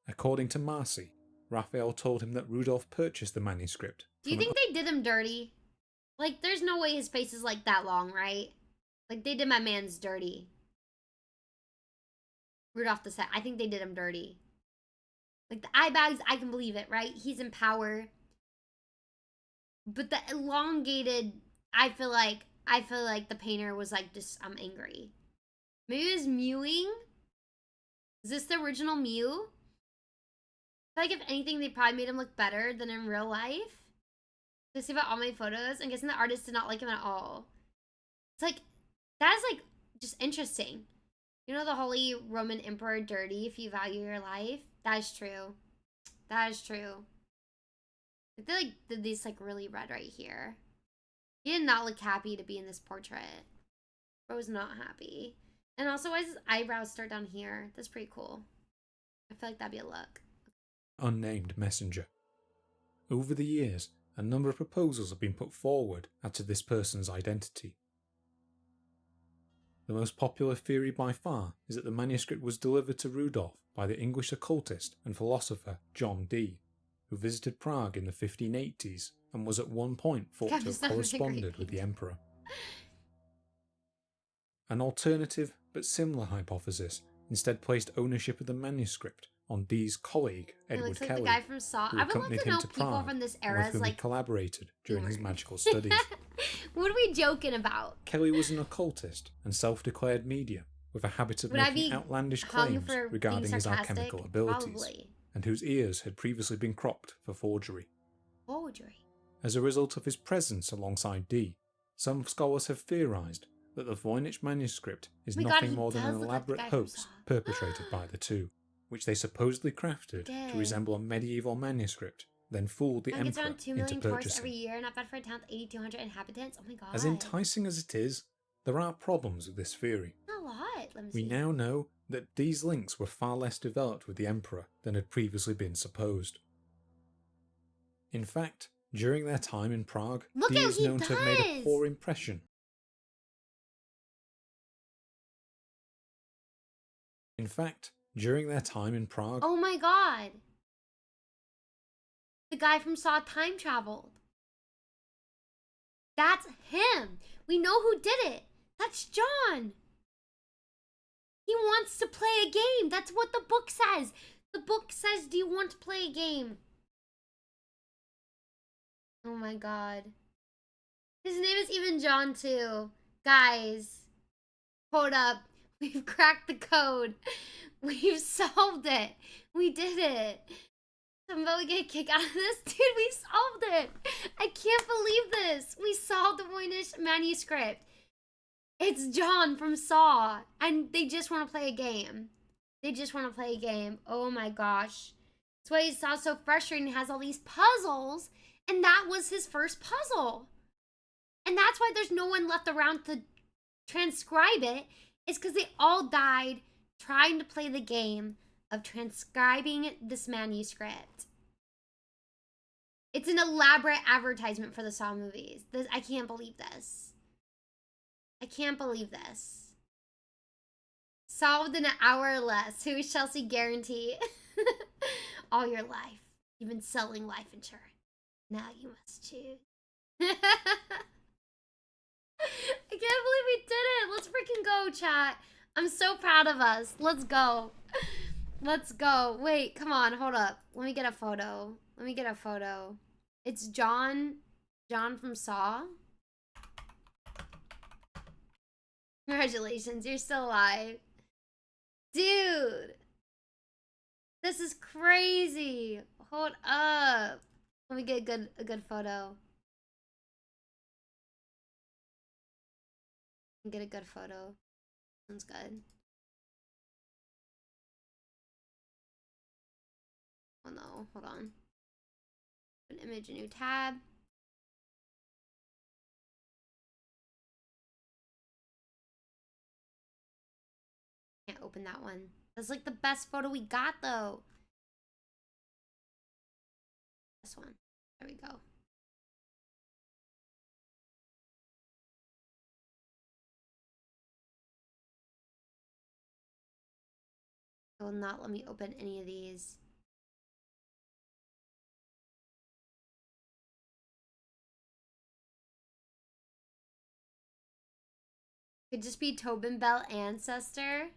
According to Marci, Raphael told him that Rudolf purchased the manuscript. Do you think they did him dirty? Like, there's no way his face is like that long, right? Like, they did my man's dirty. Rudolph the Second. I think they did him dirty. Like, the eye bags, I can believe it, right? He's in power. But the elongated, I feel like the painter was like, just, I'm angry. Maybe it was mewing? Is this the original Mew? I feel like if anything, they probably made him look better than in real life. To see about all my photos, I'm guessing the artist did not like him at all. It's like, that's like, just interesting. You know the Holy Roman Emperor dirty if you value your life? That is true. That is true. They like did these like really red right here. He did not look happy to be in this portrait. Bro was not happy. And also, why does his eyebrows start down here? That's pretty cool. I feel like that'd be a look. Unnamed messenger. Over the years, a number of proposals have been put forward as to this person's identity. The most popular theory by far is that the manuscript was delivered to Rudolf by the English occultist and philosopher John Dee, who visited Prague in the 1580s and was at one point thought to have corresponded with the emperor. An alternative but similar hypothesis instead placed ownership of the manuscript on Dee's colleague Edward looks like Kelly, the guy from Saw. who I would love accompanied to him know to people Prague from this and era with as whom he like collaborated during his humor. magical studies. What are we joking about? Kelly was an occultist and self-declared medium with a habit of Would I making be outlandish hung claims for being regarding his sarcastic? alchemical abilities, Probably. and whose ears had previously been cropped for forgery. Forgery. As a result of his presence alongside Dee, some scholars have theorized that the Voynich manuscript is Oh my God, nothing he more than does an look like the elaborate guy from hoax Saw. perpetrated by the two, which they supposedly crafted Dang. to resemble a medieval manuscript, then fooled the I think it's emperor around 2 into million tourists every purchasing. year, not bad for a town with 8,200 inhabitants. Oh my God. As enticing as it is, there are problems with this theory. Not a lot. Let me We see. now know that these links were far less developed with the emperor than had previously been supposed. In fact, during their time in Prague, Look Dee how is he known to have made a does! poor impression. In fact, during their time in Prague, Oh my God. The guy from Saw time traveled. That's him. We know who did it. That's John. He wants to play a game. That's what the book says. The book says, do you want to play a game? Oh my God. His name is even John too. Guys, hold up. We've cracked the code. We've solved it. We did it. Somebody get kicked out of this? Dude, we solved it. I can't believe this. We solved the Voynich manuscript. It's John from Saw. And they just want to play a game. They just want to play a game. Oh my gosh. That's why he sounds so frustrating. He has all these puzzles. And that was his first puzzle. And that's why there's no one left around to transcribe it. It's because they all died trying to play the game of transcribing this manuscript. It's an elaborate advertisement for the Saw movies. I can't believe this. I can't believe this. Solved in an hour or less. Who is Chelsea guarantee? All your life. You've been selling life insurance. Now you must choose. I can't believe we did it. Let's freaking go, chat. I'm so proud of us. Let's go. Let's go. Wait, come on. Hold up. Let me get a photo. Let me get a photo. It's John. John from Saw. Congratulations. You're still alive. Dude. This is crazy. Hold up. Let me get a good photo. Get a good photo. Sounds good. Oh no, hold on. An image, a new tab. Can't open that one. That's like the best photo we got though. This one. There we go. It will not let me open any of these. Could just be Tobin Bell ancestor.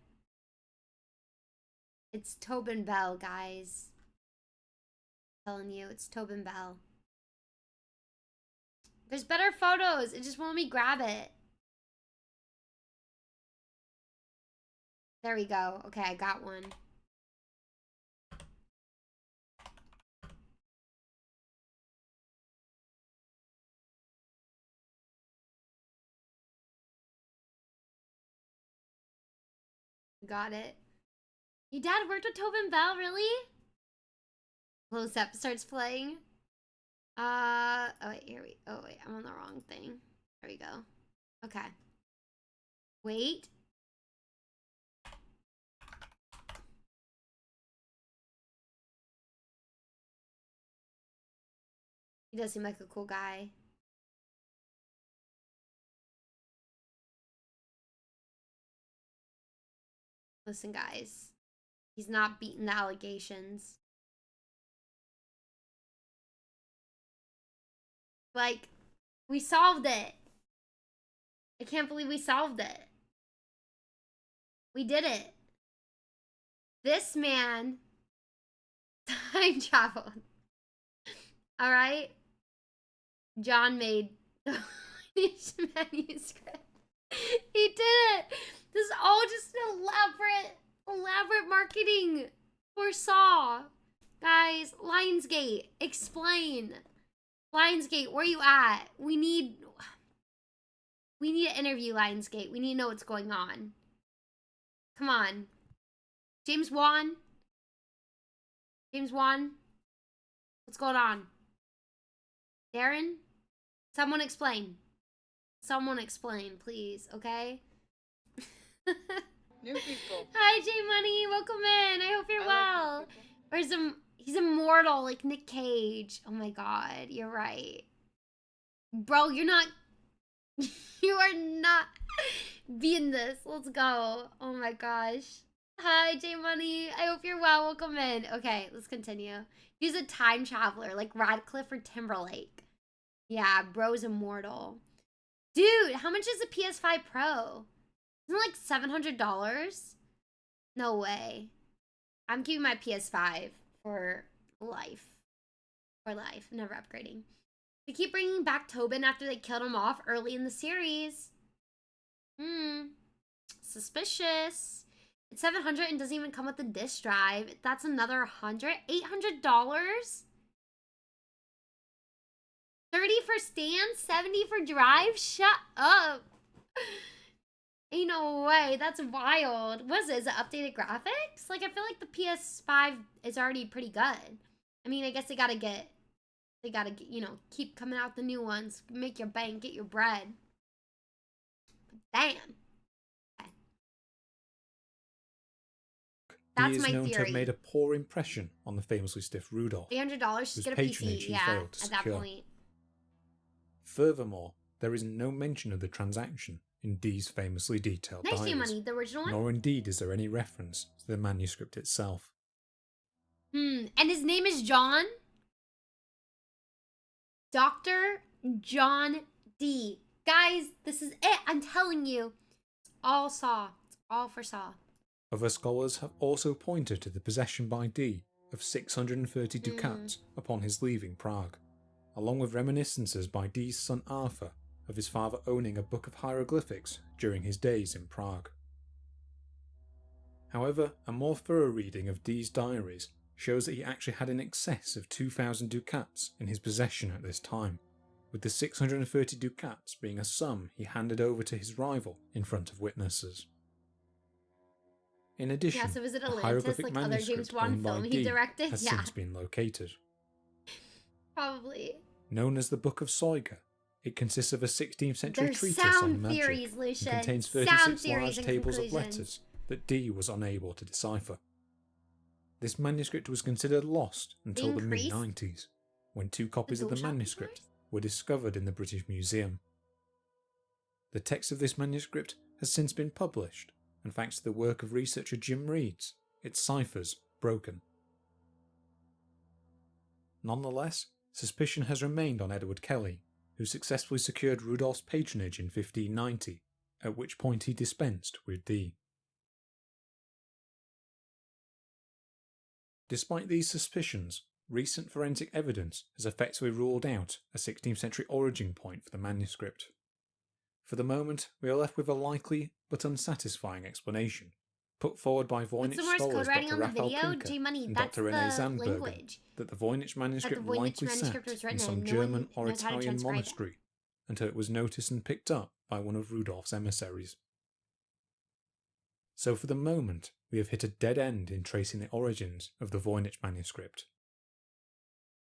It's Tobin Bell, guys. I'm telling you, it's Tobin Bell. There's better photos. It just won't let me grab it. There we go. Okay, I got one. Got it. Your dad worked with Tobin Bell, really? Close up starts playing. Oh wait, oh wait, I'm on the wrong thing. There we go. Okay. Wait. He does seem like a cool guy. Listen, guys. He's not beating the allegations. Like, we solved it. I can't believe we solved it. We did it. This man time traveled. Alright? John made the Voynichj manuscript. He did it! This is all just elaborate marketing for Saw. Guys, Lionsgate, explain. Lionsgate, where you at? We need to interview Lionsgate. We need to know what's going on. Come on. James Wan? James Wan? What's going on? Darren? Someone explain. Someone explain, please, okay? New people. Hi, J Money. Welcome in. I hope you're well. Or he's immortal like Nick Cage. Oh my god, you're right. Bro, you're not... you are not being this. Let's go. Oh my gosh. Hi, J Money. I hope you're well. Welcome in. Okay, let's continue. He's a time traveler like Radcliffe or Timberlake. Yeah, bro's immortal. Dude, how much is a PS5 Pro? Isn't it like $700? No way. I'm keeping my PS5 for life. For life. Never upgrading. They keep bringing back Tobin after they killed him off early in the series. Suspicious. It's $700 and doesn't even come with the disc drive. That's another $100. $800? 30 for stand, 70 for drive? Shut up. Ain't no way. That's wild. What is it? Is it updated graphics? Like, I feel like the PS5 is already pretty good. I mean, I guess they gotta get, you know, keep coming out the new ones. Make your bank, get your bread. Damn. Okay. That's my He is known to have theory. made a poor impression on the famously stiff Rudolph, $800, just whose get a patronage PC. he Yeah, failed to at that secure. point. Furthermore, there is no mention of the transaction in Dee's famously detailed Nice diaries, new money. The original one? nor indeed is there any reference to the manuscript itself. And his name is John? Dr. John D. Guys, this is it. I'm telling you. It's all Saw. It's all for Saw. Other scholars have also pointed to the possession by Dee of 630 ducats upon his leaving Prague, along with reminiscences by Dee's son Arthur of his father owning a book of hieroglyphics during his days in Prague. However, a more thorough reading of Dee's diaries shows that he actually had in excess of 2,000 ducats in his possession at this time, with the 630 ducats being a sum he handed over to his rival in front of witnesses. In addition, Yeah, so was it a Atlantis, hieroglyphic like other manuscript James Wan owned by film he Dee directed? has Yeah. since been located. Probably. Known as the Book of Soiga, it consists of a 16th century There's treatise sound on magic theories, and Lucian. contains Sound 36 theories large and tables of conclusions. letters that Dee was unable to decipher. This manuscript was considered lost until the Increased? mid-90s, when 2 copies of the DualShock manuscript controllers? were discovered in the British Museum. The text of this manuscript has since been published, and thanks to the work of researcher Jim Reed's, its ciphers broken. Nonetheless, suspicion has remained on Edward Kelly, who successfully secured Rudolph's patronage in 1590, at which point he dispensed with Dee. Despite these suspicions, recent forensic evidence has effectively ruled out a 16th century origin point for the manuscript. For the moment, we are left with a likely but unsatisfying explanation, put forward by What's Voynich the Morse scholars code writing Dr. on the Raphael video? Kuhnke J-Money, and that's Dr. René the Zandbergen, language. that the Voynich manuscript Voynich likely manuscript sat was written in some in. No German one or knows how to Italian transcribe it. monastery until it was noticed and picked up by one of Rudolph's emissaries. So for the moment, we have hit a dead end in tracing the origins of the Voynich manuscript.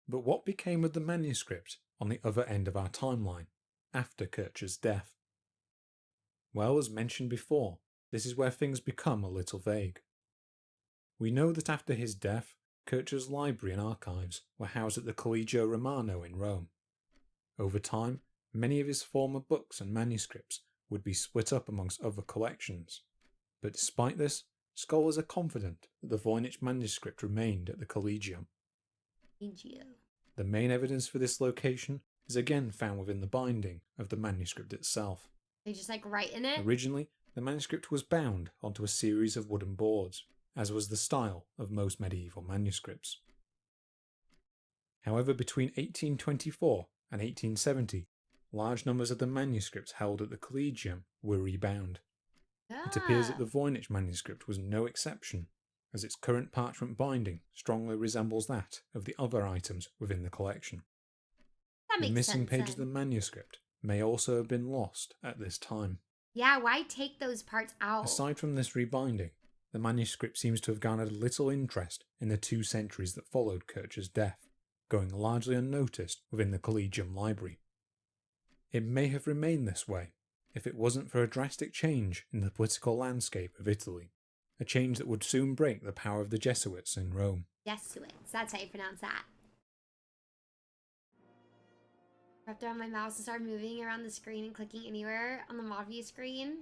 But what became of the manuscript on the other end of our timeline, after Kircher's death? Well, as mentioned before, this is where things become a little vague. We know that after his death, Kircher's library and archives were housed at the Collegio Romano in Rome. Over time, many of his former books and manuscripts would be split up amongst other collections. But despite this, scholars are confident that the Voynich manuscript remained at the Collegium. The main evidence for this location is again found within the binding of the manuscript itself. They just like write in it? Originally, the manuscript was bound onto a series of wooden boards, as was the style of most medieval manuscripts. However, between 1824 and 1870, large numbers of the manuscripts held at the Collegium were rebound. It appears that the Voynich manuscript was no exception, as its current parchment binding strongly resembles that of the other items within the collection. That The makes missing sense, pages of the then. manuscript may also have been lost at this time. Yeah, why take those parts out? Aside from this rebinding, the manuscript seems to have garnered little interest in the 2 centuries that followed Kircher's death, going largely unnoticed within the Collegium library. It may have remained this way if it wasn't for a drastic change in the political landscape of Italy, a change that would soon break the power of the Jesuits in Rome. Jesuits, that's how you pronounce that. Wrapped around my mouse and started moving around the screen and clicking anywhere on the mod view screen.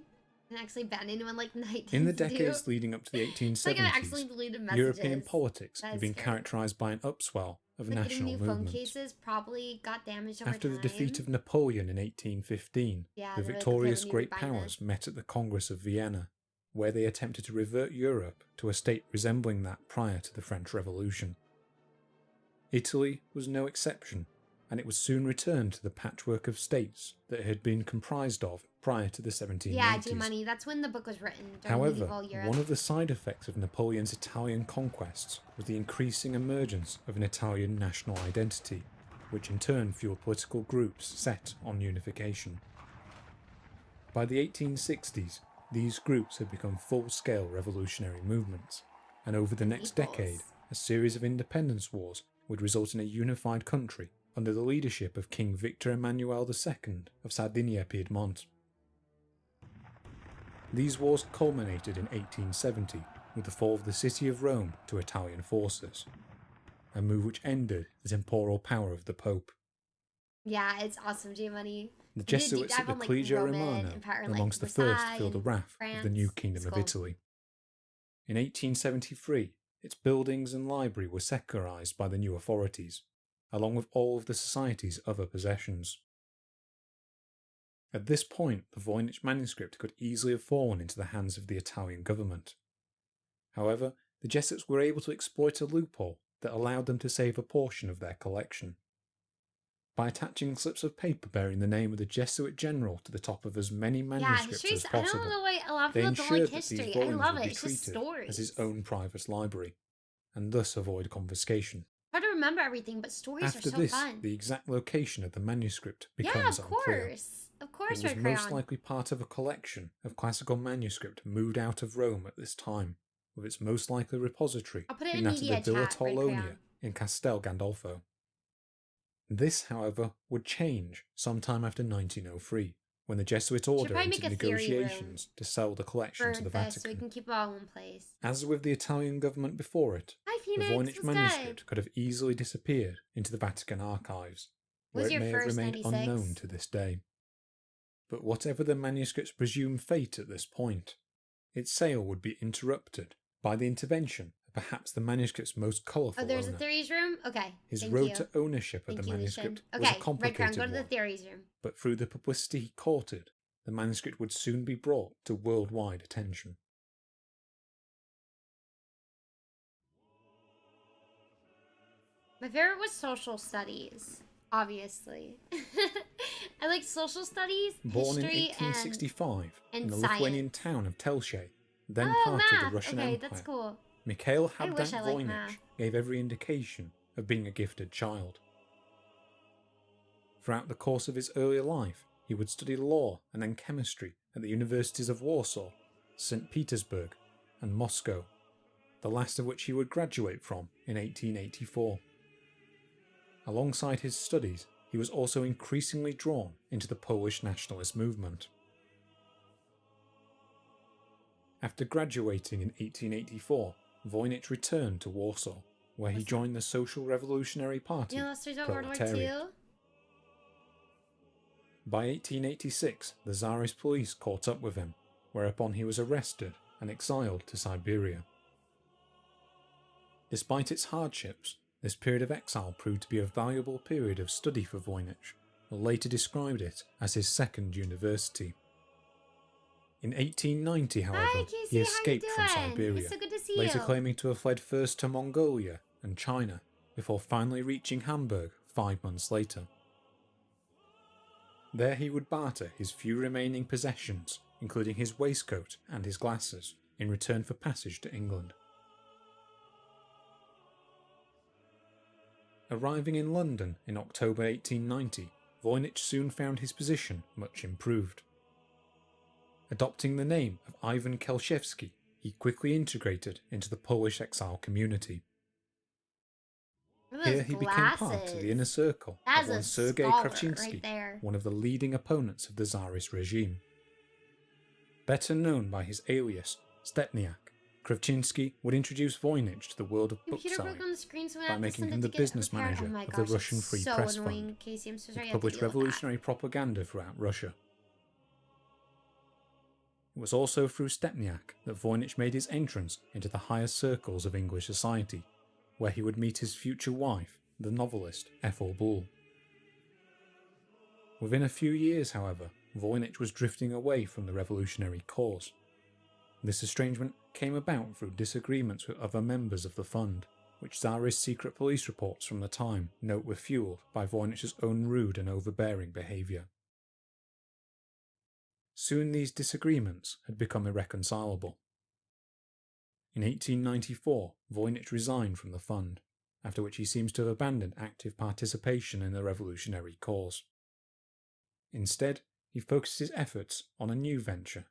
And actually bend into one like night. In the decades leading up to the 1870s, like I actually deleted messages. European politics That had is been scary. characterized by an upswell of Like getting national new phone movements. cases probably got damaged over After time. the defeat of Napoleon in 1815, Yeah, the they really victorious clearly great needed to bind powers met at the Congress of Vienna, where they attempted to revert Europe to a state resembling that prior to the French Revolution. Italy was no exception, and it was soon returned to the patchwork of states that it had been comprised of prior to the 1790s. Yeah, G-Money, that's when the book was written, during However, medieval Europe. one of the side effects of Napoleon's Italian conquests was the increasing emergence of an Italian national identity, which in turn fueled political groups set on unification. By the 1860s, these groups had become full-scale revolutionary movements, and over the next decade, a series of independence wars would result in a unified country under the leadership of King Victor Emmanuel II of Sardinia-Piedmont. These wars culminated in 1870 with the fall of the city of Rome to Italian forces, a move which ended the temporal power of the Pope. Yeah, it's awesome, G-Money. The Jesuits at the Collegia Romano were amongst the first to feel the wrath of the new Kingdom of Italy. In 1873, its buildings and library were secularized by the new authorities, along with all of the society's other possessions. At this point, the Voynich manuscript could easily have fallen into the hands of the Italian government. However, the Jesuits were able to exploit a loophole that allowed them to save a portion of their collection. By attaching slips of paper bearing the name of the Jesuit general to the top of as many manuscripts as I possible, don't know why a lot of they people don't ensured like that these history. I volumes love would it. be It's just treated stories. as his own private library, and thus avoid confiscation. Hard to remember everything, but stories After are so this, fun. the exact location of the manuscript Yeah, becomes of unclear. course. Of course, It was Red most Crayon. likely part of a collection of classical manuscript moved out of Rome at this time, with its most likely repository I'll put it being in that of the media Villa chat, Red Torlonia Crayon. in Castel Gandolfo. This, however, would change sometime after 1903, when the Jesuit order probably entered make a theory room negotiations to sell the collection For to the this, so we Vatican. can keep it all in one place. As with the Italian government before it, Hi, the Phoenix. Voynich What's manuscript good? could have easily disappeared into the Vatican archives, where Was it your may have first remained 96? unknown to this day. But whatever the manuscript's presumed fate at this point, its sale would be interrupted by the intervention of perhaps the manuscript's most colourful Oh, there's owner. a theories room? Okay. His Thank road you. to ownership of Thank the you, manuscript Lucian. was a Okay, Red Crown, complicated go to the one, theories room. but through the publicity he courted, the manuscript would soon be brought to worldwide attention. My favorite was social studies, obviously. I like social studies, Born in history, 1865 in and the science. Lithuanian town of Telshe, then Oh, part math. of the Russian Okay, Empire, that's cool. Mikhail I wish Habdank I liked Voynich math. gave every indication of being a gifted child. Throughout the course of his earlier life, he would study law and then chemistry at the universities of Warsaw, St. Petersburg, and Moscow, the last of which he would graduate from in 1884. Alongside his studies, he was also increasingly drawn into the Polish nationalist movement. After graduating in 1884, Voynich returned to Warsaw, where he joined the Social Revolutionary Party, You know, stories about World War Proletariat. II? By 1886, the Tsarist police caught up with him, whereupon he was arrested and exiled to Siberia. Despite its hardships, this period of exile proved to be a valuable period of study for Voynich, who later described it as his second university. In 1890, however, Hi, Casey, he how escaped you from doing? Siberia, It's so good to see later you. claiming to have fled first to Mongolia and China, before finally reaching Hamburg 5 months later. There he would barter his few remaining possessions, including his waistcoat and his glasses, in return for passage to England. Arriving in London in October 1890, Voynich soon found his position much improved. Adopting the name of Ivan Kelshevsky, he quickly integrated into the Polish exile community. Look at Here those he became part of glasses. the inner circle That's of one a Sergei scholar Kravchinsky, right there. one of the leading opponents of the Tsarist regime. Better known by his alias, Stepniak, Kravchinsky would introduce Voynich to the world of Computer bookselling broke on the screen, so we by have to making send him it the to get business repaired. manager Oh my of gosh, the Russian it's Free so Press annoying, Fund, Casey. I'm so sorry which you have to published deal with that. revolutionary propaganda throughout Russia. It was also through Stepniak that Voynich made his entrance into the higher circles of English society, where he would meet his future wife, the novelist Ethel Bull. Within a few years, however, Voynich was drifting away from the revolutionary cause. This estrangement came about through disagreements with other members of the fund, which Tsarist secret police reports from the time note were fueled by Voynich's own rude and overbearing behaviour. Soon these disagreements had become irreconcilable. In 1894, Voynich resigned from the fund, after which he seems to have abandoned active participation in the revolutionary cause. Instead, he focused his efforts on a new venture.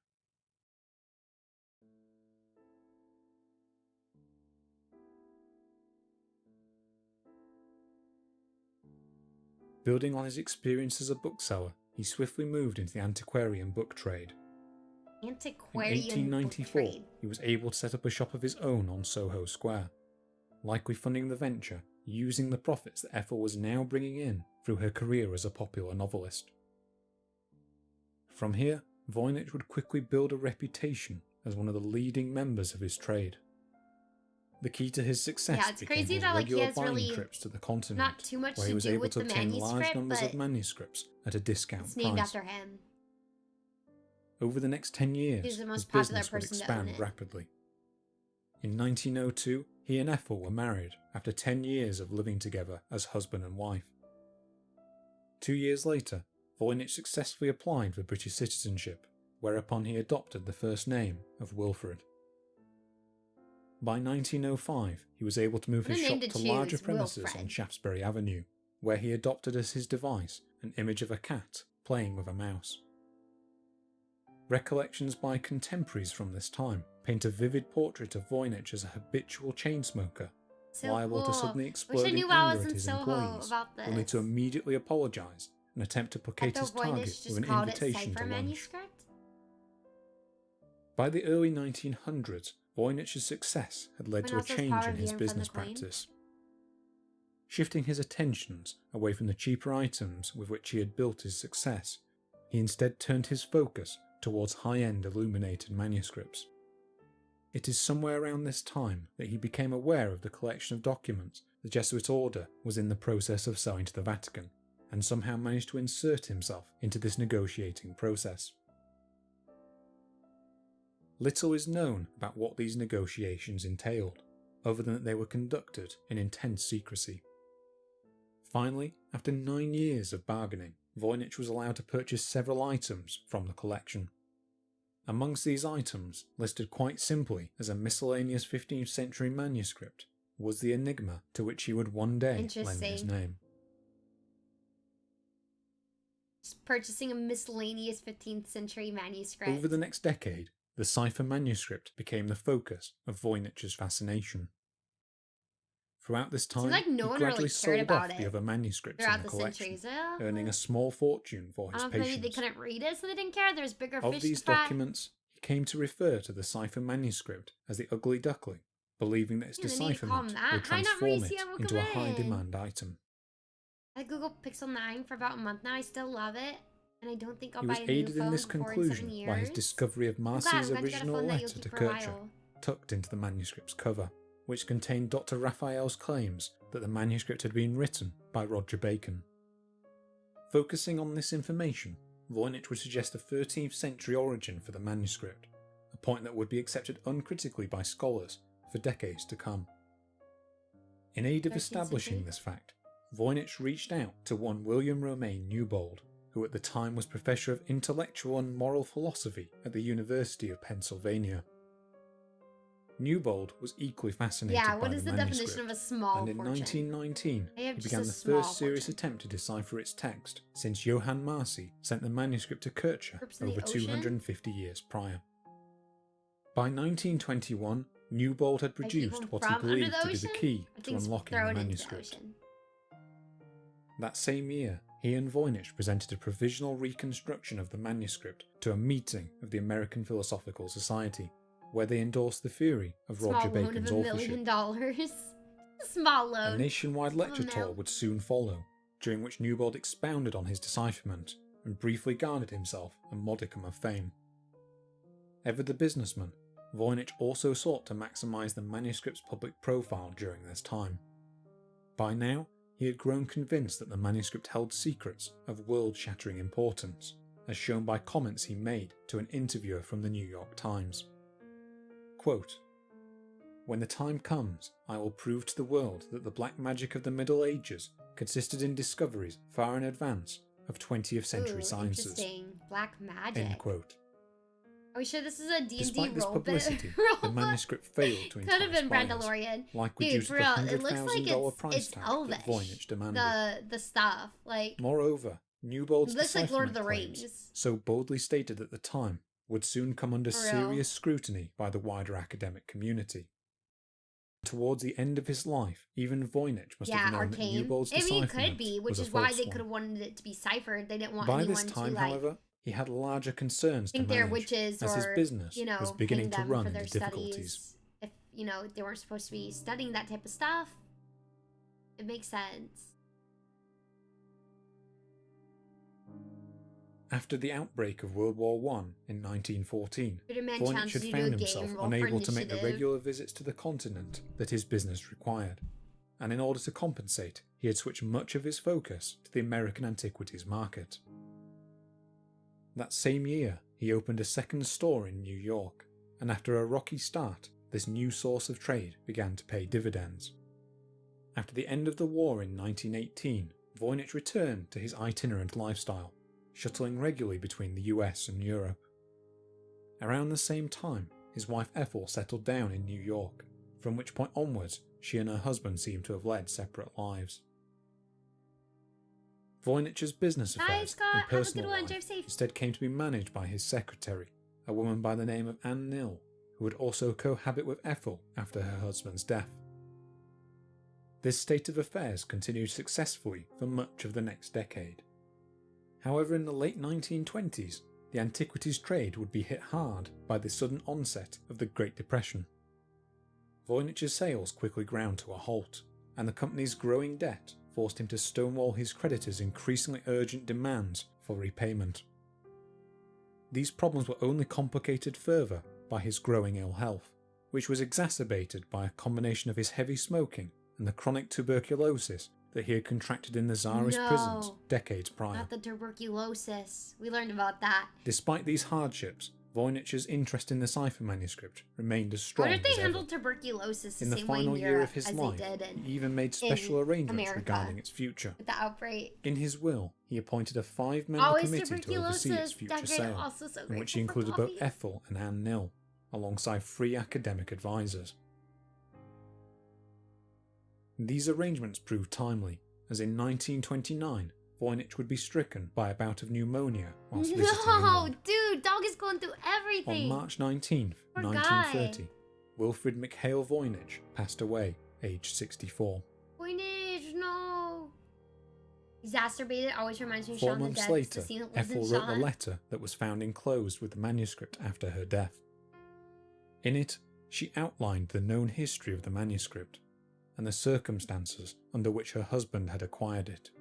Building on his experience as a bookseller, he swiftly moved into the antiquarian book trade. In Antiquarian 1894, book trade. he was able to set up a shop of his own on Soho Square, likely funding the venture using the profits that Ethel was now bringing in through her career as a popular novelist. From here, Voynich would quickly build a reputation as one of the leading members of his trade. The key to his success Yeah, it's became crazy his that, like, he regular has buying really trips to the continent, Not too much where to he was do able with to the obtain large manuscript, numbers but of manuscripts at a discount it's named price. after him. Over the next 10 years, He's the most his popular business would person to own expand it. rapidly. In 1902, he and Ethel were married after 10 years of living together as husband and wife. 2 years later, Voynich successfully applied for British citizenship, whereupon he adopted the first name of Wilfred. By 1905, he was able to move What a his name shop to to larger choose, premises Wilfred. on Shaftesbury Avenue, where he adopted as his device an image of a cat playing with a mouse. Recollections by contemporaries from this time paint a vivid portrait of Voynich as a habitual chain smoker, So liable cool. to suddenly Wish explode I in knew I anger was at in his Soho employees, about this. only to immediately apologise and attempt to placate his Ethel target Voynich with just an called it invitation cipher to lunch. manuscript? By the early 1900s, Voynich's success had led When to a else was change power in his viewing from the business plane? practice. Shifting his attentions away from the cheaper items with which he had built his success, he instead turned his focus towards high-end illuminated manuscripts. It is somewhere around this time that he became aware of the collection of documents the Jesuit order was in the process of selling to the Vatican, and somehow managed to insert himself into this negotiating process. Little is known about what these negotiations entailed, other than that they were conducted in intense secrecy. Finally, after 9 years of bargaining, Voynich was allowed to purchase several items from the collection. Amongst these items, listed quite simply as a miscellaneous 15th century manuscript, was the enigma to which he would one day lend his Interesting. name. Just purchasing a miscellaneous 15th century manuscript. Over the next decade, the cipher manuscript became the focus of Voynich's fascination. Throughout this time, Seems like no he one gradually really cared sold about off the it other manuscripts in throughout the the collection, centuries. Yeah. earning a small fortune for I his don't know if maybe they patients. couldn't read it, so they didn't care. There's bigger Of fish these to fry. documents, he came to refer to the cipher manuscript as the Ugly Duckling, believing that its Yeah, they need to call him decipherment that. would Hi, not transform Mauricio, it welcome into a in. high-demand item. I had Google Pixel 9 for about a month now. I still love it. And I don't think I'll He buy was a new aided in phone this before in 7 conclusion years. by his discovery of I'm glad Marcy's you got a original phone that you'll letter to keep for a Kircher, while. tucked into the manuscript's cover, which contained Dr. Raphael's claims that the manuscript had been written by Roger Bacon. Focusing on this information, Voynich would suggest a 13th century origin for the manuscript, a point that would be accepted uncritically by scholars for decades to come. In aid of 13th establishing century? this fact, Voynich reached out to one William Romain Newbold, who at the time was Professor of Intellectual and Moral Philosophy at the University of Pennsylvania. Newbold was equally fascinated Yeah, by what is the manuscript, definition of a small and in fortune? 1919 I have he just began a the small first serious fortune. attempt to decipher its text since Johann Marcy sent the manuscript to Kircher Trips in the over ocean? 250 years prior. By 1921, Newbold had Like people produced what from he under believed the to be the ocean? key Or to things unlocking thrown the into the manuscript. ocean? That same year, he and Voynich presented a provisional reconstruction of the manuscript to a meeting of the American Philosophical Society, where they endorsed the theory of Small Roger loan Bacon's of $1 authorship. million. Small A loan. nationwide lecture Come on tour now. would soon follow, during which Newbold expounded on his decipherment and briefly garnered himself a modicum of fame. Ever the businessman, Voynich also sought to maximise the manuscript's public profile during this time. By now, he had grown convinced that the manuscript held secrets of world-shattering importance, as shown by comments he made to an interviewer from the New York Times. Quote, "When the time comes, I will prove to the world that the black magic of the Middle Ages consisted in discoveries far in advance of 20th century Ooh, sciences." interesting. Black magic. End quote. Are we sure this is a D&D Despite this role publicity, roll the book? manuscript failed to Could have entice been buyers, Brandalorian. like Dude, reduced for the real, it looks like $100,000 price it's tag Elvish. that Voynich demanded. The stuff. Like, Moreover, Newbold's it looks like Lord of the decipherment claims, Rings. so boldly stated at the time, would soon come under For real. serious scrutiny by the wider academic community. Towards the end of his life, even Voynich must Yeah, have known arcane. that Newbold's I mean, it decipherment could be, which was a is why false they one. could have wanted it to be ciphered. They didn't want By anyone this time, to, like, however, he had larger concerns to think they're manage, witches as his or, business you know, was beginning hang to them run for their into difficulties. studies. If, you know, they weren't supposed to be studying that type of stuff. It makes sense. After the outbreak of World War I in 1914, Spider-Man Voynich challenges had you to found a himself game roll unable for to make the initiative. regular visits to the continent that his business required, and in order to compensate, he had switched much of his focus to the American antiquities market. That same year, he opened a second store in New York, and after a rocky start, this new source of trade began to pay dividends. After the end of the war in 1918, Voynich returned to his itinerant lifestyle, shuttling regularly between the US and Europe. Around the same time, his wife Ethel settled down in New York, from which point onwards she and her husband seem to have led separate lives. Voynich's business Bye, affairs Scott. and Have a good personal one. life Drive safe. instead came to be managed by his secretary, a woman by the name of Anne Nill, who would also cohabit with Ethel after her husband's death. This state of affairs continued successfully for much of the next decade. However, in the late 1920s, the antiquities trade would be hit hard by the sudden onset of the Great Depression. Voynich's sales quickly ground to a halt, and the company's growing debt forced him to stonewall his creditors' increasingly urgent demands for repayment. These problems were only complicated further by his growing ill health, which was exacerbated by a combination of his heavy smoking and the chronic tuberculosis that he had contracted in the Tsarist prisons No. decades prior. Not the tuberculosis. We learned about that. Despite these hardships, Voynich's interest in the cipher manuscript remained as strong What if as they ever. handled tuberculosis the In the same way final in year Europe of his as life, they did he even made special arrangements America. regarding its future. with the outbreak? In his will, he appointed a 5-member Always committee to oversee its tuberculosis. future Dagger, sale, also so in which he grateful for included both coffee. Ethel and Anne Nill, alongside 3 academic advisors. These arrangements proved timely, as in 1929, Voynich would be stricken by a bout of pneumonia whilst visiting No, England. dude, dog is going through On everything. March 19th, Poor 1930, Wilfrid Mikhail Voynich passed away, aged 64. Voynich, no. Exacerbated always reminds me of 4 Shaun the months Dead's later, the scene that lives in Ethel wrote a Shaun. letter that was found enclosed with the manuscript after her death. In it, she outlined the known history of the manuscript and the circumstances under which her husband had acquired it.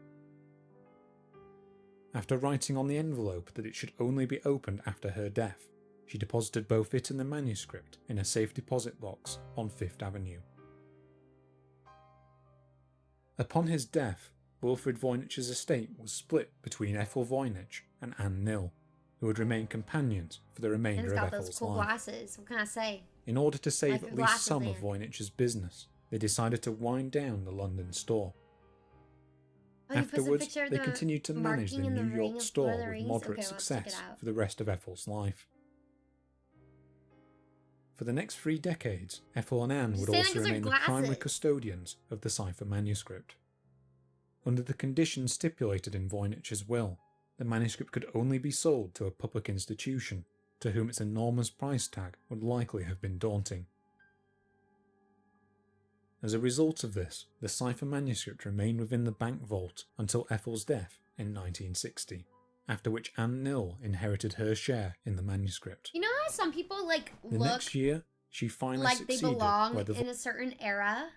After writing on the envelope that it should only be opened after her death, she deposited both it and the manuscript in a safe deposit box on Fifth Avenue. Upon his death, Wilfrid Voynich's estate was split between Ethel Voynich and Anne Nill, who would remain companions for the And remainder it's of got Ethel's those cool life. glasses. What can I say? In order to save Like at your least glasses, some man. of Voynich's business, they decided to wind down the London store. Oh, you put some Afterwards, picture of they the continued to manage the marking in the New ring York of store Lord of the with Rings? moderate Okay, well, let's check it success out. for the rest of Ethel's life. For the next 3 decades, Ethel and Anne would Just saying, also 'cause they're remain the primary glasses. custodians of the cipher manuscript. Under the conditions stipulated in Voynich's will, the manuscript could only be sold to a public institution, to whom its enormous price tag would likely have been daunting. As a result of this, the cipher manuscript remained within the bank vault until Ethel's death in 1960, after which Anne Nill inherited her share in the manuscript. You know how some people like The look next year, she finally like they succeeded belong where the in a certain era,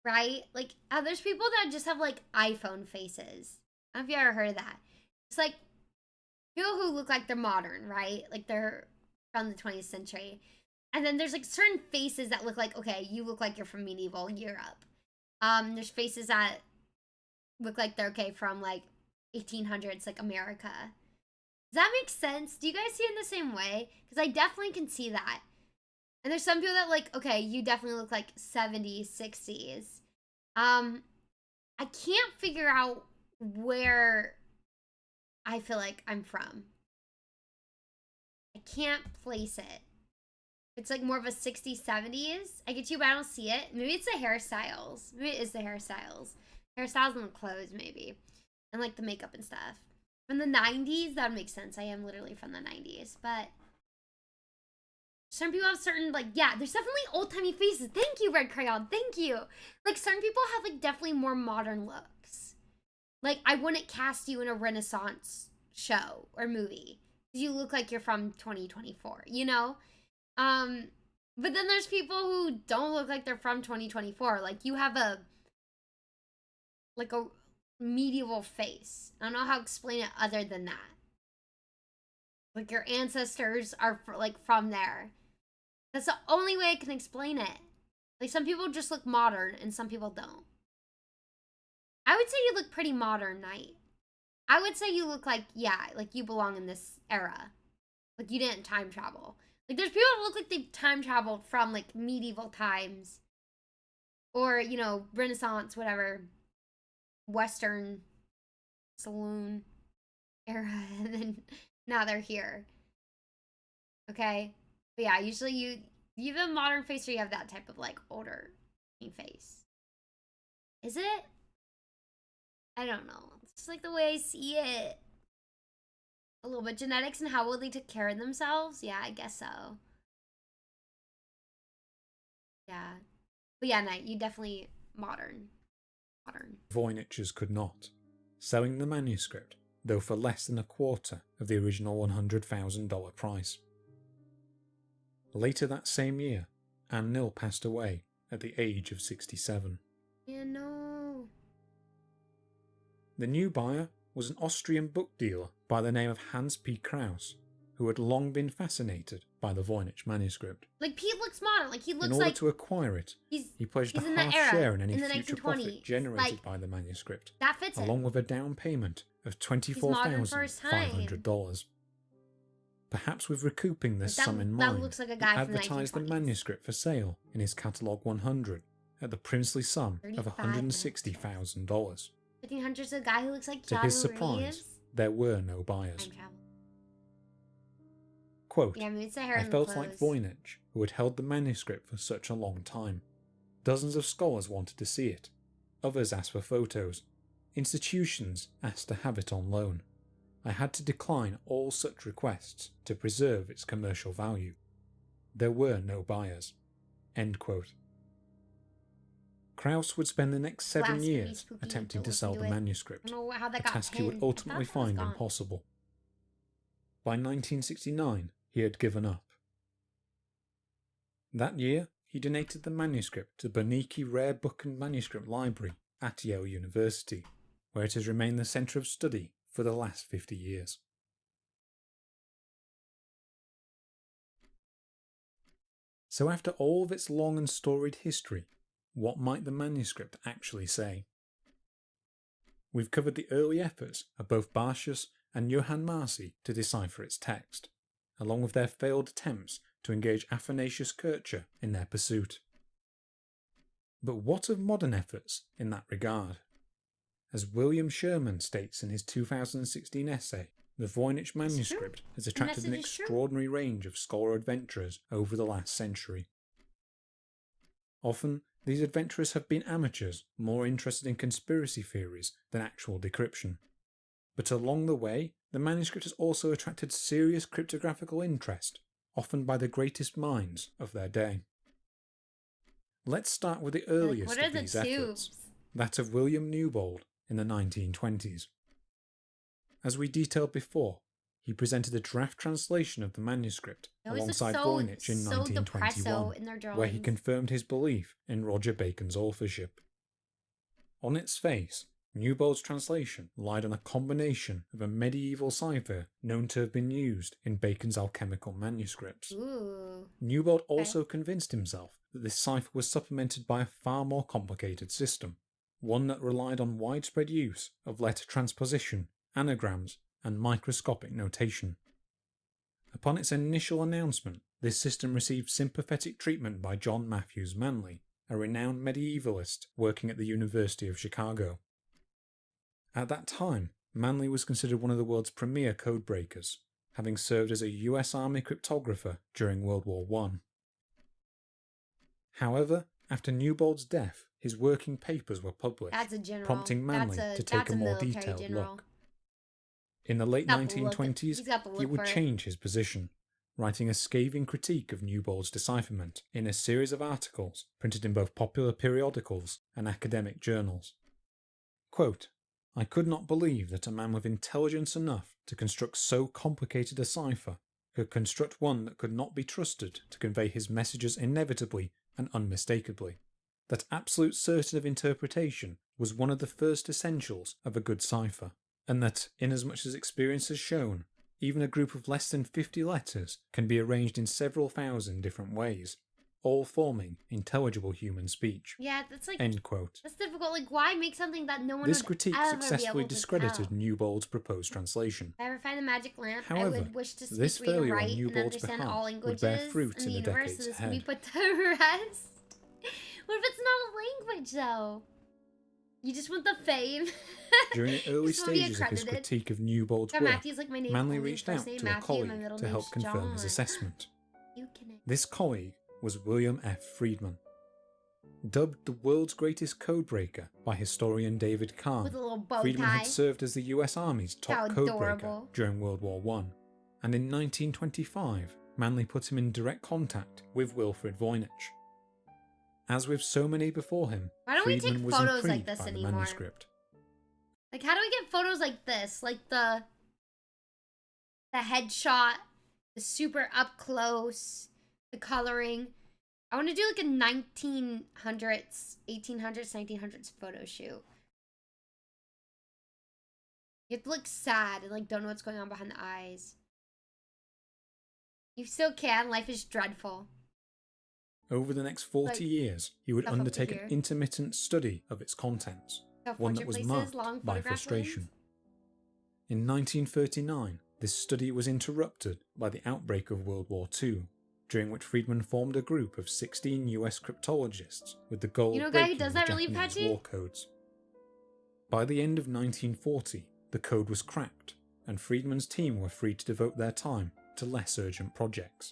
right? Like there's people that just have like iPhone faces. I don't know if you ever heard of that. It's like people who look like they're modern, right? Like they're from the 20th century. And then there's like certain faces that look like, okay, you look like you're from medieval Europe. There's faces that look like they're okay from like 1800s, like America. Does that make sense? Do you guys see it in the same way? Because I definitely can see that. And there's some people that like, okay, you definitely look like 70s, 60s. I can't figure out where I feel like I'm from. I can't place it. It's like more of a 60s, 70s. I get you, but I don't see it. Maybe it's the hairstyles. Maybe it is the hairstyles. Hairstyles and the clothes, maybe. And like the makeup and stuff. From the 90s, that would make sense. I am literally from the 90s. But certain people have certain, like, yeah, there's definitely old-timey faces. Thank you, Red Crayon. Thank you. Like, certain people have, like, definitely more modern looks. Like, I wouldn't cast you in a Renaissance show or movie. Because you look like you're from 2024, you know? But then there's people who don't look like they're from 2024. Like, you have a medieval face. I don't know how to explain it other than that. Like, your ancestors are, from there. That's the only way I can explain it. Like, some people just look modern, and some people don't. I would say you look pretty modern, Knight. I would say you look like, yeah, like you belong in this era. Like, you didn't time travel. Like, there's people that look like they've time traveled from, like, medieval times. Or, you know, Renaissance, whatever. Western saloon era. And then now they're here. Okay? But yeah, usually you have a modern face or you have that type of, like, older face. Is it? I don't know. It's just, like, the way I see it. A little bit genetics and how well they took care of themselves. Yeah, I guess so. Yeah. But yeah, Knight, you definitely modern. Voynich's could not, selling the manuscript, though for less than a quarter of the original $100,000 price. Later that same year, Anne Nill passed away at the age of 67. Yeah, no. The new buyer was an Austrian book dealer by the name of Hans P. Kraus, who had long been fascinated by the Voynich manuscript. Like, Pete looks modern. Like, he looks in order like to acquire it, he pledged he's a in that half era, share in any in the future 1920s. profit generated Like, by the manuscript, that fits along it. with a down payment of modern for his time. $24,500. Perhaps with recouping this That- sum in that mind, looks like a he guy from the advertised the 1920s. manuscript for sale in his catalogue 100 at the princely sum of $160,000. 1500's a guy who looks like To Keanu his surprise, Reeves. there were no buyers. Time travel. Quote, Yeah, I mean, it's the hair I and the felt clothes. like Voynich, who had held the manuscript for such a long time. Dozens of scholars wanted to see it. Others asked for photos. Institutions asked to have it on loan. I had to decline all such requests to preserve its commercial value. There were no buyers. End quote. Kraus would spend the next 7 Blasphemy, years spooky, attempting don't to sell listen the to it. manuscript, I don't know how that a got task he would pinned. I ultimately thought that was find gone. impossible. By 1969, he had given up. That year, he donated the manuscript to the Voynichj Rare Book and Manuscript Library at Yale University, where it has remained the centre of study for the last 50 years. So after all of its long and storied history, what might the manuscript actually say? We've covered the early efforts of both Bartius and Johann Marci to decipher its text, along with their failed attempts to engage Athanasius Kircher in their pursuit. But what of modern efforts in that regard? As William Sherman states in his 2016 essay, the Voynich manuscript has attracted an extraordinary range of scholar adventurers over the last century. Often, these adventurers have been amateurs more interested in conspiracy theories than actual decryption. But along the way, the manuscript has also attracted serious cryptographical interest, often by the greatest minds of their day. Let's start with the earliest of these efforts, that of William Newbold in the 1920s. As we detailed before, he presented a draft translation of the manuscript alongside Voynich in 1921, where he confirmed his belief in Roger Bacon's authorship. On its face, Newbold's translation relied on a combination of a medieval cipher known to have been used in Bacon's alchemical manuscripts. Newbold also convinced himself that this cipher was supplemented by a far more complicated system, one that relied on widespread use of letter transposition, anagrams, and microscopic notation. Upon its initial announcement, this system received sympathetic treatment by John Matthews Manley, a renowned medievalist working at the University of Chicago. At that time, Manley was considered one of the world's premier codebreakers, having served as a US Army cryptographer during World War I. However, after Newbold's death, his working papers were published, prompting Manley to take a more detailed look. In the late 1920s, he would change his position, writing a scathing critique of Newbold's decipherment in a series of articles printed in both popular periodicals and academic journals. Quote, "I could not believe that a man with intelligence enough to construct so complicated a cipher could construct one that could not be trusted to convey his messages inevitably and unmistakably. That absolute certainty of interpretation was one of the first essentials of a good cipher, and that, inasmuch as experience has shown, even a group of less than 50 letters can be arranged in several thousand different ways, all forming intelligible human speech." Yeah, that's like, end quote. That's difficult. Like, why make something that no one This would critique ever successfully be able discredited to Newbold's proposed translation. If I ever find a magic lamp, However, I would wish to speak, this read, and failure on write, and Newbold's understand behalf all would languages bear fruit in in the the universe, decades so this can be ahead. put to rest. What if it's not a language, though? You just want the fame. During the early You just wanna be stages of his accredited. critique of Newbold's John work, Matthew's like my name. Manley only reached first out name to a Matthew, my colleague middle to help name's confirm his John. assessment. You can. This colleague was William F. Friedman. Dubbed the world's greatest codebreaker by historian David Kahn, With a little bow Friedman tie. had served as the US Army's top How codebreaker adorable. during World War I, and in 1925, Manley put him in direct contact with Wilfrid Voynich. As with so many before him, Why don't we Friedman take was photos like intrigued this by the anymore? manuscript. Like, how do we get photos like this? Like the headshot, the super up close, the coloring. I want to do like a 1800s, 1900s photo shoot. You have to look sad and like don't know what's going on behind the eyes. You still can. Life is dreadful. Over the next 40 Like, years, he would stuff up to undertake an here. intermittent study of its contents, Got one portrait that was places, marked long by photograph frustration. lens. In 1939, this study was interrupted by the outbreak of World War II, during which Friedman formed a group of 16 US cryptologists with the goal You know of a guy who breaking does the that really, Japanese Patchy? war codes. By the end of 1940, the code was cracked, and Friedman's team were free to devote their time to less urgent projects.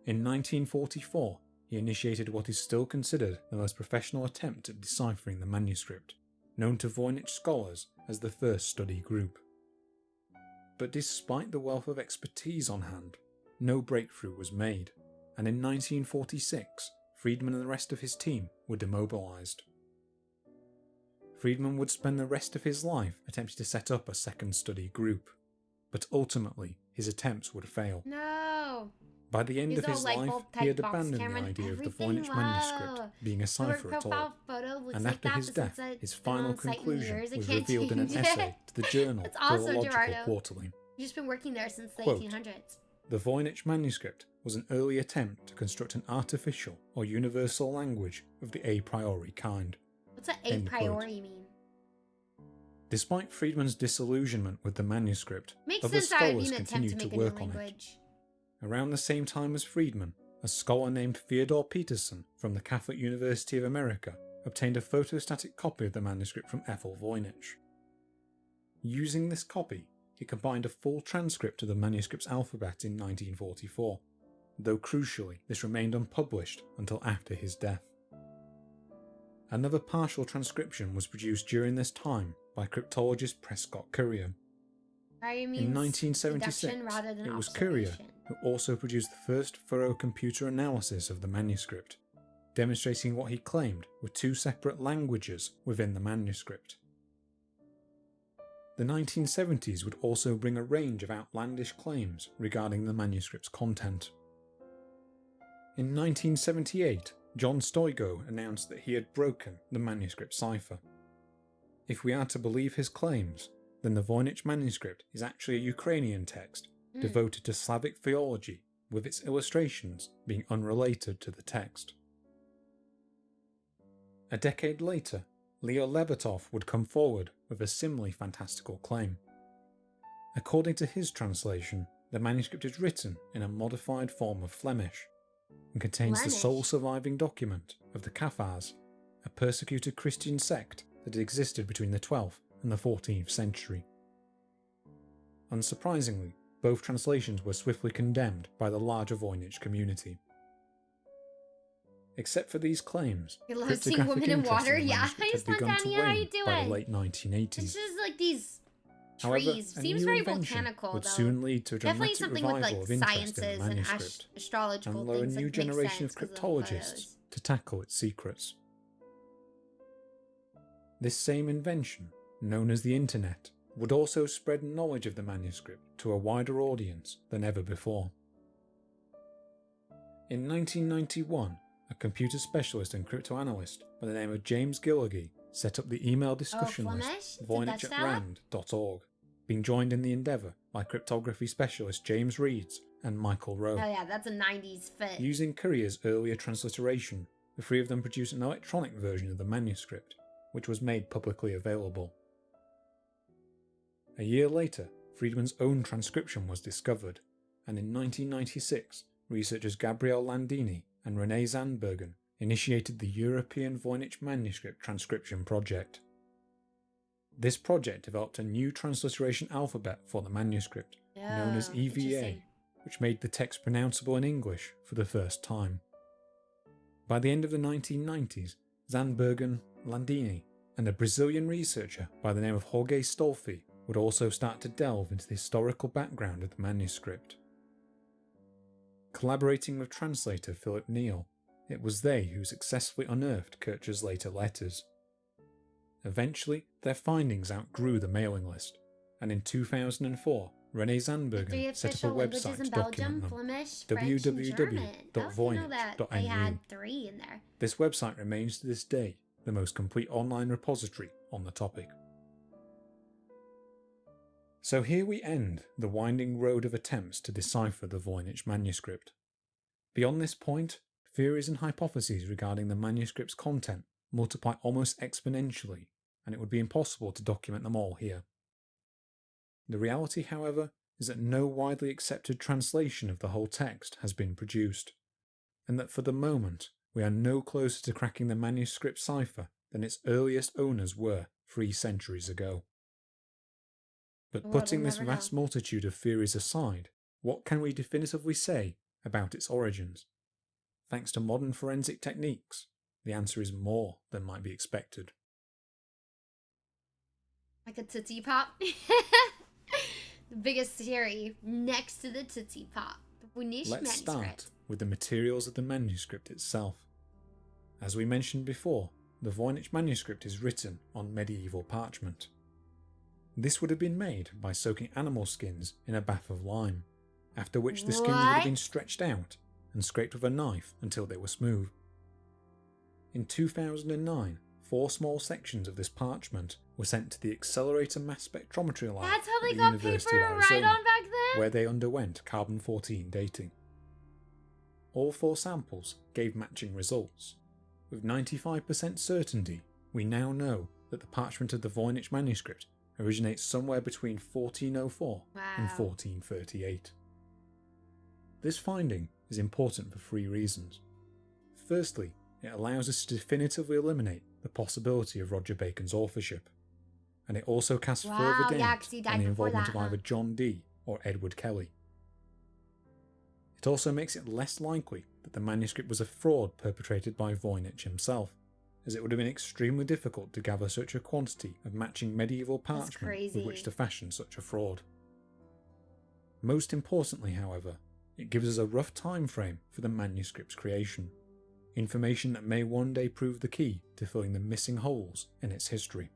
In 1944, he initiated what is still considered the most professional attempt at deciphering the manuscript, known to Voynich scholars as the First Study Group. But despite the wealth of expertise on hand, no breakthrough was made, and in 1946, Friedman and the rest of his team were demobilised. Friedman would spend the rest of his life attempting to set up a second study group, but ultimately his attempts would fail. No. By the end Use of the his light life, bulb he type had box abandoned camera the and idea of the everything. Voynich manuscript Wow. being a Her cipher at all, profile photo looks and like after that, his but death, since his it's been final on site in conclusion years, I was can't revealed in an change essay it. to the journal It's awesome, Philological Gerardo. Quarterly. You've just been working there since the Quote, 1800s. The Voynich manuscript was an early attempt to construct an artificial or universal language of the a priori kind. What's an a End quote. priori mean? Despite Friedman's disillusionment with the manuscript, Makes other sense that it would be scholars an attempt continued to to make a new work on it. language. Around the same time as Friedman, a scholar named Fyodor Peterson from the Catholic University of America obtained a photostatic copy of the manuscript from Ethel Voynich. Using this copy, he combined a full transcript of the manuscript's alphabet in 1944, though crucially this remained unpublished until after his death. Another partial transcription was produced during this time by cryptologist Prescott Currier. In 1976, it was Currier who also produced the first thorough computer analysis of the manuscript, demonstrating what he claimed were two separate languages within the manuscript. The 1970s would also bring a range of outlandish claims regarding the manuscript's content. In 1978, John Stoigo announced that he had broken the manuscript cipher. If we are to believe his claims, then the Voynich manuscript is actually a Ukrainian text devoted to Slavic theology, with its illustrations being unrelated to the text. A decade later, Leo Levertov would come forward with a similarly fantastical claim. According to his translation, the manuscript is written in a modified form of Flemish and contains the sole surviving document of the Cathars, a persecuted Christian sect that existed between the 12th and the 14th century. Unsurprisingly, both translations were swiftly condemned by the larger Voynich community. Except for these claims, You love seeing cryptographic women in interest water? the Yeah, manuscript hi had begun to Spontanea, how you wane by the doing? late 1980s. This is like these However, trees. a Seems new very invention volcanical would though. soon lead to a Definitely dramatic something with revival like of interest in sciences the and manuscript, astrological and lure a things. new Like, generation of makes sense 'cause the cryptologists photos. to tackle its secrets. This same invention, known as the Internet, would also spread knowledge of the manuscript to a wider audience than ever before. In 1991, a computer specialist and cryptoanalyst by the name of James Gilligy set up the email discussion Flemish? list It's a Dutch style? voynich@rand.org, being joined in the endeavour by cryptography specialist James Reeds and Michael Rowe. Oh yeah, that's a 90s fit. Using Currier's earlier transliteration, the three of them produced an electronic version of the manuscript, which was made publicly available. A year later, Friedman's own transcription was discovered, and in 1996, researchers Gabriele Landini and René Zandbergen initiated the European Voynich Manuscript Transcription Project. This project developed a new transliteration alphabet for the manuscript, known as EVA, interesting. which made the text pronounceable in English for the first time. By the end of the 1990s, Zandbergen, Landini, and a Brazilian researcher by the name of Jorge Stolfi would also start to delve into the historical background of the manuscript. Collaborating with translator Philip Neal, it was they who successfully unearthed Kircher's later letters. Eventually, their findings outgrew the mailing list, and in 2004, René Zandbergen Three set up a official languages website in to Belgium, document them. Flemish, French, and German. I also know that they had 3 in there. This website remains to this day the most complete online repository on the topic. So here we end the winding road of attempts to decipher the Voynich manuscript. Beyond this point, theories and hypotheses regarding the manuscript's content multiply almost exponentially, and it would be impossible to document them all here. The reality, however, is that no widely accepted translation of the whole text has been produced, and that for the moment we are no closer to cracking the manuscript cipher than its earliest owners were 3 centuries ago. But Well, putting we'll this never vast know. multitude of theories aside, what can we definitively say about its origins? Thanks to modern forensic techniques, the answer is more than might be expected. Like a Tootsie Pop. The biggest theory next to the Tootsie Pop. The Voynich Let's manuscript. start with the materials of the manuscript itself. As we mentioned before, the Voynich manuscript is written on medieval parchment. This would have been made by soaking animal skins in a bath of lime, after which the skins would have been What? stretched out and scraped with a knife until they were smooth. In 2009, 4 small sections of this parchment were sent to the Accelerator Mass Spectrometry Lab That's how at they the got University paper of to write Arizona, on back then? where they underwent carbon-14 dating. All 4 samples gave matching results. With 95% certainty, we now know that the parchment of the Voynich manuscript originates somewhere between 1404 and Wow. 1438. This finding is important for 3 reasons. Firstly, it allows us to definitively eliminate the possibility of Roger Bacon's authorship, and it also casts Wow, further yeah, doubt 'cause he on died the before involvement that, of either huh? John Dee or Edward Kelly. It also makes it less likely that the manuscript was a fraud perpetrated by Voynich himself, as it would have been extremely difficult to gather such a quantity of matching medieval That's parchment with which crazy. to fashion such a fraud. Most importantly, however, it gives us a rough time frame for the manuscript's creation, information that may one day prove the key to filling the missing holes in its history.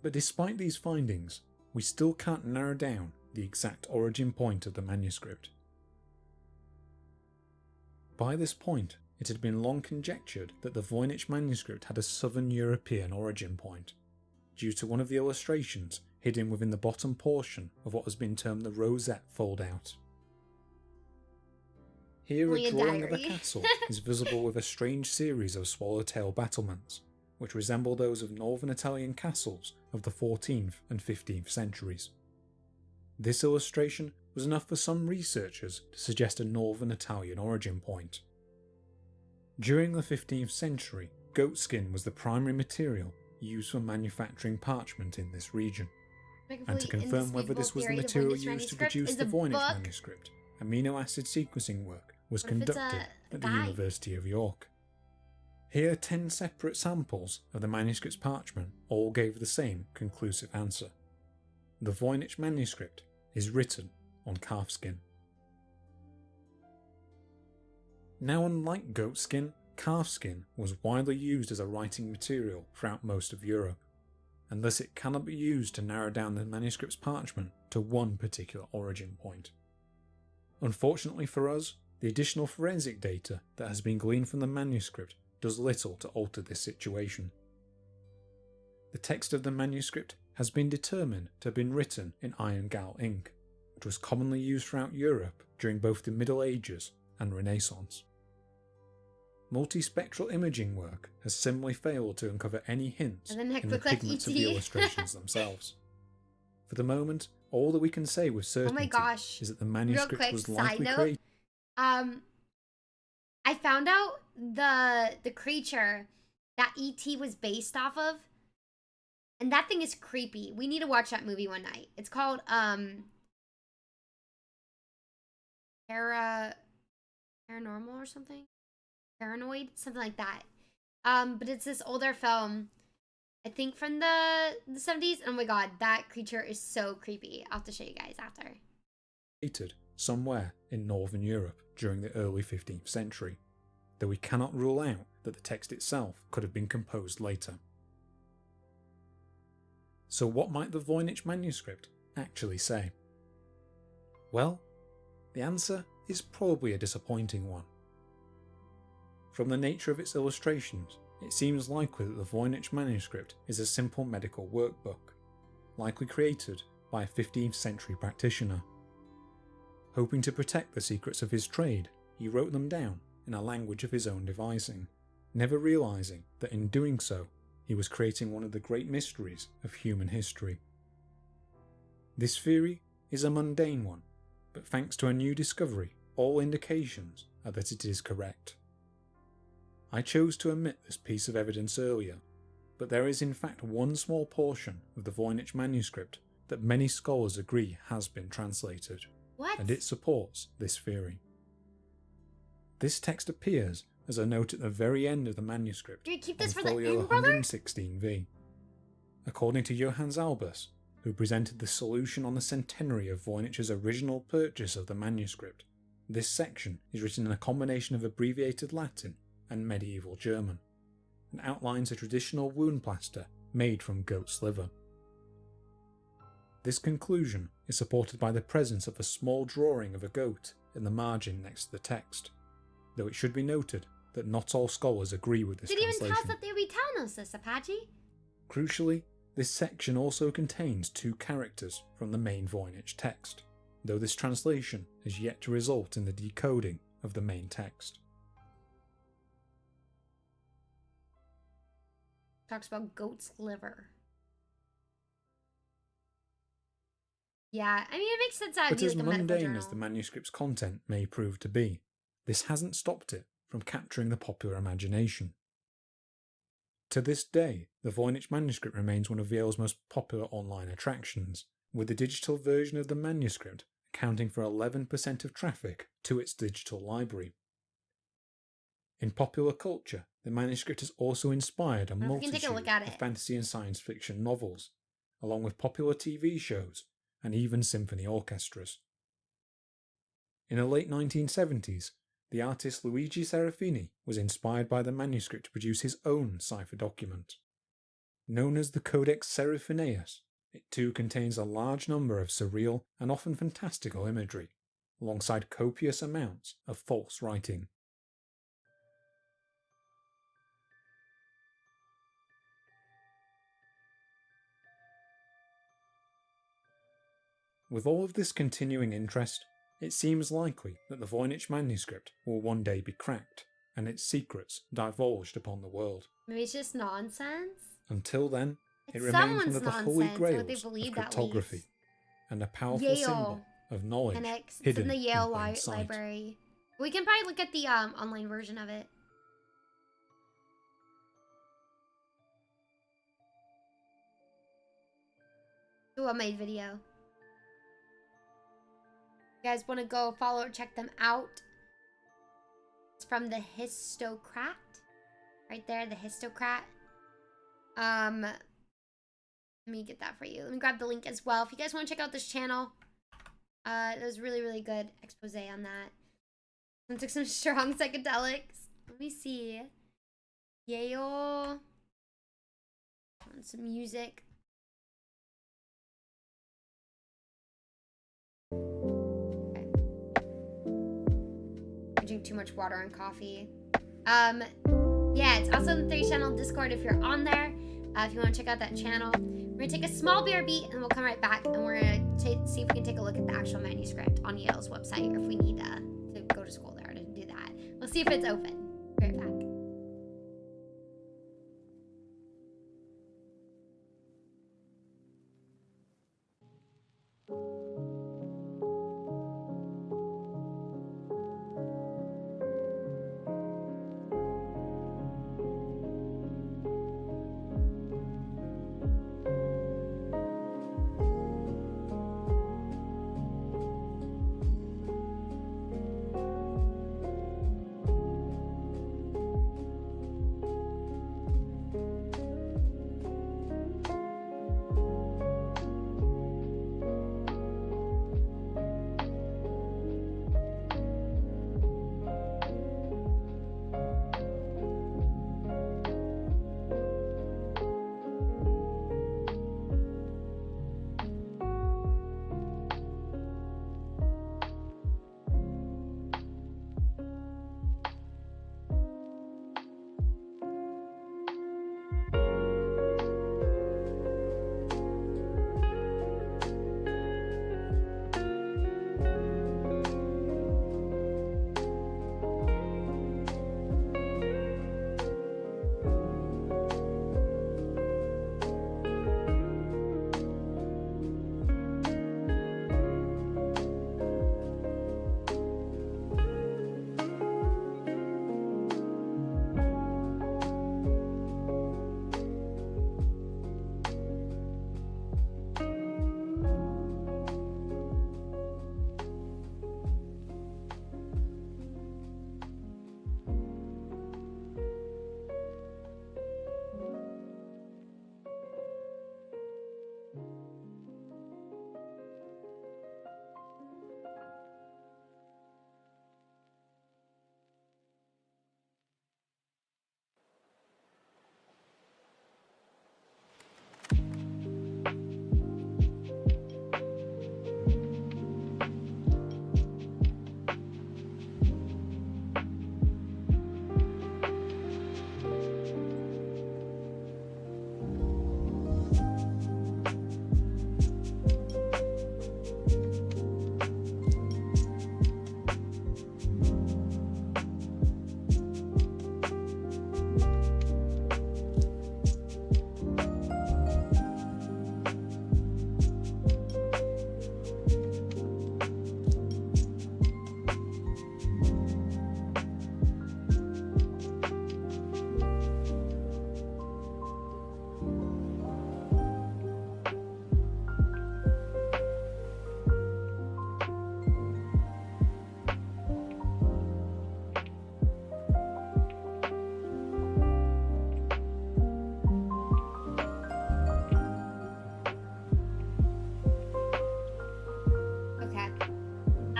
But despite these findings, we still can't narrow down the exact origin point of the manuscript. By this point, it had been long conjectured that the Voynich manuscript had a southern European origin point, due to one of the illustrations hidden within the bottom portion of what has been termed the rosette fold-out. Here Only a a drawing of a diary. castle is visible with a strange series of swallowtail battlements, which resemble those of northern Italian castles of the 14th and 15th centuries. This illustration was enough for some researchers to suggest a northern Italian origin point. During the 15th century, goatskin was the primary material used for manufacturing parchment in this region. And to confirm whether this was the material used to produce the Voynich manuscript, amino acid sequencing work was What if it's conducted a at the guy? University of York. Here 10 separate samples of the manuscript's parchment all gave the same conclusive answer. The Voynich manuscript is written on calfskin. Now, unlike goatskin, calfskin was widely used as a writing material throughout most of Europe, and thus it cannot be used to narrow down the manuscript's parchment to one particular origin point. Unfortunately for us, the additional forensic data that has been gleaned from the manuscript does little to alter this situation. The text of the manuscript has been determined to have been written in iron gall ink, which was commonly used throughout Europe during both the Middle Ages and Renaissance. Multispectral imaging work has similarly failed to uncover any hints And the neck in the looked like pigments of E.T.. the illustrations themselves. For the moment, all that we can say with certainty gosh. is that the Real manuscript quick was side likely note. created. I found out the creature that E.T. was based off of, and that thing is creepy. We need to watch that movie one night. It's called paranormal or something, paranoid, something like that. But it's this older film, I think from the 70s. Oh my god, that creature is so creepy. I'll have to show you guys after. Somewhere in Northern Europe during the early 15th century, though we cannot rule out that the text itself could have been composed later. So what might the Voynich manuscript actually say? Well, the answer is probably a disappointing one. From the nature of its illustrations, it seems likely that the Voynich manuscript is a simple medical workbook, likely created by a 15th century practitioner. Hoping to protect the secrets of his trade, he wrote them down in a language of his own devising, never realizing that in doing so, he was creating one of the great mysteries of human history. This theory is a mundane one, but thanks to a new discovery, all indications are that it is correct. I chose to omit this piece of evidence earlier, but there is in fact one small portion of the Voynich manuscript that many scholars agree has been translated, What? and it supports this theory. This text appears as a note at the very end of the manuscript Do you keep on this for the folio end, brother? 116v. According to Johannes Albus, who presented the solution on the centenary of Voynich's original purchase of the manuscript, this section is written in a combination of abbreviated Latin and medieval German, and outlines a traditional wound plaster made from goat's liver. This conclusion is supported by the presence of a small drawing of a goat in the margin next to the text, though it should be noted that not all scholars agree with this Didn't even translation. tell us that they'd be telling us this, Apache. Crucially, this section also contains 2 characters from the main Voynich text, though this translation has yet to result in the decoding of the main text. Talks about goat's liver. Yeah, I mean, it makes sense that it'd But be as like a medical mundane journal. as the manuscript's content may prove to be, this hasn't stopped it from capturing the popular imagination. To this day, the Voynich manuscript remains one of Yale's most popular online attractions, with the digital version of the manuscript accounting for 11% of traffic to its digital library. In popular culture, the manuscript has also inspired a Well, if we can take a multitude look at of it. fantasy and science fiction novels, along with popular TV shows and even symphony orchestras. In the late 1970s, the artist Luigi Serafini was inspired by the manuscript to produce his own cipher document. Known as the Codex Seraphineus, it too contains a large number of surreal and often fantastical imagery, alongside copious amounts of false writing. With all of this continuing interest, it seems likely that the Voynich manuscript will one day be cracked and its secrets divulged upon the world. Maybe it's just nonsense. Until then, it It's remains one someone's of the holy nonsense, what they grails of believed at cryptography least. and a powerful Yale. symbol of knowledge And it's hidden in the Yale in plain sight. library. We can probably look at the online version of it. Do a made video. You guys want to go follow or check them out? It's from the Histocrat. Right there, the Histocrat. Let me get that for you. Let me grab the link as well. If you guys want to check out this channel, it was really, really good expose on that. I took some strong psychedelics. Let me see. Yale. And some music. Okay. I drink too much water and coffee. Yeah, it's also on the 30 channel Discord if you're on there. If you want to check out that channel. We're gonna take a small BRB and we'll come right back and we're gonna see if we can take a look at the actual manuscript on Yale's website, or if we need to go to school there to do that. We'll see if it's open. Be right back.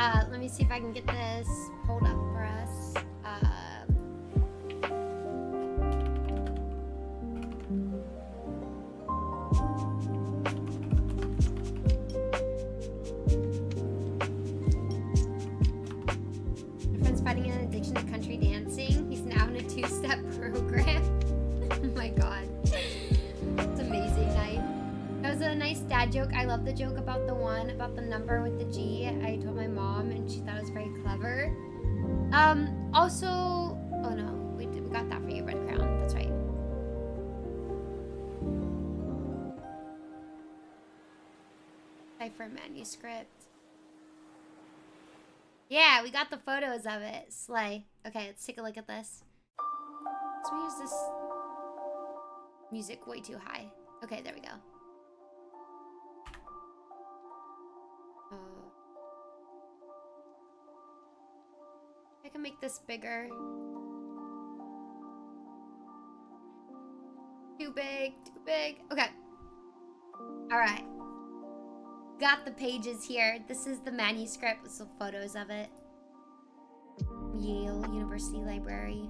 Let me see if I can get this pulled up for us. My friend's fighting an addiction to country dancing. He's now in a 2-step program. Oh my god. It's amazing night. That was a nice dad joke. I love the joke about the number with the G. I told my mom and she thought it was very clever. Also, oh no, we got that for you, Red Crown. That's right. Cipher manuscript. Yeah, we got the photos of it. Slay. Okay, let's take a look at this. So we use this music way too high. Okay, there we go. I can make this bigger. Too big, too big. Okay. All right. Got the pages here. This is the manuscript with some photos of it. Yale University Library.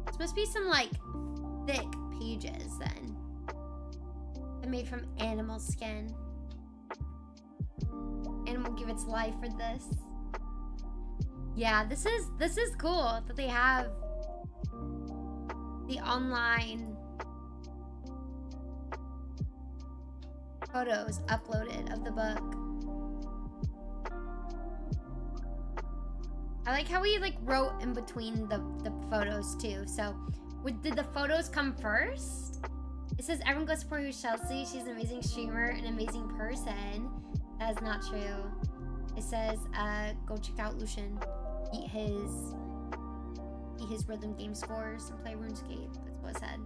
This must be some like thick pages then. They're made from animal skin. Animal give its life for this. Yeah, this is cool that they have the online photos uploaded of the book. I like how we like wrote in between the photos too. So, did the photos come first? It says everyone go support Chelsea. She's an amazing streamer, an amazing person. That is not true. It says go check out Lucian. Eat his rhythm game scores and play RuneScape. That's what it said.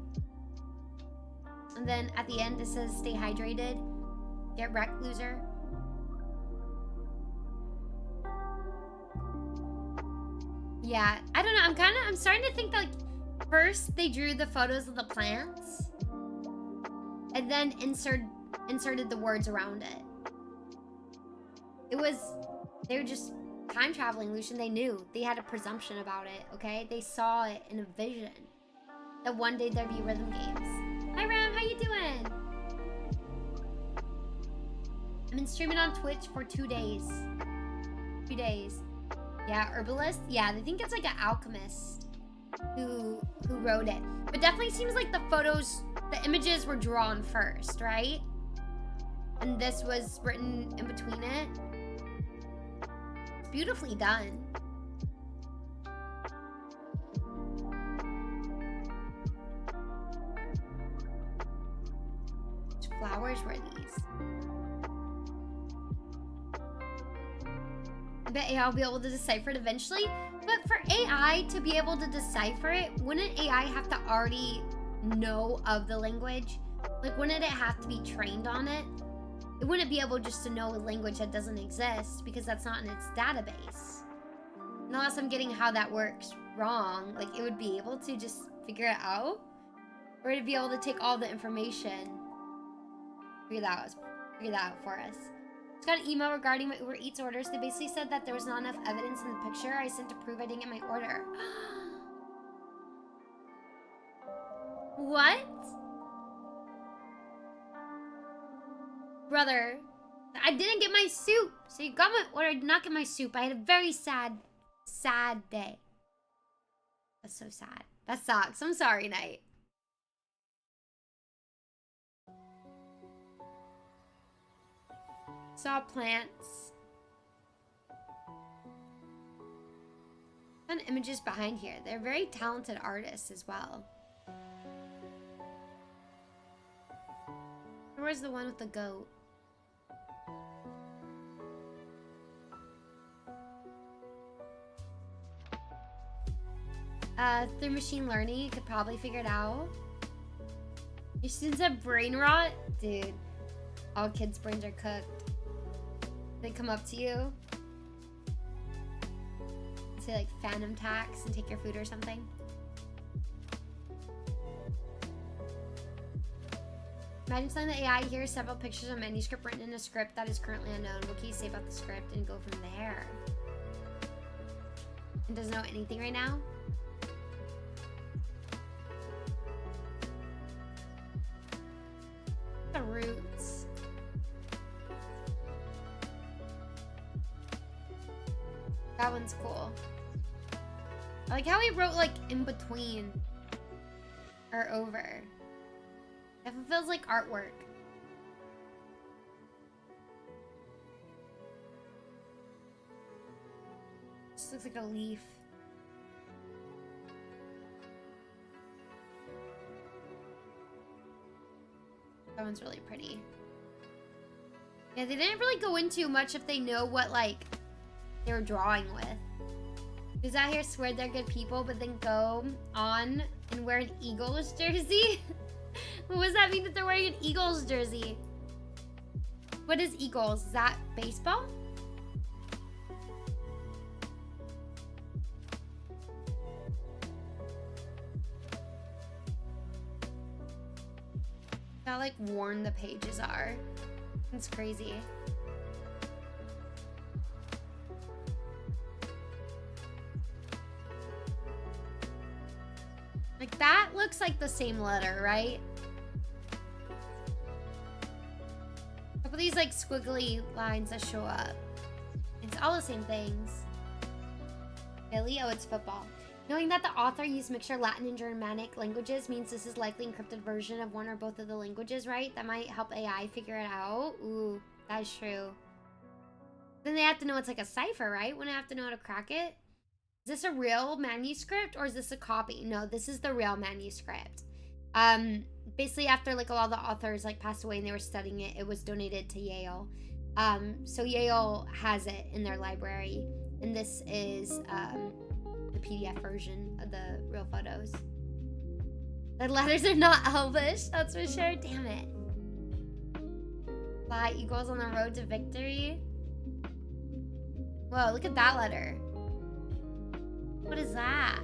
And then at the end it says stay hydrated. Get wrecked, loser. Yeah, I don't know. I'm starting to think that like first they drew the photos of the plants and then inserted the words around it. They were just time traveling, Lucian. They knew. They had a presumption about it, okay? They saw it in a vision that one day there'd be rhythm games. Hi, Ram. How you doing? I've been streaming on Twitch for 2 days. 2 days. Yeah, herbalist. Yeah, they think it's like an alchemist who wrote it. But definitely seems like the images were drawn first, right? And this was written in between it. It's beautifully done. Which flowers were these? I bet AI will be able to decipher it eventually. But for AI to be able to decipher it, wouldn't AI have to already know of the language? Like, wouldn't it have to be trained on it? It wouldn't be able just to know a language that doesn't exist because that's not in its database. Unless I'm getting how that works wrong, like it would be able to just figure it out? Or it'd be able to take all the information, figure that out for us. Just got an email regarding my Uber Eats orders. They basically said that there was not enough evidence in the picture I sent to prove I didn't get my order. What? Brother, I didn't get my soup. So you got my order, I did not get my soup. I had a very sad day. That's so sad. That sucks. I'm sorry, Knight. Saw plants. Some images behind here. They're very talented artists as well. Where's the one with the goat? Through machine learning, you could probably figure it out. Your students have brain rot? Dude, all kids' brains are cooked. They come up to you, say like phantom tax and take your food or something. Imagine telling the AI here several pictures of manuscript written in a script that is currently unknown. What can you say about the script and go from there? It doesn't know anything right now. The roots. That one's cool. I like how he wrote like in between or over. It feels like artwork. Just looks like a leaf. That one's really pretty. Yeah, they didn't really go into much if they know what like they were drawing with. Who's out here swear they're good people, but then go on and wear an Eagles jersey? What does that mean that they're wearing an Eagles jersey? What is Eagles? Is that baseball? How like worn the pages are. It's crazy. Like that looks like the same letter, right? A couple of these like squiggly lines that show up. It's all the same things. Really? Oh, it's football. Knowing that the author used mixture Latin and Germanic languages means this is likely encrypted version of one or both of the languages, right? That might help AI figure it out. Ooh, that is true. Then they have to know it's like a cipher, right? Wouldn't they have to know how to crack it? Is this a real manuscript or is this a copy? No, this is the real manuscript. Basically after like a lot of the authors like passed away and they were studying it, it was donated to Yale. So Yale has it in their library. And this is the PDF version of the real photos. The letters are not Elvish, that's for sure. Damn it. Fly eagles on the road to victory. Whoa, look at that letter. What is that?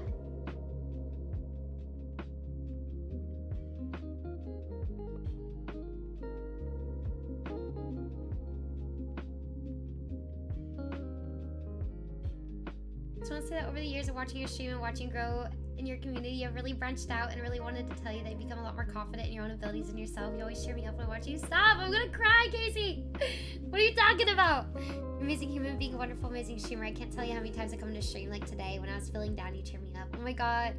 I just want to say that over the years of watching your stream and watching you grow in your community, you've really branched out and really wanted to tell you that you've become a lot more confident in your own abilities and yourself. You always cheer me up when I watch you. Stop! I'm gonna cry, Casey! What are you talking about? Amazing human being, a wonderful, amazing streamer. I can't tell you how many times I come to stream like today when I was feeling down, you cheer me up. Oh my god.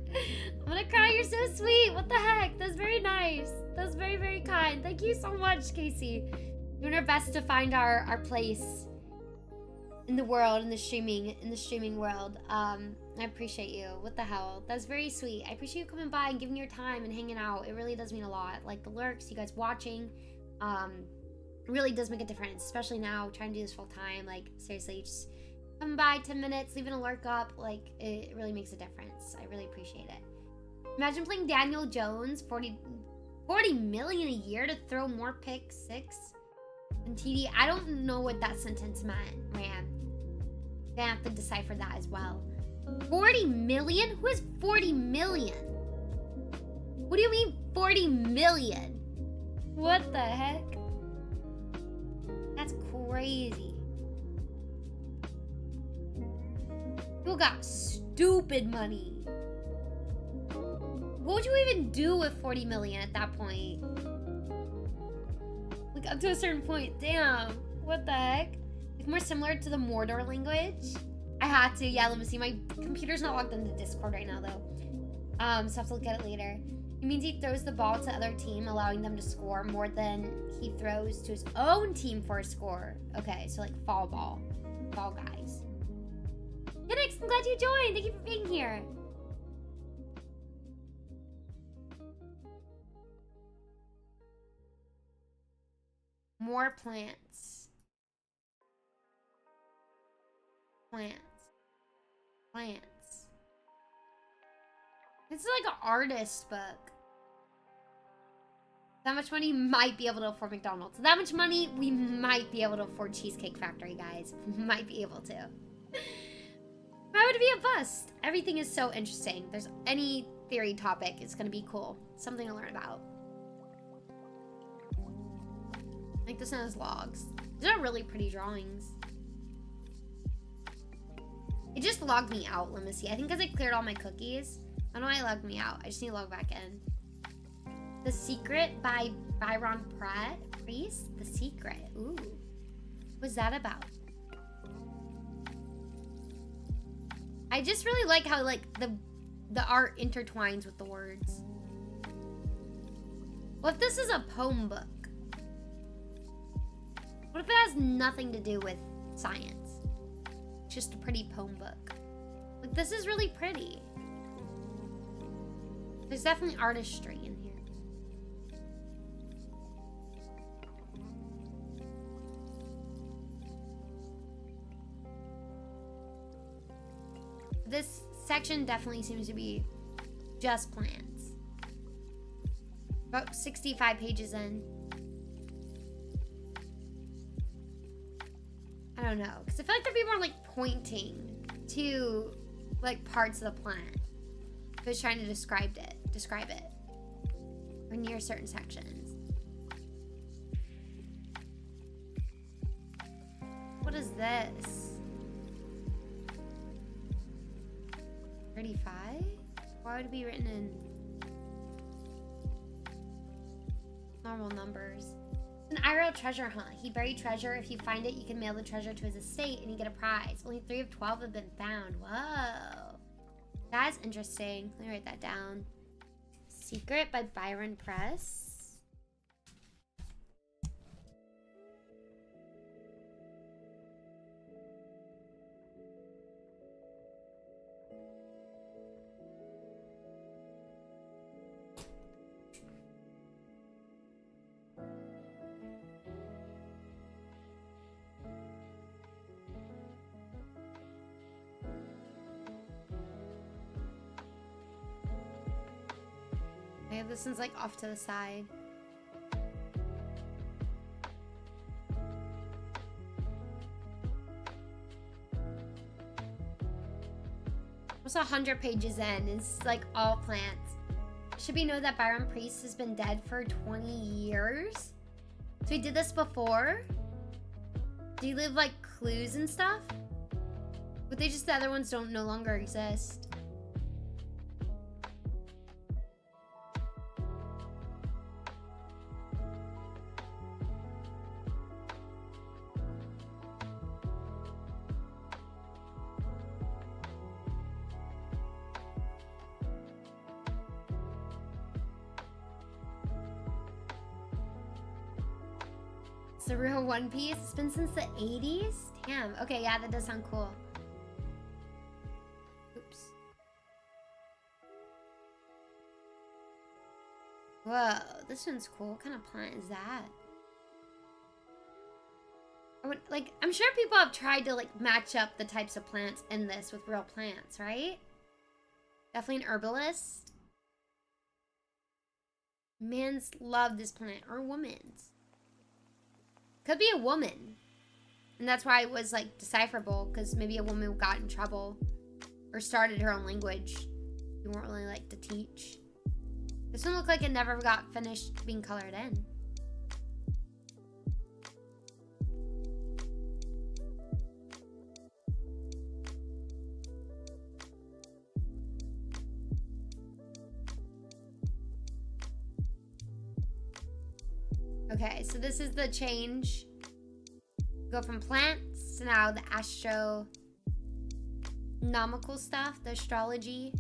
I'm gonna cry, you're so sweet. What the heck? That's very nice. That's very, very kind. Thank you so much, Casey. Doing our best to find our place in the world, in the streaming world. I appreciate you. What the hell? That's very sweet. I appreciate you coming by and giving your time and hanging out. It really does mean a lot. Like the lurks, you guys watching, it really does make a difference, especially now trying to do this full time. Like seriously, just coming by 10 minutes, leaving a lurk up, like it really makes a difference. I really appreciate it. Imagine playing Daniel Jones, 40 million a year to throw more pick six than TD. I don't know what that sentence meant, man. Gonna have to decipher that as well. 40 million? Who is 40 million? What do you mean 40 million? What the heck? That's crazy. People got stupid money. What would you even do with 40 million at that point? Like up to a certain point. Damn. What the heck? Like more similar to the Mordor language? I had to. Yeah, let me see. My computer's not logged into Discord right now though. So I have to look at it later. It means he throws the ball to the other team, allowing them to score more than he throws to his own team for a score. Okay, so like fall guys. Phoenix, I'm glad you joined. Thank you for being here. More plants. Plants. This is like an artist book. That much money, might be able to afford McDonald's. That much money, we might be able to afford Cheesecake Factory, guys. Might be able to. Why would it be a bust? Everything is so interesting. There's any theory topic, it's gonna be cool. Something to learn about. Like this one has logs. These are really pretty drawings. It just logged me out. Let me see. I think because I cleared all my cookies. I don't know why it logged me out. I just need to log back in. The Secret by Byron Priest? The Secret. Ooh. What's that about? I just really like how like the art intertwines with the words. What if this is a poem book? What if it has nothing to do with science? It's just a pretty poem book. Like this is really pretty. There's definitely artistry in here. This section definitely seems to be just plants. About 65 pages in. I don't know, because I feel like the people are like pointing to like parts of the plant. I was trying to describe it. Or near certain sections. What is this? 35? Why would it be written in normal numbers? An IRL treasure hunt. He buried treasure. If you find it, you can mail the treasure to his estate and you get a prize. Only 3 of 12 have been found. Whoa. That's interesting. Let me write that down. Secret by Byron Press. This one's like off to the side. Almost 100 pages in. It's like all plants. Should we know that Byron Priest has been dead for 20 years? So he did this before? Do you leave like clues and stuff? But they just, the other ones don't no longer exist. The real One Piece. It's been since the 80s? Damn. Okay, yeah, that does sound cool. Oops. Whoa, this one's cool. What kind of plant is that? I'm sure people have tried to like match up the types of plants in this with real plants, right? Definitely an herbalist. Man's love this plant, or woman's. Could be a woman. And that's why it was like decipherable, because maybe a woman got in trouble or started her own language you weren't really like to teach. This one looked like it never got finished being colored in. Okay, so this is the change. Go from plants to now the astronomical stuff, the astrology.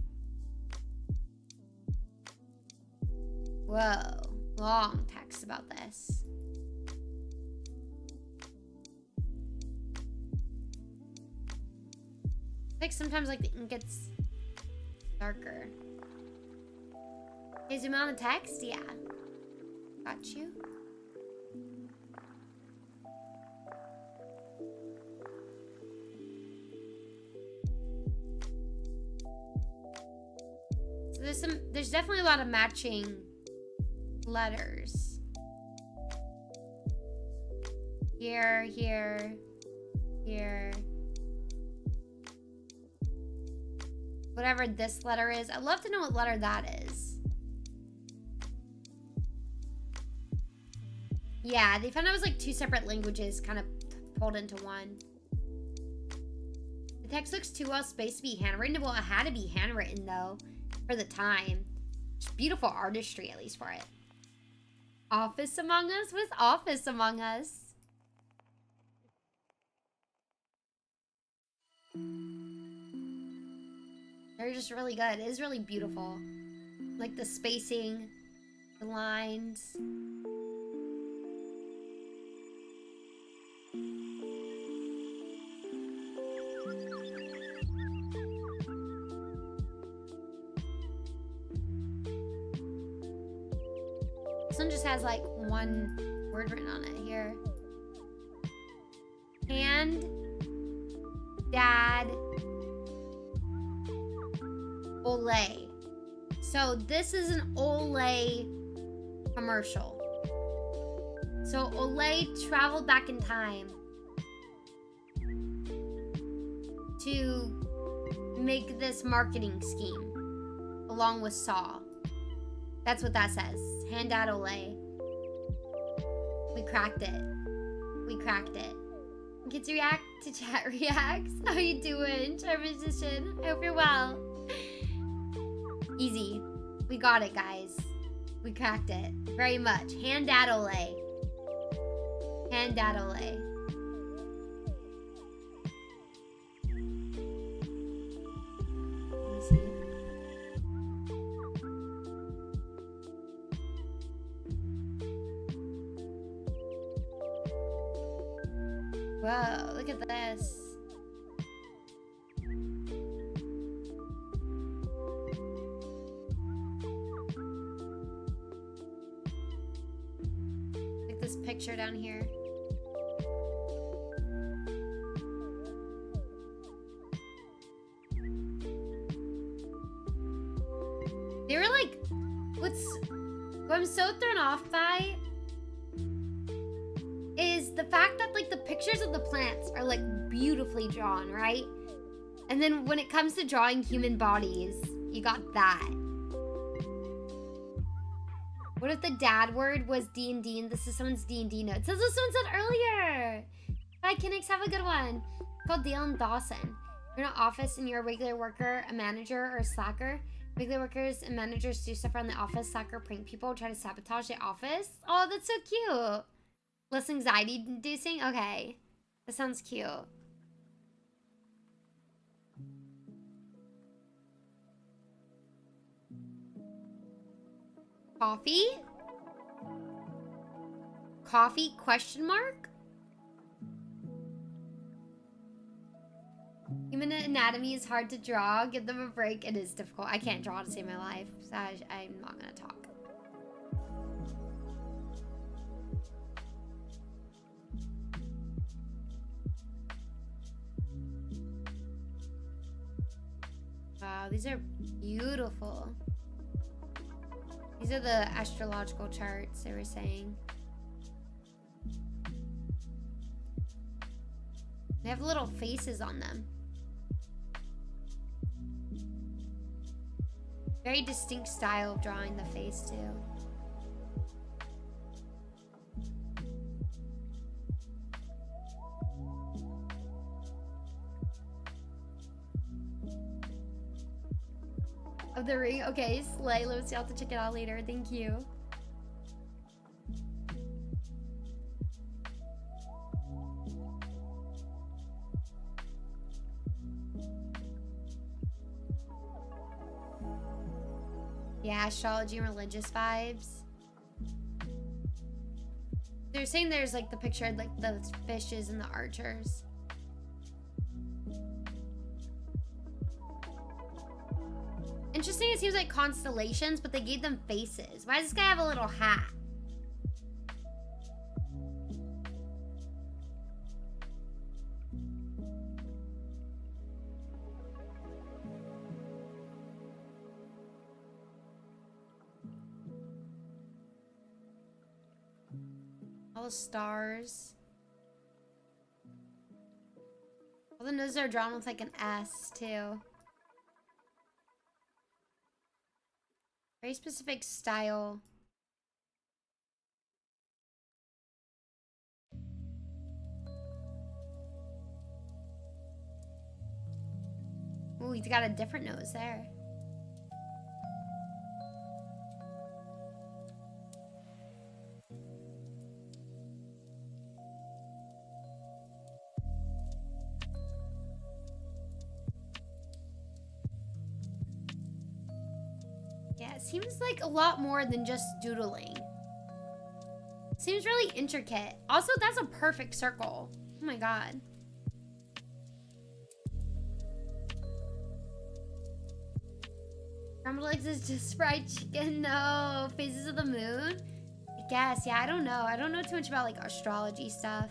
Whoa, long text about this. Like sometimes like the ink gets darker. Okay, zoom in on the text? Yeah. Got you. There's definitely a lot of matching letters. Here, here, here. Whatever this letter is. I'd love to know what letter that is. Yeah, they found out it was like 2 separate languages kind of pulled into one. The text looks too well spaced to be handwritten. Well, it had to be handwritten though, for the time. It's beautiful artistry, at least for it. Office Among Us? What is Office Among Us? They're just really good. It is really beautiful. Like the spacing, the lines. This one just has like one word written on it here. Hand, dad, Olay. So this is an Olay commercial. So Olay traveled back in time to make this marketing scheme along with Saw. That's what that says. Hand dad Olay. We cracked it. We cracked it. Kids react to chat reacts. How you doing, Char Musician? I hope you're well. Easy. We got it, guys. We cracked it. Very much. Hand dad Olay. Hand dad Olay. Let me see. Whoa, look at this. Like this picture down here. They were like, what I'm so thrown off by is the fact that like the pictures of the plants are like beautifully drawn, right? And then when it comes to drawing human bodies, you got that. What if the dad word was D&D and this is someone's D&D note? That's what someone said earlier. Bye, Kinix, have a good one. It's called Dale and Dawson. You're in an office and you're a regular worker, a manager, or a slacker. Regular workers and managers do stuff around the office, slacker, prank people, try to sabotage the office. Oh, that's so cute. Less anxiety inducing? Okay. That sounds cute. Coffee? Coffee question mark? Human anatomy is hard to draw. Give them a break. It is difficult. I can't draw to save my life. So I'm not gonna talk. Wow, these are beautiful. These are the astrological charts they were saying. They have little faces on them. Very distinct style of drawing the face too. Of the ring? Okay, slay. Let's have to check it out later. Thank you. Yeah, astrology and religious vibes. They're saying there's like the picture of like the fishes and the archers. Interesting, it seems like constellations, but they gave them faces. Why does this guy have a little hat? All the stars. All the noses are drawn with like an S too. Very specific style. Ooh, he's got a different nose there. Yeah, it seems like a lot more than just doodling. Seems really intricate. Also, that's a perfect circle. Oh my god. Scrambled eggs is just fried chicken. No. Phases of the moon? I guess. Yeah, I don't know. I don't know too much about like astrology stuff.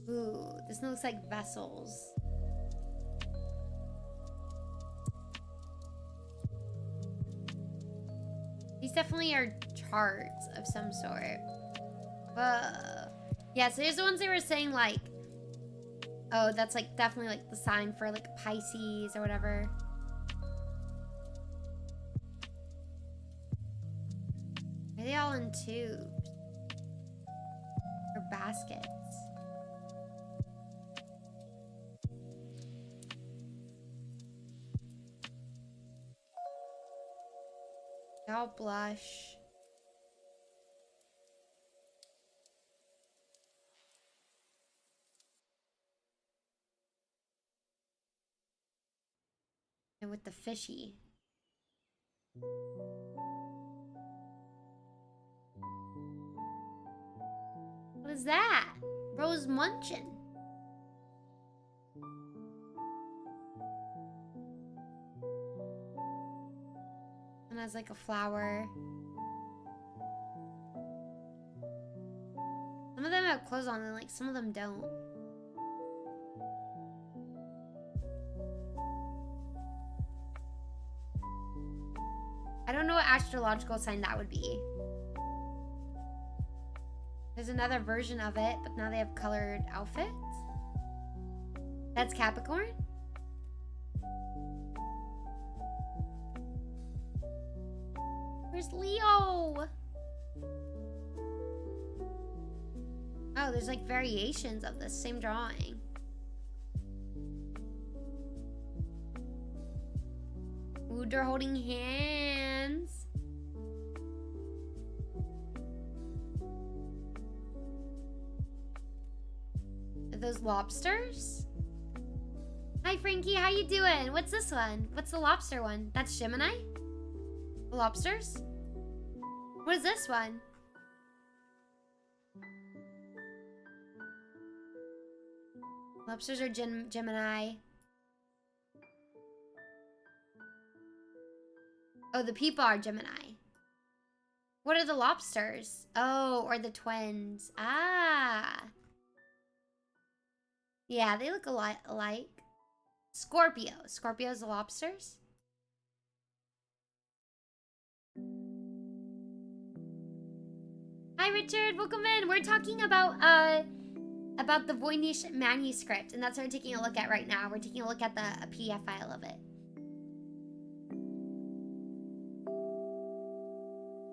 Ooh, this looks like vessels. These definitely are charts of some sort. Whoa. Yeah, so here's the ones they were saying like, oh, that's like definitely like the sign for like Pisces or whatever. Are they all in tubes? Or baskets? I'll blush. And with the fishy. What is that? Rose munchin'. And has like a flower. Some of them have clothes on and like some of them don't. I don't know what astrological sign that would be. There's another version of it, but now they have colored outfits. That's Capricorn? Where's Leo? Oh, there's like variations of the same drawing. Ooh, they're holding hands. Are those lobsters? Hi Frankie, how you doing? What's this one? What's the lobster one? That's Gemini? The lobsters? What is this one? Lobsters are Gemini. Oh, the people are Gemini. What are the lobsters? Oh, or the twins. Ah. Yeah, they look a lot alike. Scorpio. Scorpio's the lobsters? Hi Richard, welcome in. We're talking about the Voynichj manuscript, and that's what we're taking a look at right now. We're taking a look at a PDF file of it.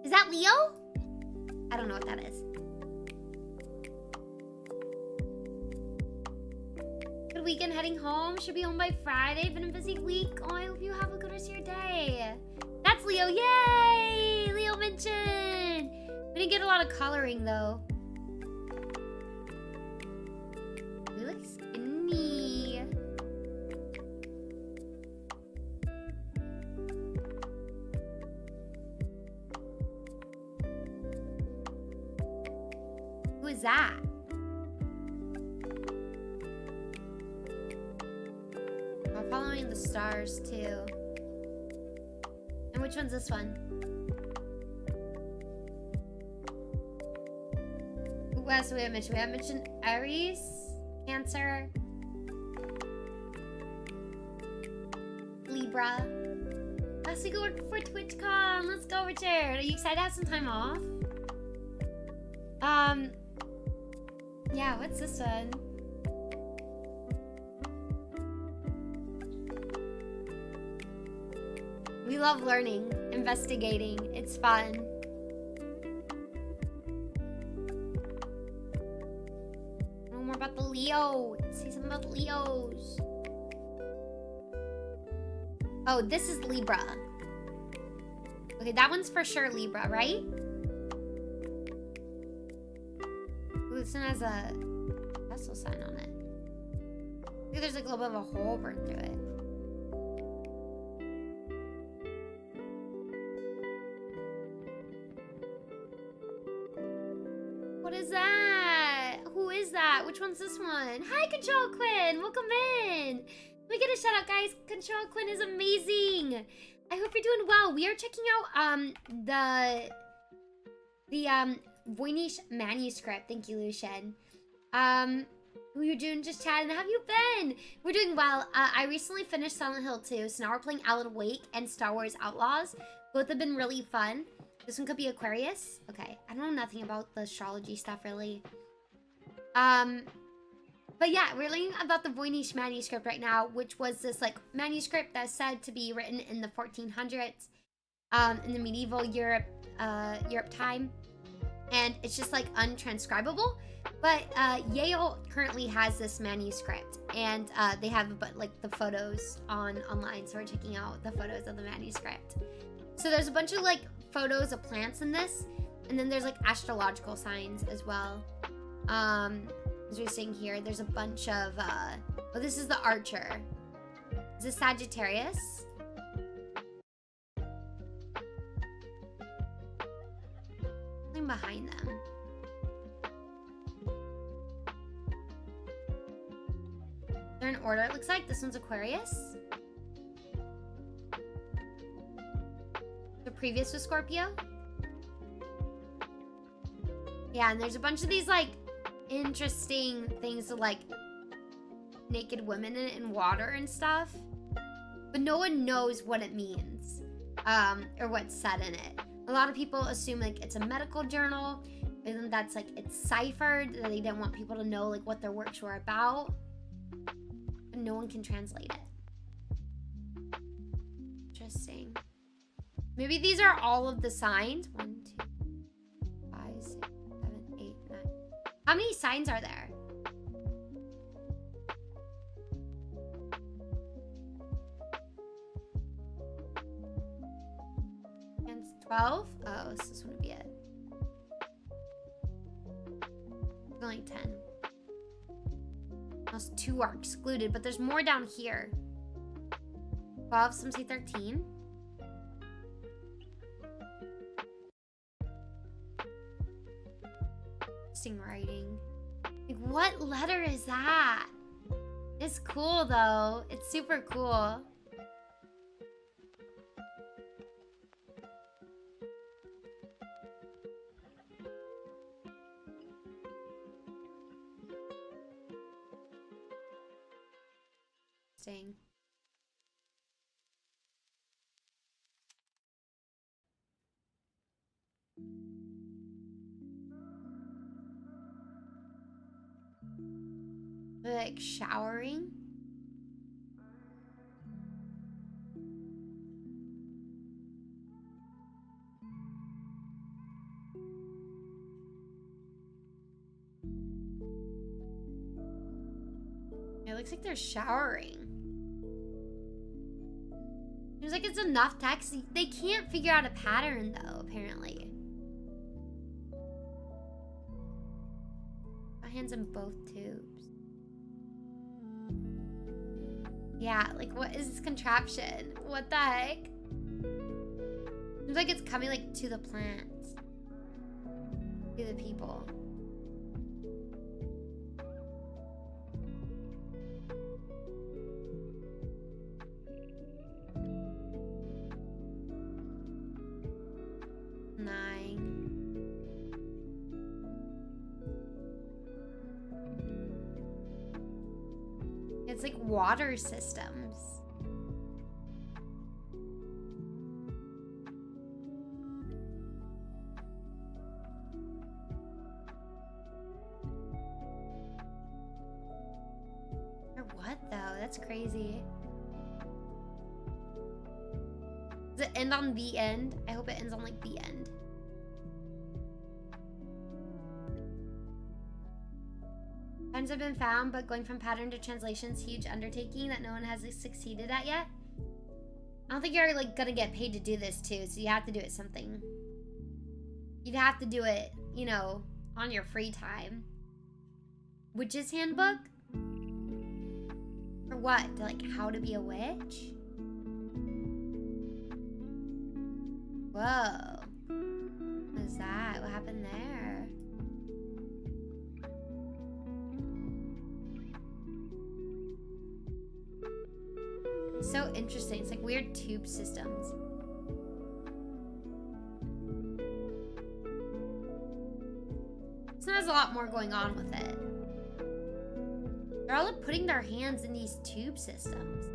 Is that Leo? I don't know what that is. Good weekend heading home. Should be home by Friday. Been a busy week. Oh, I hope you have a good rest of your day. That's Leo. Yay! Leo mentioned. We didn't get a lot of coloring though. We look skinny. Who is that? I'm following the stars too. And which one's this one? Who else do we have mentioned? We have mentioned Aries, Cancer, Libra. Let's go for TwitchCon. Let's go, Richard. Are you excited to have some time off? Yeah, what's this one? We love learning, investigating. It's fun. Know more about the Leo. Let's see something about Leos. Oh, this is Libra. Okay, that one's for sure Libra, right? Ooh, this one has a vessel sign on it. I think there's like a little bit of a hole burned through it. What is that? Who is that? Which one's this one? Hi, Control Quinn. Welcome in. Let me get a shout out, guys. Control Quinn is amazing. I hope you're doing well. We are checking out the Voynichj manuscript. Thank you, Lucian. Who you doing? Just chatting. How have you been? We're doing well. I recently finished Silent Hill 2, so now we're playing Alan Wake and Star Wars Outlaws. Both have been really fun. This one could be Aquarius. Okay, I don't know nothing about the astrology stuff really. But yeah, we're learning about the Voynich manuscript right now, which was this like manuscript that's said to be written in the 1400s, in the medieval Europe time, and it's just like untranscribable. But Yale currently has this manuscript, and they have like the photos online, so we're checking out the photos of the manuscript. So there's a bunch of like photos of plants in this, and then there's like astrological signs as well. As we're seeing here, there's a bunch of oh, this is the Archer. Is this Sagittarius? Something behind them. They're in order, it looks like. This one's Aquarius. The previous was Scorpio. Yeah, and there's a bunch of these like interesting things of like naked women in water and stuff, but no one knows what it means or what's said in it. A lot of people assume like it's a medical journal, and that's like it's ciphered, that they didn't want people to know like what their works were about, but no one can translate it. Interesting. Maybe these are all of the signs. 1, 2, 5, 6, 7, 8, 9. How many signs are there? And 12? Oh, so this wouldn't be it. There's only 10. Those 2 are excluded, but there's more down here. 12, some say 13. Interesting writing. Like, what letter is that? It's cool though. It's super cool. Interesting. Like showering. It looks like they're showering. Seems like it's enough text. They can't figure out a pattern though, apparently. My hands in both tubes. Yeah, like what is this contraption? What the heck? Seems like it's coming like to the plants. To the people. It's like water systems. That's crazy. Does it end on the end? I hope it ends on like the end. Patterns have been found, but going from pattern to translation is a huge undertaking that no one has succeeded at yet. I don't think you're like gonna get paid to do this too, so you have to do it something. You'd have to do it, you know, on your free time. Witch's handbook? For what? Like how to be a witch? Whoa. What is that? What happened there? So interesting. It's like weird tube systems. So there's a lot more going on with it. They're all putting their hands in these tube systems.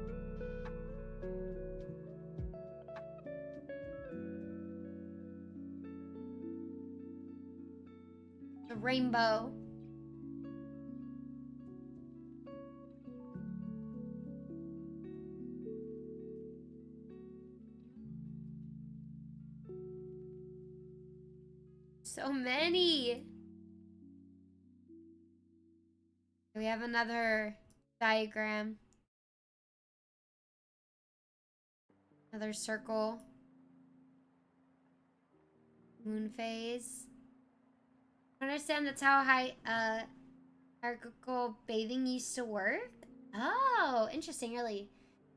The rainbow. So many. We have another diagram. Another circle. Moon phase. I understand that's how hierarchical bathing used to work. Oh, interesting, really.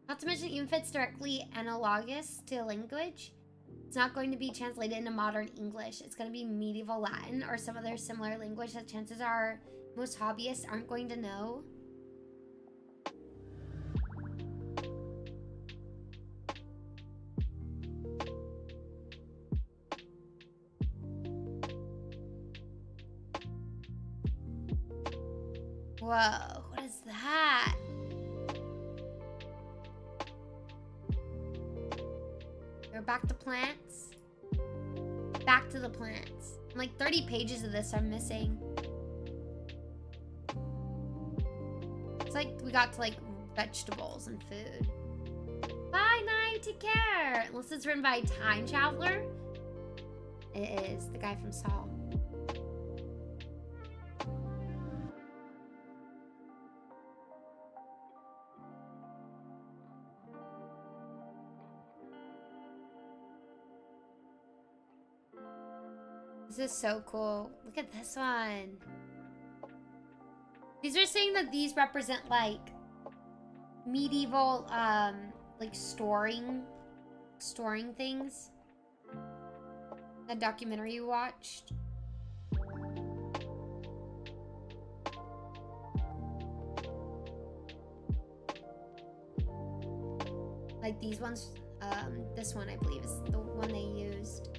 Not to mention, even if it's directly analogous to language, it's not going to be translated into modern English. It's going to be medieval Latin or some other similar language that chances are most hobbyists aren't going to know. Whoa, what is that? We're back to plants. Back to the plants. Like 30 pages of this I'm missing. It's like we got to like vegetables and food. Bye, night, take care. Unless it's written by a time traveler. It is the guy from Saul. This is so cool. Look at this one. These are saying that these represent like medieval like storing things. That documentary you watched. Like these ones, this one I believe is the one they used.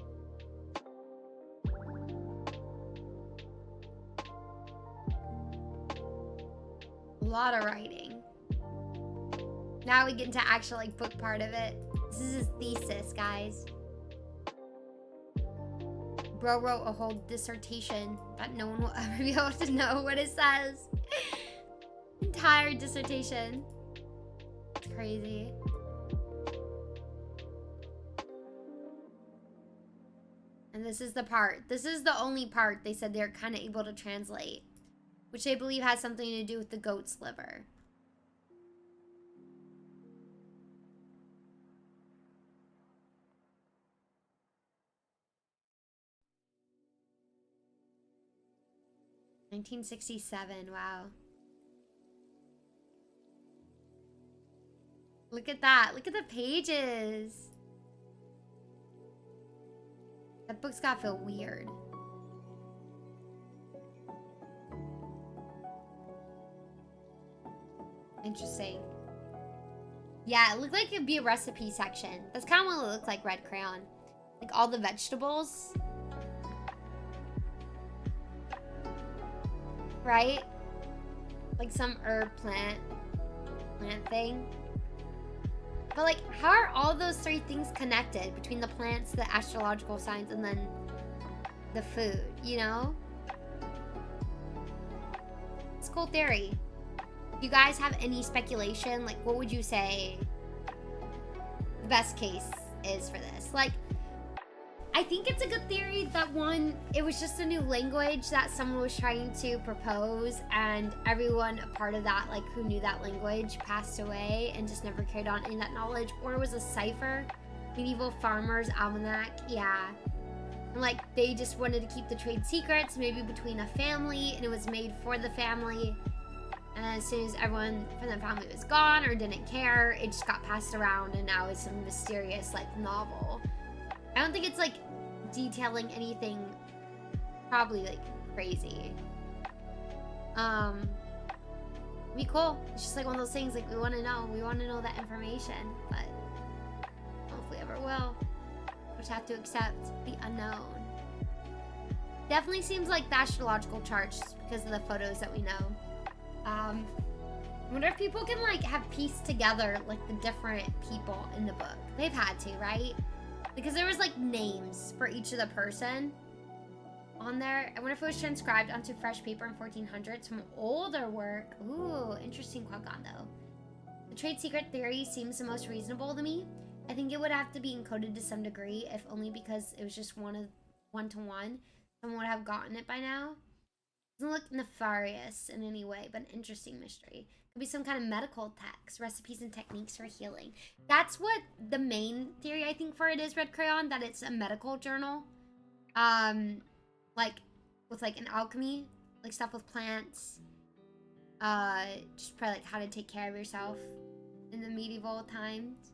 A lot of writing. Now we get into actual like book part of it. This is his thesis, guys. Bro wrote a whole dissertation that no one will ever be able to know what it says. Entire dissertation. It's crazy. And this is the part. This is the only part they said they're kind of able to translate, which they believe has something to do with the goat's liver. $1967, wow. Look at that. Look at the pages. That book's gotta feel weird. Interesting. Yeah, it looked like it'd be a recipe section. That's kind of what it looked like, red crayon. Like all the vegetables. Right? Like some herb plant thing. But like, how are all those three things connected between the plants, the astrological signs, and then the food, you know? It's a cool theory. you guys have any speculation, like what would you say the best case is for this? Like, I think it's a good theory that one, it was just a new language that someone was trying to propose, and everyone a part of that, like who knew that language, passed away and just never carried on any of that knowledge. Or it was a cipher, medieval farmer's almanac, yeah. And like they just wanted to keep the trade secrets, maybe between a family, and it was made for the family. And as soon as everyone from the family was gone or didn't care, it just got passed around, and now it's some mysterious like novel. I don't think it's like detailing anything probably like crazy. Be cool. It's just like one of those things, like we want to know that information, but I don't know if we ever will. We just have to accept the unknown. Definitely seems like the astrological charts because of the photos that we know. I wonder if people can like have pieced together like the different people in the book. They've had to, right? Because there was like names for each of the person on there. I wonder if it was transcribed onto fresh paper in 1400s from older work. Ooh, interesting Quaggan though. The trade secret theory seems the most reasonable to me. I think it would have to be encoded to some degree, if only because it was just one-to-one. Someone would have gotten it by now. Doesn't look nefarious in any way, but an interesting mystery. Could be some kind of medical text, recipes and techniques for healing. That's what the main theory I think for it is, Red Crayon, that it's a medical journal. Like with like an alchemy, like stuff with plants. Just probably like how to take care of yourself in the medieval times.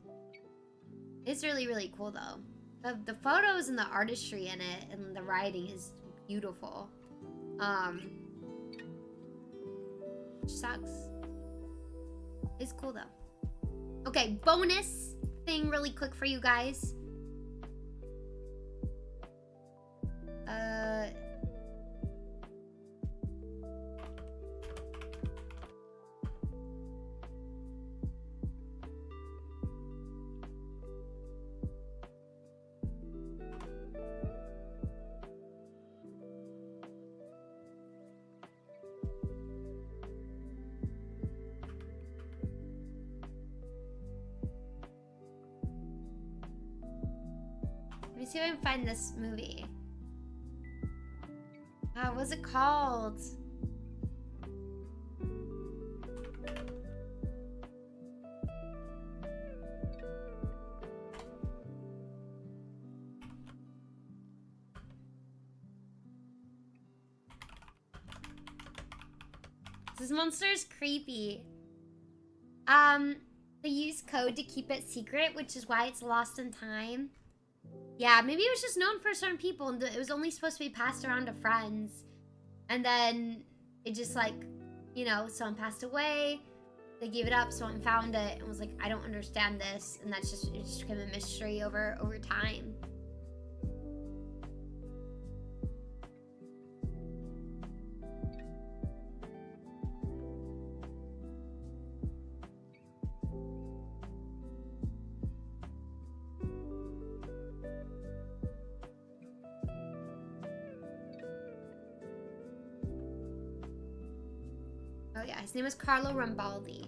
It's really, really cool though. The photos and the artistry in it and the writing is beautiful. Which sucks. It's cool though. Okay, bonus thing really quick for you guys. Let me see if I can find this movie. What's it called? This monster is creepy. They use code to keep it secret, which is why it's lost in time. Yeah, maybe it was just known for certain people and it was only supposed to be passed around to friends. And then it just like, you know, someone passed away, they gave it up, someone found it and was like, I don't understand this. And that's just, it just became a mystery over time. Oh yeah, his name is Carlo Rambaldi.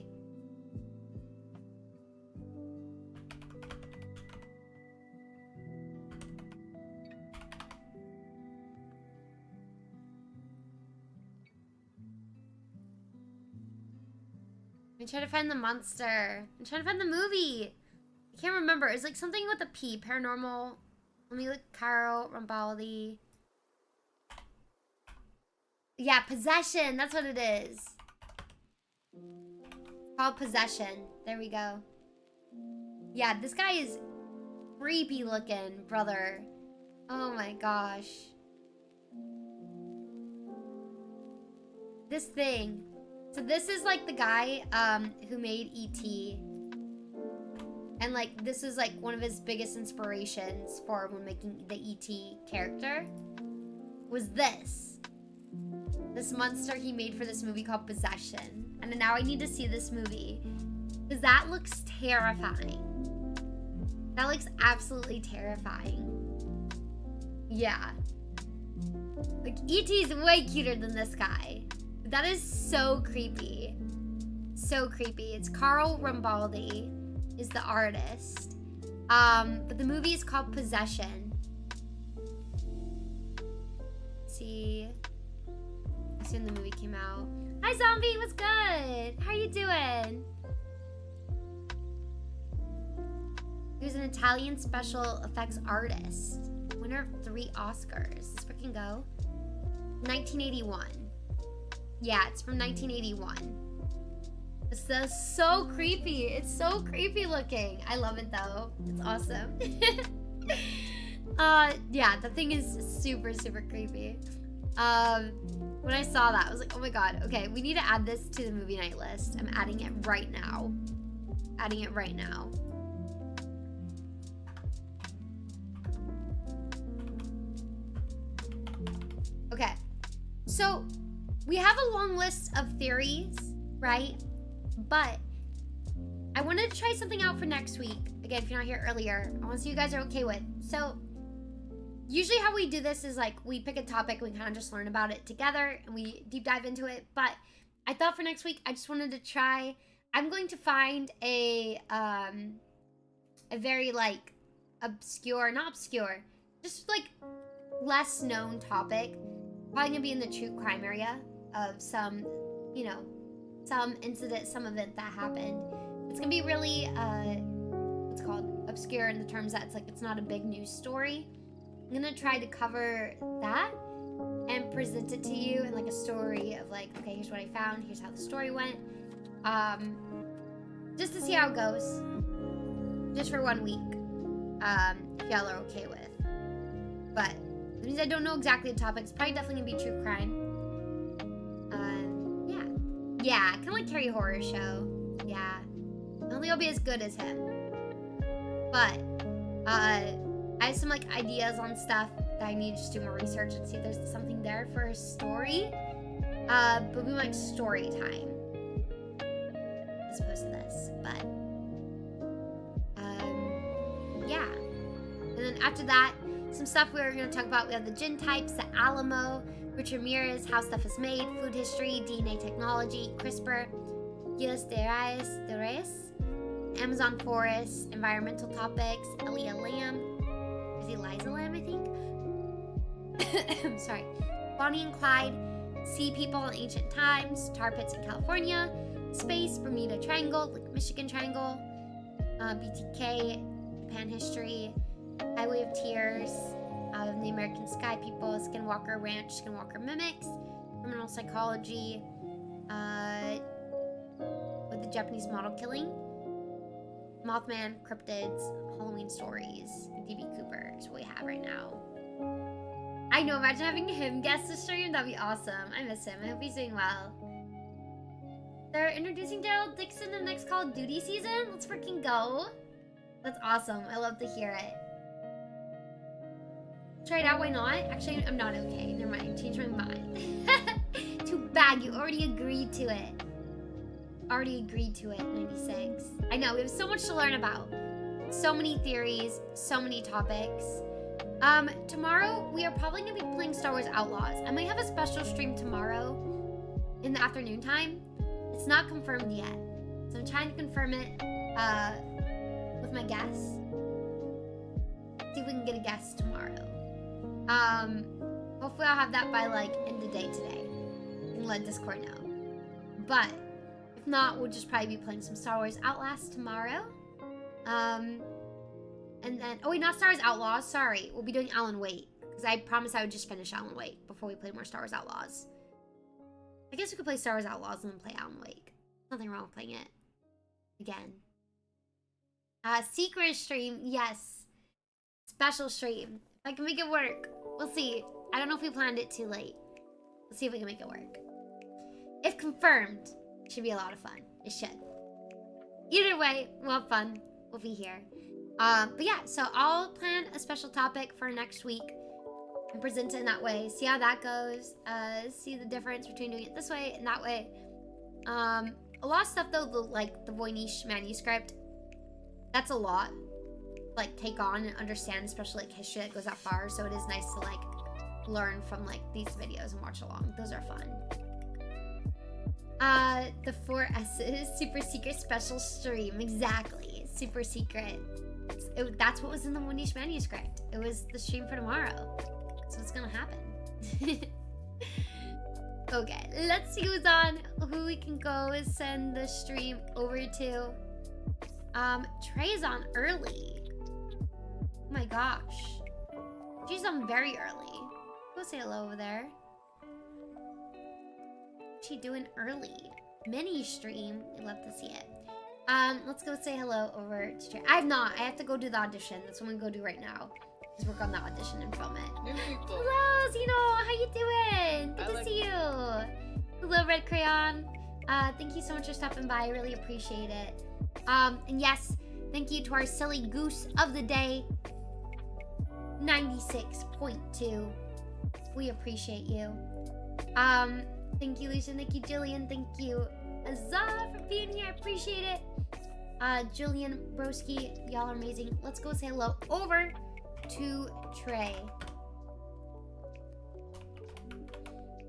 I'm trying to find the monster. I'm trying to find the movie. I can't remember. It's like something with a P. Paranormal. Let me look. Carlo Rambaldi. Yeah, Possession. That's what it is. Called Possession. There we go. Yeah, this guy is creepy looking, brother. Oh my gosh. This thing. So this is like the guy who made E.T. And like this is like one of his biggest inspirations for when making the E.T. character was this monster he made for this movie called Possession. And now I need to see this movie because that looks terrifying. That looks absolutely terrifying. Yeah. Like E.T. is way cuter than this guy. That is so creepy. So creepy. It's Carl Rambaldi is the artist. But the movie is called Possession. Let's see when the movie came out. Hi Zombie, what's good? How are you doing? He was an Italian special effects artist. Winner of 3 Oscars. Let's freaking go. 1981. Yeah, it's from 1981. It's so creepy. It's so creepy looking. I love it though. It's awesome. Yeah, the thing is super, super creepy. When I saw that, I was like, oh my god. Okay, we need to add this to the movie night list. I'm adding it right now. Adding it right now. Okay, so we have a long list of theories, right? But I wanted to try something out for next week. Again, if you're not here earlier, I want to see you guys are okay with. So usually how we do this is like we pick a topic, we kind of just learn about it together and we deep dive into it. But I thought for next week, I just wanted to try, I'm going to find a very like obscure, not obscure, just like less known topic. Probably gonna be in the true crime area of some, you know, some incident, some event that happened. It's gonna be really, what's it called, obscure in the terms that it's like, it's not a big news story. I'm gonna try to cover that and present it to you in like a story of like, okay, here's what I found, here's how the story went. Just to see how it goes. Just for 1 week. If y'all are okay with. But it means I don't know exactly the topic. It's probably definitely gonna be true crime. Yeah, kind of like Carrie Horror Show. Yeah. I don't think it'll be as good as him. But, I have some like ideas on stuff that I need to just do more research and see if there's something there for a story. But we want story time. As opposed to this. But, yeah. And then after that, some stuff we're going to talk about. We have the gin types, the Alamo, Richard Ramirez, how stuff is made, food history, DNA technology, CRISPR, Gilles de Reyes, Amazon forest, environmental topics, Elia Lamb, is he Liza Lamb, I think? I'm sorry. Bonnie and Clyde, sea people in ancient times, tar pits in California, space, Bermuda Triangle, Lake Michigan Triangle, BTK, Japan history, Highway of Tears, the American Sky People, Skinwalker Ranch, Skinwalker Mimics, criminal psychology, with the Japanese model killing, Mothman, cryptids, Halloween stories, DB Cooper is what we have right now. I know, imagine having him guest the stream, that'd be awesome. I miss him, I hope he's doing well. They're introducing Daryl Dixon in the next Call of Duty season? Let's freaking go. That's awesome, I love to hear it. Try it out, why not? Actually, I'm not okay. Never mind, change my mind. Too bad, you already agreed to it. Already agreed to it, 96. I know, we have so much to learn about. So many theories, so many topics. Tomorrow, we are probably gonna be playing Star Wars Outlaws. I might have a special stream tomorrow in the afternoon time. It's not confirmed yet. So I'm trying to confirm it, with my guests. See if we can get a guest tomorrow. Hopefully I'll have that by like end of day today. And let Discord know. But if not, we'll just probably be playing some Star Wars Outlast tomorrow. And then, oh wait, not Star Wars Outlaws, sorry. We'll be doing Alan Wake. Because I promised I would just finish Alan Wake before we play more Star Wars Outlaws. I guess we could play Star Wars Outlaws and then play Alan Wake. Nothing wrong with playing it. Again. Secret stream, yes. Special stream. If I can make it work. We'll see. I don't know if we planned it too late. Let's see if we can make it work. If confirmed, it should be a lot of fun. It should. Either way, we'll have fun. We'll be here. But yeah, so I'll plan a special topic for next week and present it in that way. See how that goes. See the difference between doing it this way and that way. A lot of stuff though, like the Voynichj manuscript, that's a lot. Like take on and understand, especially like history that goes that far. So it is nice to like learn from like these videos and watch along. Those are fun. The 4 S's. Super secret special stream. Exactly. Super secret. That's what was in the Voynichj manuscript. It was the stream for tomorrow. That's what's gonna happen. Okay, let's see who's on. Who we can go send the stream over to. Trey's on early. Oh my gosh. She's on very early. Go say hello over there. What's she doing early? Mini stream. We'd love to see it. Let's go say hello over to Trey. I have to go do the audition. That's what I'm gonna go do right now. Just work on the audition and film it. New people. Hello, Zeno. How you doing? Good to see you. Hello, Red Crayon. Thank you so much for stopping by. I really appreciate it. And yes, thank you to our silly goose of the day, 96.2. We appreciate you. Thank you, Lucian. Thank you, Jillian. Thank you, Azza, for being here. I appreciate it. Julian, Broski, y'all are amazing. Let's go say hello over to Trey.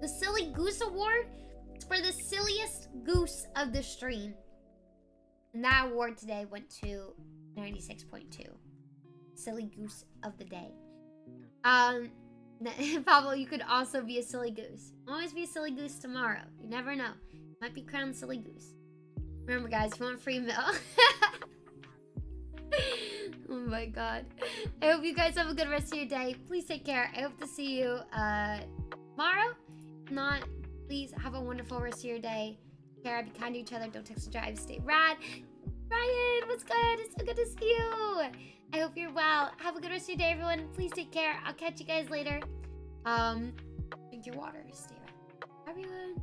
The Silly Goose Award is for the silliest goose of the stream. And that award today went to 96.2. Silly Goose of the Day. Pablo, you could also be a silly goose. Always be a silly goose tomorrow. You never know. Might be crowned silly goose. Remember, guys, if you want free meal. Oh my god. I hope you guys have a good rest of your day. Please take care. I hope to see you tomorrow. If not, please have a wonderful rest of your day. Take care, be kind to each other, don't text and drive, stay rad. Ryan, what's good? It's so good to see you. I hope you're well. Have a good rest of your day, everyone. Please take care. I'll catch you guys later. Drink your water. Stay rad. Everyone.